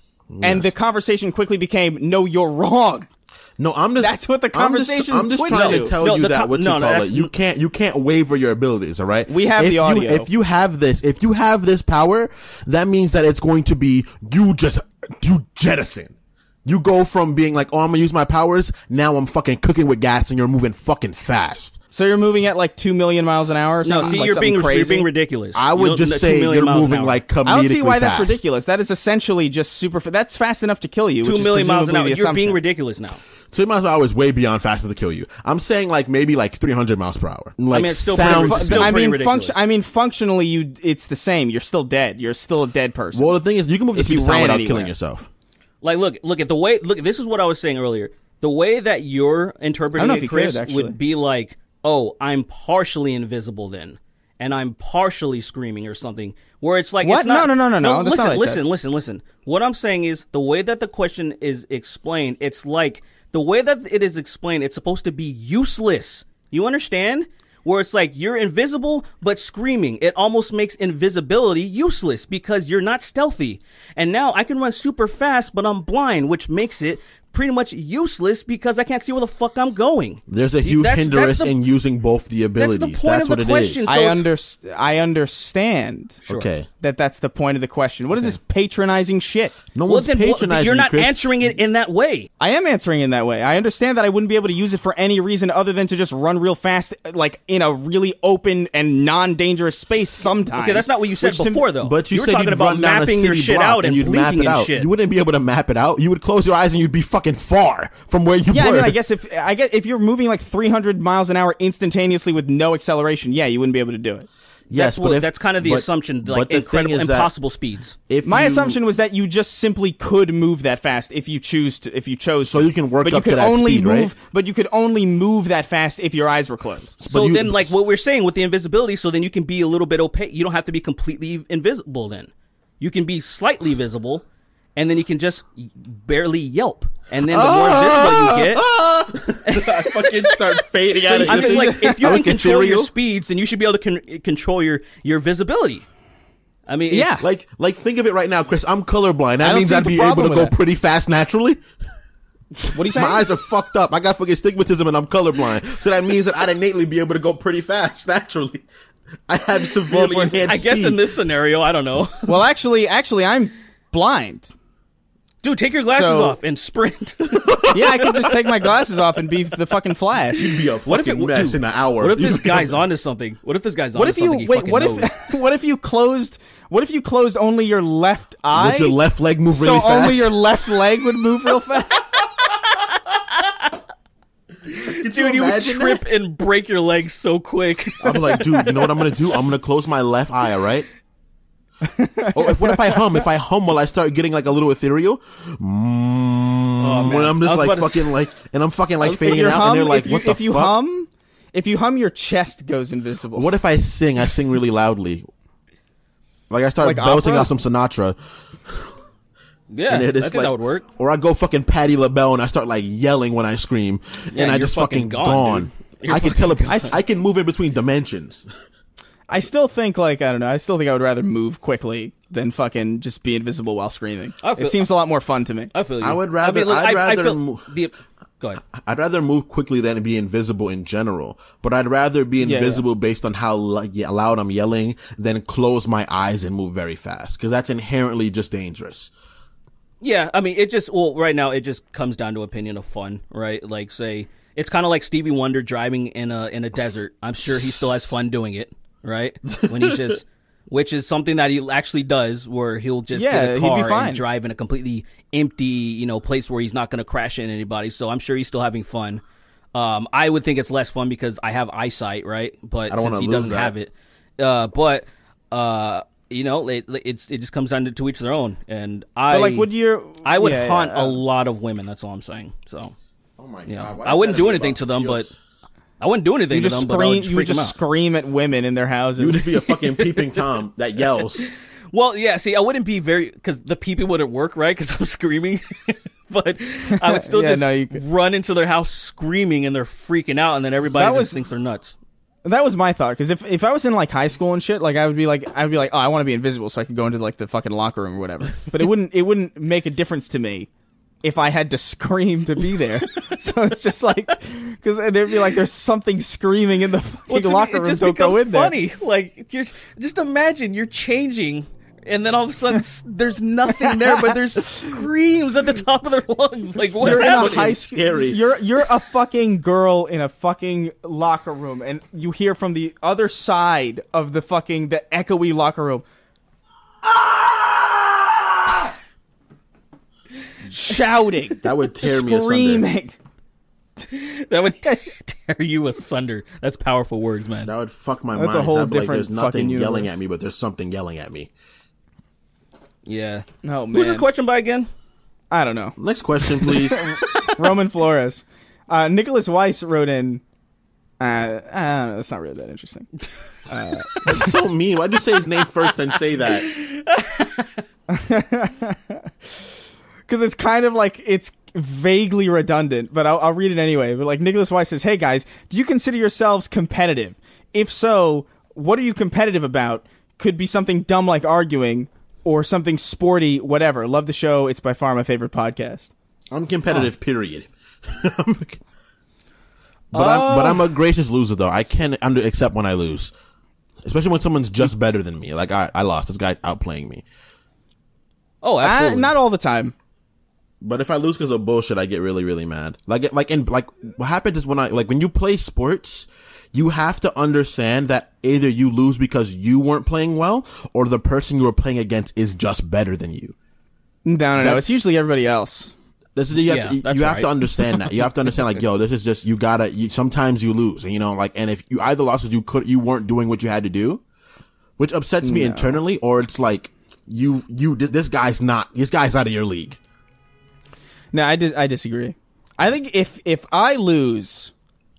And the conversation quickly became, no, you're wrong. No, I'm just. That's what the conversation I'm just twitched trying to. to tell No, you the that com- what you no, call that's- it. You can't waver your abilities. All right. We have If the you- audio. If you have this power, that means that it's going to be you jettison. You go from being like, oh, I'm gonna use my powers. Now I'm fucking cooking with gas, and you're moving fucking fast. So you're moving at like 2 million miles an hour or No, something? see, like you're something being crazy? ridiculous. I You would don't- just 2 say million you're miles an moving hour. like comedically I don't see why that's fast. ridiculous. That is essentially just super. That's fast enough to kill you. 2 which is million miles an presumably hour. the You're being assumption. ridiculous now. 2 miles per hour is way beyond faster to kill you. I'm saying like maybe like 300 miles per hour. Like mean, it's still sounds. pretty- still pretty ridiculous. I mean, functionally, it's the same. You're still dead. You're still a dead person. Well, the thing is, you can move the If speed you of sound ran without anywhere. killing yourself. Like, look at the way. Look, this is what I was saying earlier. The way that you're interpreting I don't know if it, you could, Chris, actually. would be like, "Oh, I'm partially invisible then, and I'm partially screaming or something." Where it's like, What? It's not, No. That's Listen, not what I said. listen. What I'm saying is the way that the question is explained. It's like the way that it is explained. It's supposed to be useless. You understand? Where it's like you're invisible but screaming. It almost makes invisibility useless because you're not stealthy. And now I can run super fast, but I'm blind, which makes it pretty much useless because I can't see where the fuck I'm going. There's a huge hindrance in using both the abilities. That's what it is. I understand. Sure. Okay. That's the point of the question. What is this patronizing shit? No one's patronizing. You're not Chris. answering it in that way. I am answering in that way. I understand that I wouldn't be able to use it for any reason other than to just run real fast, like in a really open and non-dangerous space sometimes. Okay, that's not what you said before, though. But you were said talking you'd about run down mapping a your city shit block out and you'd map it blinking and out. shit. You wouldn't be able to map it out. You would close your eyes and you'd be fucking far from where you were. Yeah, I mean, I guess if you're moving like 300 miles an hour instantaneously with no acceleration, yeah, you wouldn't be able to do it. Yes, that's kind of the assumption, like incredible, impossible speeds. My assumption was that you just simply could move that fast if you chose to. So you can work but up you could to that only speed, move, right? But you could only move that fast if your eyes were closed. So then, like what we're saying with the invisibility, so then you can be a little bit opaque. You don't have to be completely invisible then. You can be slightly visible, and then you can just barely yelp. And then the more visible you get... I fucking start fading out of I'm just like, if you can control ethereal? your speeds, then you should be able to control your visibility. I mean, yeah. Like think of it right now, Chris. I'm colorblind. That don't means see I'd the be problem able to with go that. pretty fast naturally. What are you saying? My eyes are fucked up. I got fucking stigmatism and I'm colorblind. So that means that I'd innately be able to go pretty fast naturally. I have severely enhanced I guess speed. in this scenario, I don't know. Well, actually, I'm blind. Dude, take your glasses off and sprint. Yeah, I could just take my glasses off and be the fucking Flash. You'd be a fucking mess in an hour. What if this guy's onto something? What if this guy's onto something he fucking knows? What if you closed only your left eye? Would your left leg move really fast? So only your left leg would move real fast? Dude, you would trip and break your legs so quick. I'm like, dude, you know what I'm gonna do? I'm gonna close my left eye, all right? What if I hum? If I hum while I start getting like a little ethereal, when I'm just like fucking like, and I'm fucking like fading out, and they're like, "What the fuck?" If you hum, your chest goes invisible. What if I sing? I sing really loudly, like I start Like belting opera? out some Sinatra. Yeah, And I it is think like, that would work. Or I go fucking Patti LaBelle and I start like yelling when I scream, Yeah, and I you're just fucking fucking gone. dude. I can teleport. I can move in between dimensions. I still think I would rather move quickly than fucking just be invisible while screaming. It seems a lot more fun to me. I feel you. I would rather. Go ahead. I'd rather move quickly than be invisible in general. But I'd rather be invisible based on how loud I'm yelling than close my eyes and move very fast, because that's inherently just dangerous. Yeah, I mean, right now it just comes down to opinion of fun, right? Like, say, it's kind of like Stevie Wonder driving in a desert. I'm sure he still has fun doing it, right? When he's just, which is something that he actually does, where he'll just get a he'd be car fine. and drive in a completely empty, place where he's not going to crash into anybody. So I'm sure he's still having fun. I would think it's less fun because I have eyesight, right? But since he doesn't have it, it just comes down to each their own. And I would haunt a lot of women. That's all I'm saying. So, Oh my yeah, god! I wouldn't do anything to them, but I wouldn't do anything You to just them. But I would scream. You freak them just out. scream at women in their houses. You would just be a fucking peeping Tom that yells. Well, yeah. See, I wouldn't be because the peeping wouldn't work, right? Because I'm screaming. But I would still run into their house screaming, and they're freaking out, and then everybody just thinks they're nuts. That was my thought, because if I was in like high school and shit, like I would be like, oh, I want to be invisible so I could go into like the fucking locker room or whatever. But it wouldn't make a difference to me if I had to scream to be there. So it's just like, because they'd be like, there's something screaming in the fucking locker room. Don't go in there. Funny, like just imagine you're changing. And then all of a sudden, there's nothing there, but there's screams at the top of their lungs. Like, what's happening? Scary. You're a fucking girl in a fucking locker room, and you hear from the other side of the echoey locker room, shouting. That would tear me asunder. Screaming. That would tear you asunder. That's powerful words, man. That would fuck my mind. That's a whole I'd be different there's nothing fucking yelling universe. at me, but there's something yelling at me. Yeah. Oh, man. Who's this question by again? I don't know. Next question, please. Roman Flores. Nicholas Weiss wrote in. I don't know. That's not really that interesting. That's so mean. Why'd you say his name first and say that? Because it's kind of like it's vaguely redundant, but I'll read it anyway. But like Nicholas Weiss says, "Hey guys, do you consider yourselves competitive? If so, what are you competitive about? Could be something dumb like arguing, or something sporty, whatever. Love the show. It's by far my favorite podcast." I'm competitive, period. But I'm a gracious loser, though. I can accept when I lose. Especially when someone's just better than me. Like, I lost. This guy's outplaying me. Oh, absolutely. Not all the time. But if I lose because of bullshit, I get really, really mad. Like what happens is when you play sports, you have to understand that either you lose because you weren't playing well, or the person you were playing against is just better than you. No. It's usually everybody else. You have to understand that. You have to understand, like, yo, this is just, sometimes you lose, and and if you either lost because you weren't doing what you had to do, which upsets me internally, or it's like, this guy's out of your league. No, I disagree. I think if I lose,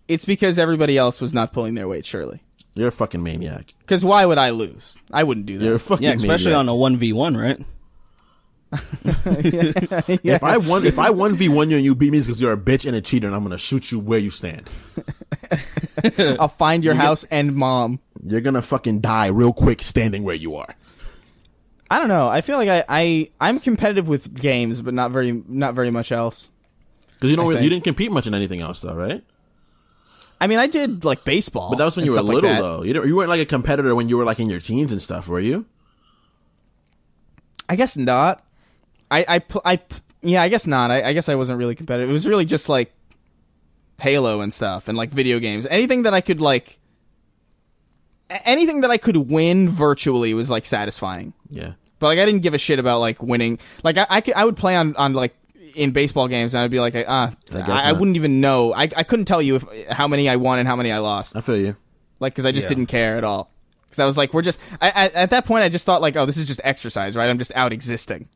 it's because everybody else was not pulling their weight, surely. You're a fucking maniac. Because why would I lose? I wouldn't do that. You're a fucking maniac. Especially on a 1v1, right? Yeah. If I 1v1 you and you beat me, it's because you're a bitch and a cheater, and I'm gonna shoot you where you stand. I'll find your house and mom. You're gonna fucking die real quick standing where you are. I don't know. I feel like I'm competitive with games, but not very much else. Because you didn't compete much in anything else, though, right? I mean, I did like baseball, but that was when you were little, though. You weren't like a competitor when you were like in your teens and stuff, were you? I guess not. I guess not. I guess I wasn't really competitive. It was really just like Halo and stuff, and like video games. Anything that I could win virtually was like satisfying. Yeah. But like I didn't give a shit about like winning. Like I would play on like in baseball games, and I'd be like, I wouldn't even know. I couldn't tell you how many I won and how many I lost. I feel you. Like, because I just didn't care at all. Because I was like, at that point, I just thought like, oh, this is just exercise, right? I'm just out existing.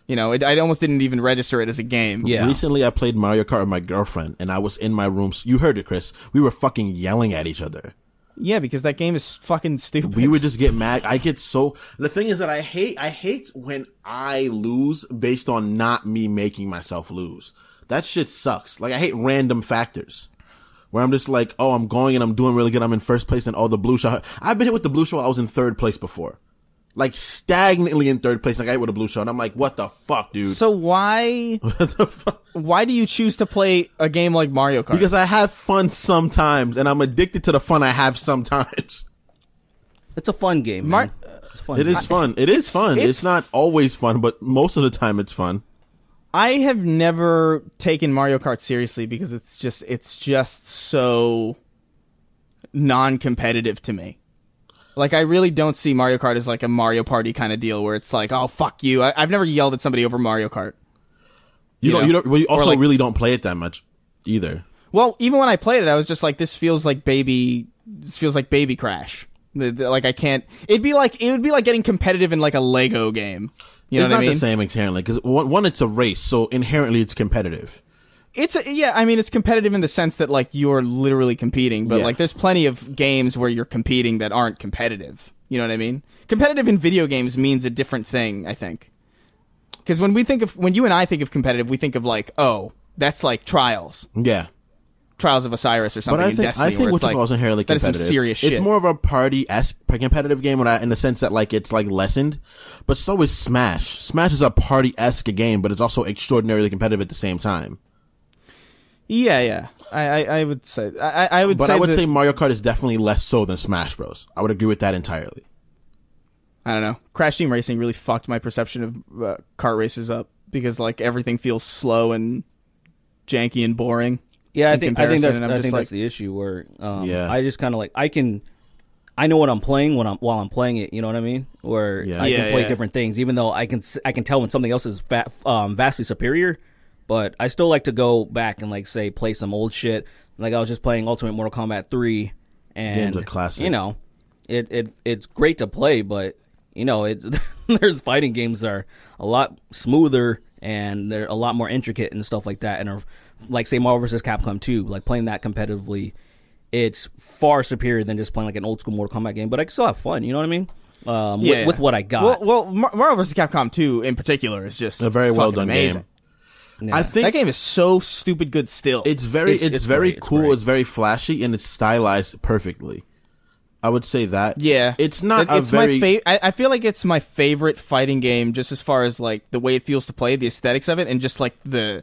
I almost didn't even register it as a game. Yeah. Recently, I played Mario Kart with my girlfriend, and I was in my room. You heard it, Chris. We were fucking yelling at each other. Yeah, because that game is fucking stupid. We would just get mad. The thing is that I hate when I lose based on not me making myself lose. That shit sucks. Like, I hate random factors where I'm just like, oh, I'm going and I'm doing really good. I'm in first place and the blue shot. I've been hit with the blue shot. I was in third place before. Like, stagnantly in third place. Like, I hit with a blue shot. I'm like, what the fuck, dude? So why? What the fuck? Why do you choose to play a game like Mario Kart? Because I have fun sometimes, and I'm addicted to the fun I have sometimes. It's a fun game, man. It's fun. It is fun. It is fun. It's not always fun, but most of the time it's fun. I have never taken Mario Kart seriously because it's just so non-competitive to me. Like, I really don't see Mario Kart as like a Mario Party kind of deal where it's like, oh, fuck you. I've never yelled at somebody over Mario Kart. You also really don't play it that much either. Well, even when I played it, I was just like, this feels like Baby Crash. Like, I can't. It would be like getting competitive in like a Lego game. You know what I mean? It's not the same inherently because one, it's a race, so inherently it's competitive. It's competitive in the sense that like you're literally competing, but like there's plenty of games where you're competing that aren't competitive. You know what I mean? Competitive in video games means a different thing, I think. Because when you and I think of competitive, we think of like, oh, that's like Trials. Yeah. Trials of Osiris or something in Destiny. I think Witcher is inherently competitive. That is some serious shit. It's more of a party-esque competitive game in the sense that like it's like lessened, but so is Smash. Smash is a party-esque game, but it's also extraordinarily competitive at the same time. Yeah. I would say I would say Mario Kart is definitely less so than Smash Bros. I would agree with that entirely. I don't know. Crash Team Racing really fucked my perception of kart racers up because like everything feels slow and janky and boring. Yeah, I think that's the issue where I just kind of like I know what I'm playing while I'm playing it. You know what I mean? Where I can play different things, even though I can tell when something else is vastly superior. But I still like to go back and like say play some old shit. Like I was just playing Ultimate Mortal Kombat 3, and game's a classic. You know, it's great to play, but you know there's fighting games that are a lot smoother and they're a lot more intricate and stuff like that, and are like say Marvel vs. Capcom 2, like playing that competitively, it's far superior than just playing like an old school Mortal Kombat game. But I can still have fun. You know what I mean? With what I got. Well, Marvel vs. Capcom 2 in particular is just a very well done game. Yeah. I think that game is so stupid good still. It's very cool. It's very flashy and it's stylized perfectly. I would say that. Yeah, It's not It's my I feel like it's my favorite fighting game, just as far as like the way it feels to play, the aesthetics of it, and just like the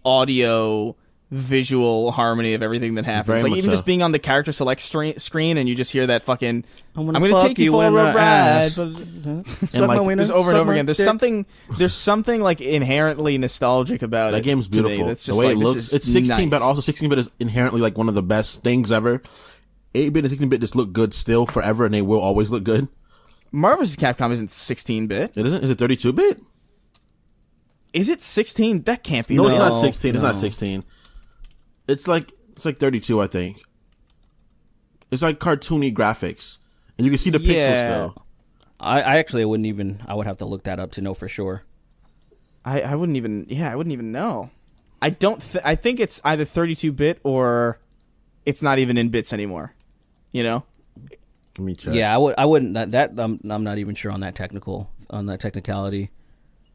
audio, visual harmony of everything that happens. Very Like much even so. just being on the character select screen, and you just hear that fucking I'm I'm gonna take you for a ride. Suck like, my wiener, Just over and suck over my again. There's dick. something like inherently nostalgic about it. That game's to me. beautiful. That's The just way like, it this looks, is it's 16, but nice. also 16-bit is inherently like one of the best things ever. 8-bit and 16-bit just look good still forever, and they will always look good. Marvel vs. Capcom isn't 16-bit. It isn't? Is it 32-bit? Is it 16? That can't be. No, it's right. not 16. It's no. not 16. It's like 32, I think. It's like cartoony graphics, and you can see the pixels Yeah. still. I actually wouldn't even. I would have to look that up to know for sure. I wouldn't even. Yeah, I wouldn't even know. I don't. I think it's either 32-bit or it's not even in bits anymore. You know. Let me check. Yeah, I wouldn't. I'm not even sure on that technicality.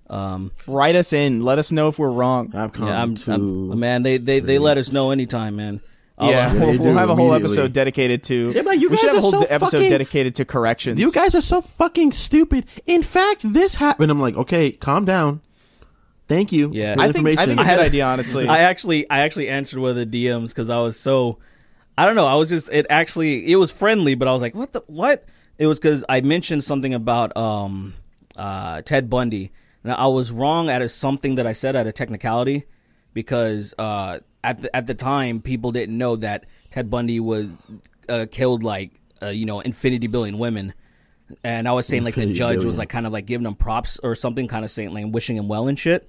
Write us in. Let us know if we're wrong. Capcom Yeah, 2. man. They let us know anytime, man. Yeah, they we'll do have a whole immediately. episode dedicated to. Yeah, man, you we should guys have a are whole so episode fucking- dedicated to corrections. You guys are so fucking stupid. In fact, this happened. I'm like, okay, calm down. Thank you Yeah. for the I think information. a good idea, honestly. I actually answered one of the DMs because I was so. I don't know. I was just. It was friendly, but I was like, what? It was because I mentioned something about Ted Bundy. Now I was wrong at something that I said at a technicality because at the time people didn't know that Ted Bundy was killed like infinity billion women, and I was saying like the Infinity judge billion. was like kind of like giving him props or something, kind of saying like wishing him well and shit,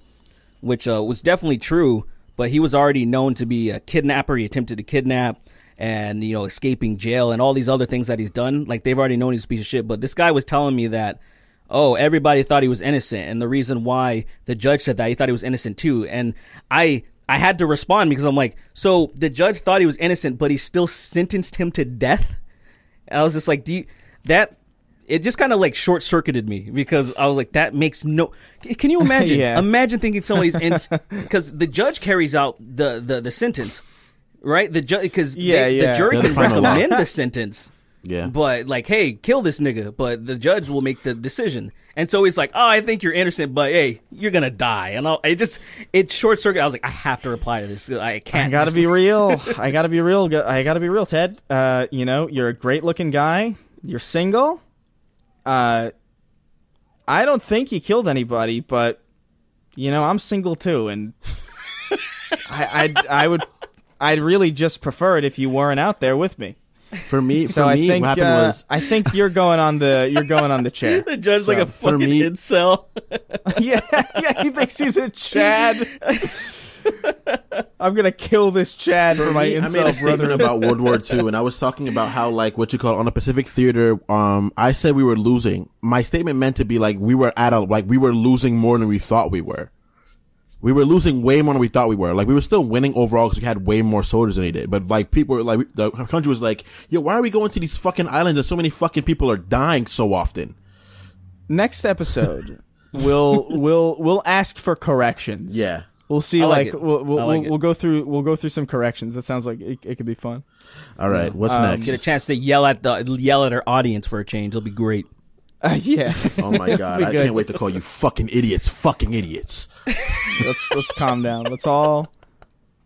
which was definitely true. But he was already known to be a kidnapper. He attempted to kidnap. And, escaping jail and all these other things that he's done. Like, they've already known he's a piece of shit. But this guy was telling me that, everybody thought he was innocent. And the reason why the judge said that, he thought he was innocent too. And I had to respond because I'm like, so the judge thought he was innocent, but he still sentenced him to death? And I was just like, it just kind of like short circuited me because I was like, that makes no. Can you imagine? Yeah. Imagine thinking somebody's in because the judge carries out the sentence. Right, the jury Yeah, the jury Yeah, the can final law. recommend the sentence, Yeah. but like, hey, kill this nigga. But the judge will make the decision, and so he's like, oh, I think you're innocent, but hey, you're gonna die. And it short circuit. I was like, I have to reply to this. I can't. I gotta be real. I gotta be real. I gotta be real, Ted. You're a great looking guy. You're single. I don't think you killed anybody, but I'm single too, and I'd really just prefer it if you weren't out there with me. For me, So what I think happened was I think you're going on the chair. The judge's like a for fucking me- incel. yeah, he thinks he's a Chad. I'm gonna kill this Chad for my I made a incel statement brother. about World War II, and I was talking about how, like, what you call on a Pacific theater. I said we were losing. My statement meant to be like we were we were losing more than we thought we were. We were losing way more than we thought we were. Like, we were still winning overall because we had way more soldiers than they did. But, like, people were like, the country was like, yo, why are we going to these fucking islands and so many fucking people are dying so often? Next episode, we'll ask for corrections. Yeah. We'll see. I like Like it. we'll I like it. we'll go through some corrections. That sounds like it could be fun. All right. What's Get a next? chance to yell at our audience for a change. It'll be great. Yeah. Oh, my God. Be I good. can't wait to call you fucking idiots. Fucking idiots. let's calm down. Let's all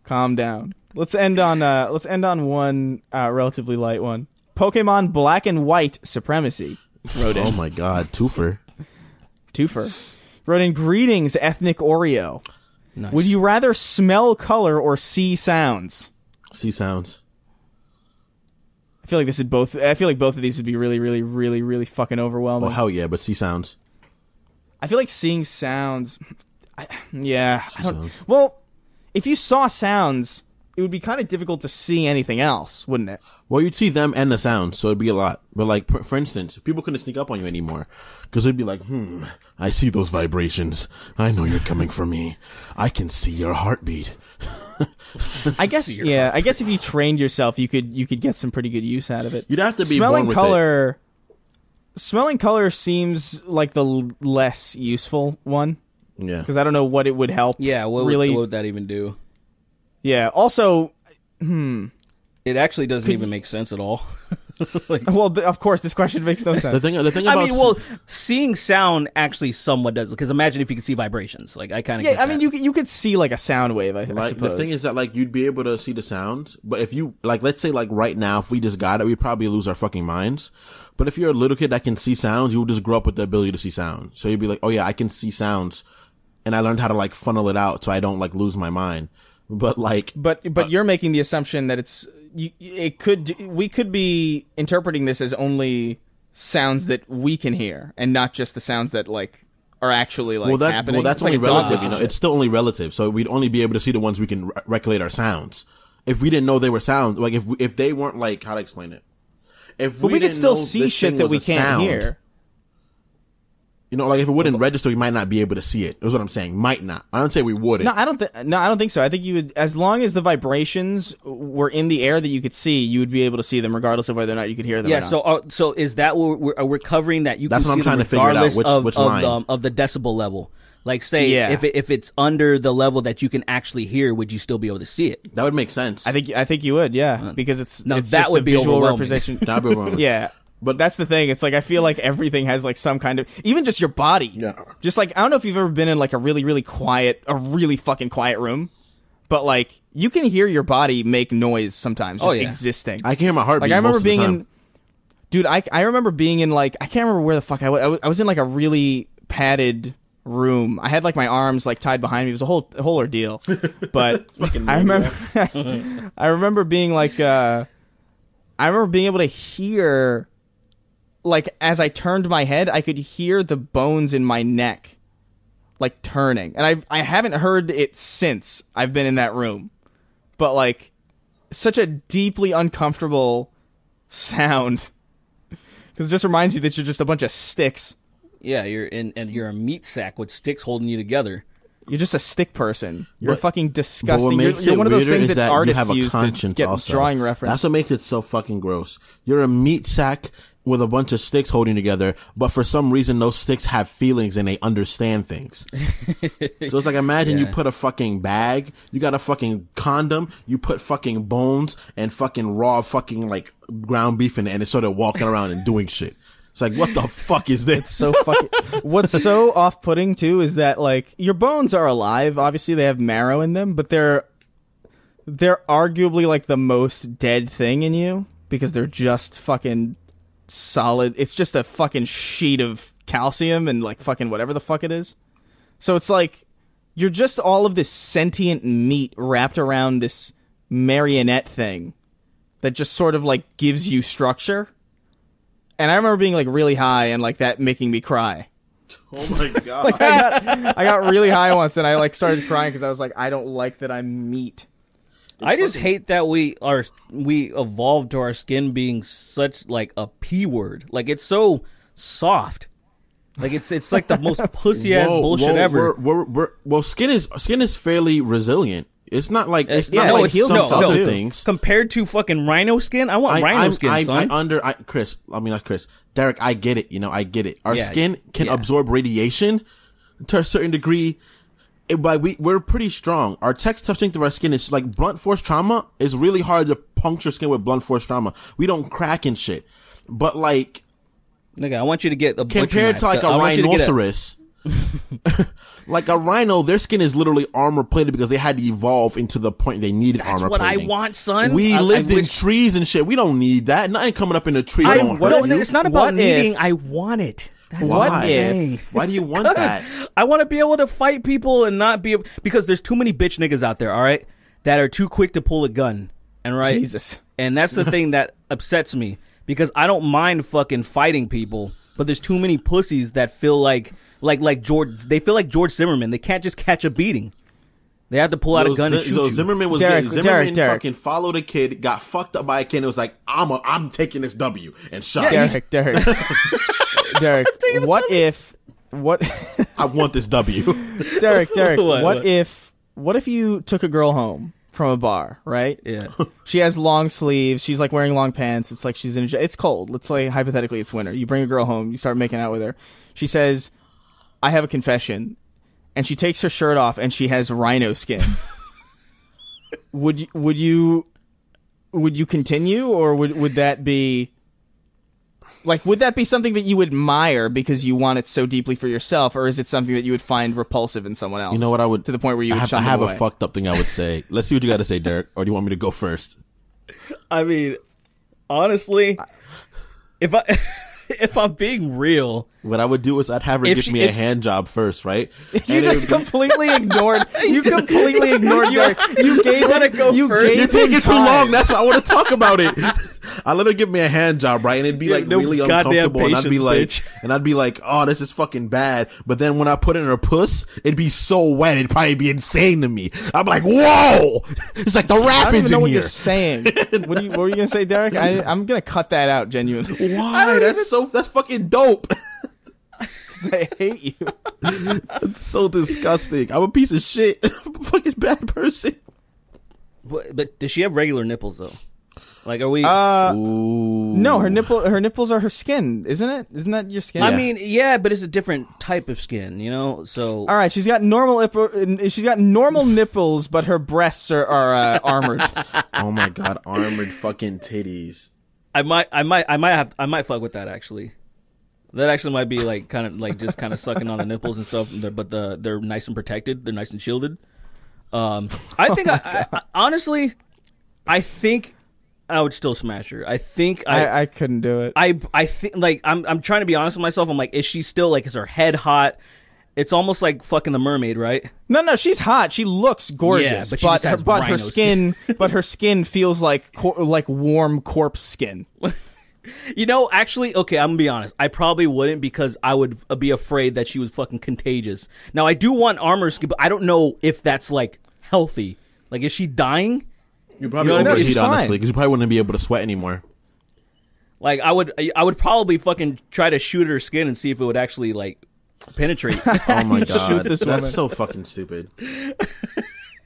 calm down. Let's end on one relatively light one. Pokemon Black and White Supremacy. Wrote in Oh, my God. Twofer. Twofer. Wrote in, greetings, ethnic Oreo. Nice. Would you rather smell color or see sounds? See sounds. I feel like both of these would be really, really, really, really fucking overwhelming. Oh, hell yeah. But see sounds. I feel like seeing sounds. I don't. sounds. Well, if you saw sounds, it would be kind of difficult to see anything else, wouldn't it? Well, you'd see them and the sound, so it'd be a lot. But, like, for instance, people couldn't sneak up on you anymore. Because it'd be like, I see those vibrations. I know you're coming for me. I can see your heartbeat. I guess. Yeah. I guess if you trained yourself, you could get some pretty good use out of it. You'd have to be Smelling born with color. Smelling color seems like the less useful one it. Yeah. because I don't know what it would help. Yeah, what would that even do? Yeah. Also, It actually doesn't even make sense at all. Well, of course, this question makes no sense. The thing about I mean, well, seeing sound actually somewhat does, because imagine if you could see vibrations. Like, I kind of yeah, I mean, you could see like a sound wave. I like, suppose. the thing is that like you'd be able to see the sounds, but if you like, let's say like right now, if we just got it, we'd probably lose our fucking minds. But if you're a little kid that can see sounds, you will just grow up with the ability to see sound. So you'd be like, oh yeah, I can see sounds, and I learned how to like funnel it out so I don't like lose my mind. But like, but you're making the assumption that we could be interpreting this as only sounds that we can hear, and not just the sounds that like are actually like happening. Well, that's it's only like a dog relative. You know, shit. it's still only relative. So we'd only be able to see the ones we can regulate our sounds. If we didn't know they were sounds, like if they weren't like, how to explain it? If But we could didn't still know see this shit thing that was we a can't sound, hear. You know, like if it wouldn't register, we might not be able to see it. Is what I'm saying. Might not. I don't say we wouldn't. No, I don't think so. I think you would, as long as the vibrations were in the air that you could see, you would be able to see them regardless of whether or not you could hear them. Yeah, or not. so is that what we're covering, that you That's can what see I'm trying them to figure it out, regardless which line. of the decibel level? Like, say, Yeah. if it's under the level that you can actually hear, would you still be able to see it? That would make sense. I think you would, yeah, because it's Now it's that just would a be visual overwhelming. representation. That'd be wrong. Yeah. But that's the thing. It's like I feel like everything has like some kind of, even just your body. Yeah. Just like, I don't know if you've ever been in like a really fucking quiet room, but like you can hear your body make noise sometimes just existing. I can hear my heartbeat. Like I remember most of the being time. in, dude, I remember being in like, I can't remember where the fuck I was. I was in like a really padded room. I had like my arms like tied behind me. It was a whole ordeal. But I remember, I remember being like, I remember being able to hear, like, as I turned my head, I could hear the bones in my neck, like, turning. And I haven't heard it since I've been in that room. But, like, such a deeply uncomfortable sound. Because it just reminds you that you're just a bunch of sticks. Yeah, you're a meat sack with sticks holding you together. You're just a stick person. You're But- fucking But disgusting. what You're, makes you're it one of those weirder things is that that you artists have a use to conscience get also. drawing reference. That's what makes it so fucking gross. You're a meat sack with a bunch of sticks holding together, but for some reason those sticks have feelings and they understand things. So it's like, imagine you put a fucking bag, you got a fucking condom, you put fucking bones and fucking raw fucking like ground beef in it, and it's sort of walking around and doing shit. It's like, what the fuck is this? So fucking. What's so off-putting too is that like your bones are alive. Obviously, they have marrow in them, but they're arguably like the most dead thing in you because they're just fucking solid. It's just a fucking sheet of calcium and like fucking whatever the fuck it is. So it's like you're just all of this sentient meat wrapped around this marionette thing that just sort of like gives you structure. And I remember being like really high and like that making me cry. Oh my god. Like I got really high once and I like started crying because I was like, I don't like that I'm meat. I just hate that we evolved to our skin being such like a P word. Like, it's so soft. Like it's like the most pussy ass bullshit ever. Well, skin is fairly resilient. It's not like it's yeah, not no, like it heals some itself, other too. things. Compared to fucking rhino skin, I want rhino skin, son. Chris. I mean, that's Chris. Derek, I get it. You know, I get it. Our Yeah, skin can yeah. absorb radiation to a certain degree. But we're pretty strong. Our textile strength of our skin is like blunt force trauma is really hard to puncture skin with blunt force trauma. We don't crack and shit. But like, Nigga, I want you to get a butcher compared to knife. like a I want you to get rhinoceros, like a rhino, their skin is literally armor plated because they had to evolve into the point they needed That's armor what plating. I want, son. We I lived in wish- trees and shit. We don't need that. Nothing coming up in a tree I won't no, hurt you. it's not about What needing. if- I want it. That's Why? what I'm saying. Why do you want that? I want to be able to fight people and not be because there's too many bitch niggas out there. All right, that are too quick to pull a gun. And right, Jesus. And that's the thing that upsets me because I don't mind fucking fighting people, but there's too many pussies that feel like George. They feel like George Zimmerman. They can't just catch a beating. They have to pull out a gun and shoot you. Zimmerman was Derek, Zimmerman Derek. fucking followed a kid, got fucked up by a kid, and was like, I'm taking this W and shot. Derek. Derek, what if I want this W. Derek, What? what if you took a girl home from a bar, right? Yeah. She has long sleeves. She's like wearing long pants. It's like she's in. It's cold. Let's say hypothetically it's winter. You bring a girl home. You start making out with her. She says, "I have a confession," and she takes her shirt off and she has rhino skin. Would you continue, or would that be Like, would that be something that you admire because you want it so deeply for yourself, or is it something that you would find repulsive in someone else? You know what I would... To the point where you would shun I have them a away? fucked up thing I would say. Let's see what you got to say, Derek. Or do you want me to go first? I mean, honestly, if I if I'm being real, What I would do is I'd have her give me a hand job first, right? You And it just would be- completely ignored. You completely ignored Derek. You gave wanna him. go You first? gave You're him taking too time. long. That's why I want to talk about it. I let her give me a hand job, right? And it'd be like no really goddamn uncomfortable. And I'd be patience, like, bitch. oh, this is fucking bad. But then when I put it in her puss, it'd be so wet. It'd probably be insane to me. I'm like, whoa! It's like the I don't even rapids know in what here. you're saying. What were you gonna say, Derek? I'm gonna cut that out. Genuinely, Why? That's fucking dope. I hate you. It's so disgusting. I'm a piece of shit. I'm a fucking bad person. but does she have regular nipples though? Like, are we? No, her nipples are her skin, isn't it? Isn't that your skin? I mean, yeah, but it's a different type of skin, you know. So All right, she's got normal nipples, but her breasts are armored. Oh my god, armored fucking titties. I might fuck with that actually. That actually might be like kind of like just kind of sucking on the nipples and stuff, but they're nice and protected. They're nice and shielded. I think I honestly, I think I would still smash her. I think I couldn't do it. I think like I'm trying to be honest with myself. I'm like, is she still like, is her head hot? It's almost like fucking the mermaid, right? No, she's hot. She looks gorgeous, Yeah, but she just has her rhino skin, but her skin feels like warm corpse skin. You know, actually, okay, I'm gonna be honest. I probably wouldn't because I would be afraid that she was fucking contagious. Now, I do want armor skin, but I don't know if that's like healthy. Like, is she dying? You probably No, overheat, she's fine. honestly, because you probably wouldn't be able to sweat anymore. Like, I would probably fucking try to shoot her skin and see if it would actually like penetrate. Oh my god, Shoot this woman. that's so fucking stupid.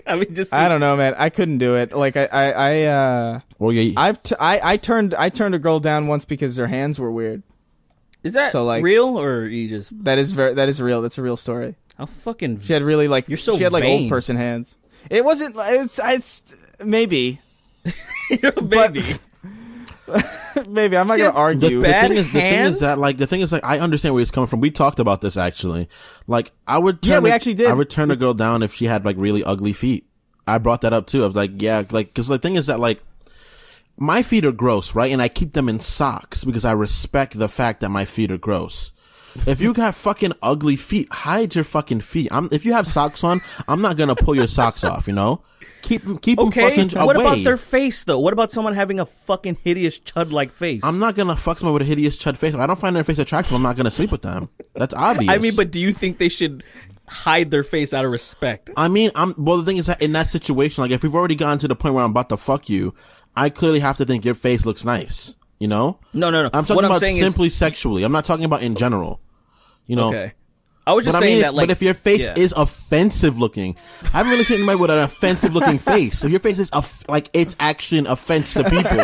I mean, just I don't know, man. I couldn't do it. Like Well, yeah, I turned a girl down once because her hands were weird. is that So, like- real or you just That is real. That's a real story. how fucking She had really like You're so she had like vain. old person hands. It wasn't. It's maybe. you're a baby. Maybe I'm not gonna argue. bad the thing hands? is that I understand where he's coming from. We talked about this actually. Like I would turn we actually did. I would turn a girl down if she had like really ugly feet. I brought that up too. I was like, yeah, like because the thing is that like my feet are gross, right? And I keep them in socks because I respect the fact that my feet are gross. If you got fucking ugly feet, hide your fucking feet. If you have socks on, I'm not gonna pull your socks off. You know, keep them Okay, fucking what away. about their face though? What about someone having a fucking hideous chud-like face? I'm not gonna fuck someone with a hideous chud face. If I don't find their face attractive, I'm not gonna sleep with them. That's obvious. I mean, but do you think they should hide their face out of respect? I mean, well, the thing is that in that situation, like if we've already gotten to the point where I'm about to fuck you, I clearly have to think your face looks nice. You know? No. I'm talking What I'm about saying simply sexually. I'm not talking about in general. You know? Okay. I was just But I saying mean, that, like, but if your face yeah. is offensive looking, I haven't really seen anybody with an offensive looking face. If your face is like it's actually an offense to people,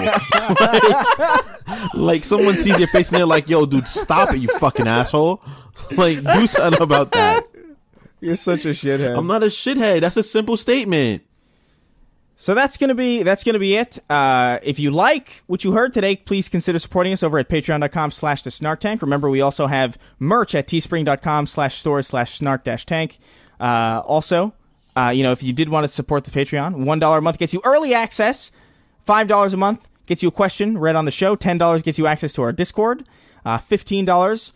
like someone sees your face and they're like, "Yo, dude, stop it, you fucking asshole!" Like, do something about that. You're such a shithead. I'm not a shithead. That's a simple statement. So that's gonna be it. If you like what you heard today, please consider supporting us over at patreon.com/thesnarktank. Remember, we also have merch at teespring.com/stores/snark-tank. Also, if you did want to support the Patreon, $1 a month gets you early access. $5 a month gets you a question read on the show. $10 gets you access to our Discord. $15,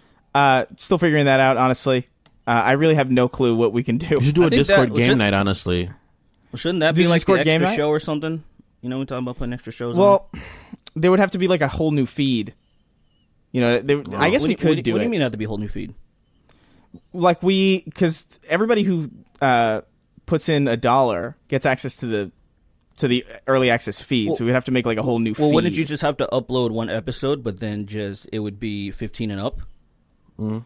still figuring that out, honestly. I really have no clue what we can do. You should do a think Discord that- game should- night, honestly. Well, shouldn't that Do be the like Discord the game extra night? show or something? You know, we talking about putting extra shows on. Well, there would have to be like a whole new feed. You know, I guess we could do What it. do you mean have to be a whole new feed? Like because everybody who puts in $1 gets access to the early access feed. So we'd have to make like a whole new feed. Well, wouldn't you just have to upload one episode, but then it would be 15 and up? Mm-hmm.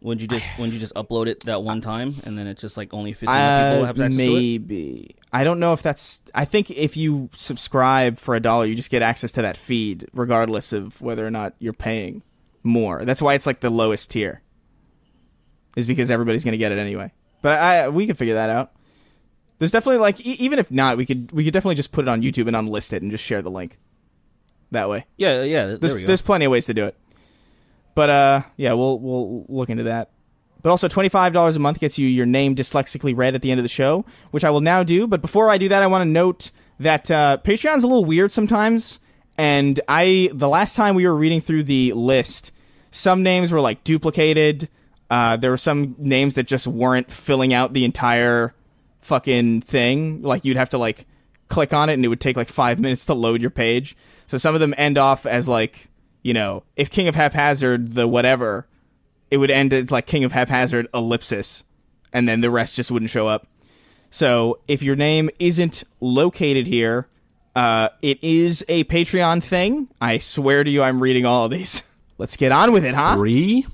Wouldn't you just upload it that one time, and then it's just like only 15 people have access to it? Maybe. I don't know if that's. I think if you subscribe for $1, you just get access to that feed, regardless of whether or not you're paying more. That's why it's like the lowest tier. Is because everybody's going to get it anyway. But we could figure that out. There's definitely like even if not, we could definitely just put it on YouTube and unlist it and just share the link. That way. Yeah. There we go. There's plenty of ways to do it. But yeah, we'll look into that. But also $25 a month gets you your name dyslexically read at the end of the show, which I will now do. But before I do that, I want to note that Patreon's a little weird sometimes. And the last time we were reading through the list, some names were like duplicated. There were some names that just weren't filling out the entire fucking thing. Like you'd have to like click on it and it would take like 5 minutes to load your page. So some of them end off as like, you know, if King of Haphazard, the whatever, it would end as like King of Haphazard ellipsis, and then the rest just wouldn't show up. So if your name isn't located here, it is a Patreon thing. I swear to you, I'm reading all of these. Let's get on with it, huh? 3,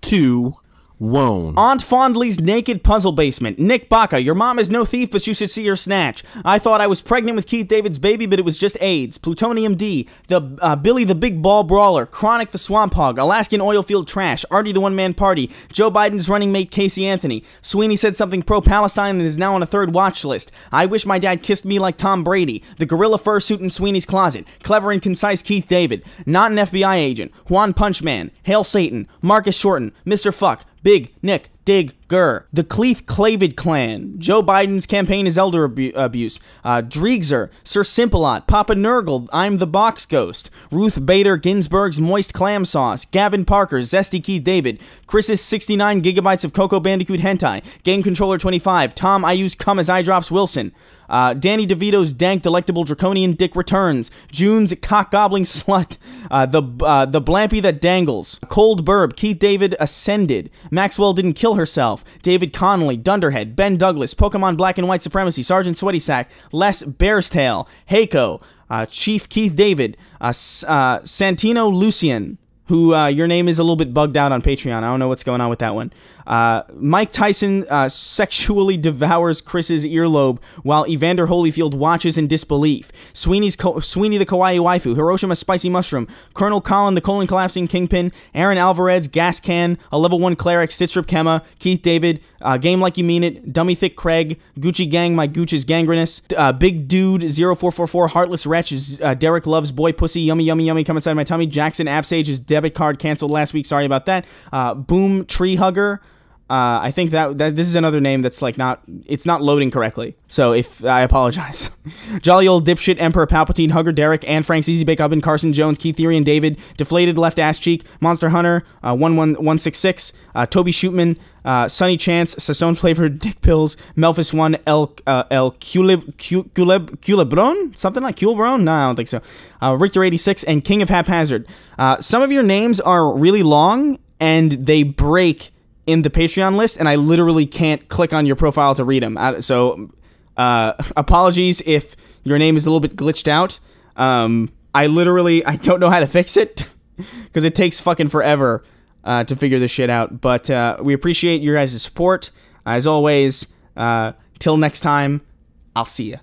2, 1. Aunt Fondley's naked puzzle basement. Nick Baca, your mom is no thief, but you should see her snatch. I thought I was pregnant with Keith David's baby, but it was just AIDS. Plutonium D. The Billy the Big Ball Brawler. Chronic the Swamp Hog. Alaskan Oilfield Trash. Artie the One-Man Party. Joe Biden's running mate Casey Anthony. Sweeney said something pro-Palestine and is now on a third watch list. I wish my dad kissed me like Tom Brady. The gorilla fursuit in Sweeney's closet. Clever and concise Keith David. Not an FBI agent. Juan Punchman. Hail Satan. Marcus Shorten. Mr. Fuck. Big Nick Digger. The Cleeth Clavid Clan. Joe Biden's campaign is elder abuse. Driegzer. Sir Simpalot. Papa Nurgle. I'm the Box Ghost. Ruth Bader Ginsburg's Moist Clam Sauce. Gavin Parker. Zesty Keith David. Chris's 69 gigabytes of Coco Bandicoot Hentai. Game Controller 25. Tom I use cum as eye drops Wilson. Danny DeVito's Dank Delectable Draconian Dick returns. June's Cock Gobbling Slut. The Blampy That Dangles. Cold Burb. Keith David Ascended. Maxwell Didn't Kill Herself. David Connolly. Dunderhead. Ben Douglas. Pokemon Black and White Supremacy. Sergeant Sweaty Sack. Les Bear's Tail. Heiko. Chief Keith David. Santino Lucian, who your name is a little bit bugged out on Patreon. I don't know what's going on with that one. Mike Tyson sexually devours Chris's earlobe while Evander Holyfield watches in disbelief. Sweeney the Kawaii Waifu. Hiroshima Spicy Mushroom. Colonel Colin the Colon Collapsing Kingpin. Aaron Alvarez. Gas Can. A Level 1 Cleric. Sitrip Kema. Keith David. Game Like You Mean It. Dummy Thick Craig. Gucci Gang. My Gooch is Gangrenous. Big Dude 0444. Heartless Wretch. Derek Loves Boy Pussy. Yummy Yummy Yummy. Come inside my tummy. Jackson Absage. His debit card canceled last week. Sorry about that. Boom Tree Hugger. I think that this is another name that's like it's not loading correctly. So if I apologize. Jolly Old Dipshit, Emperor Palpatine, Hugger Derek, Anne Franks, Easy Bake Oven, Carson Jones, Keith Therian David, Deflated Left Ass Cheek, Monster Hunter, 11166, Toby Shootman, Sunny Chance, Sassone Flavored Dick Pills, Melphis 1, El Culebron? Something like Culebron? No, I don't think so. Richter 86, and King of Haphazard. Some of your names are really long, and they break in the Patreon list, and I literally can't click on your profile to read them. So, apologies if your name is a little bit glitched out. I don't know how to fix it, because it takes fucking forever to figure this shit out. But we appreciate your guys' support. As always, till next time, I'll see ya.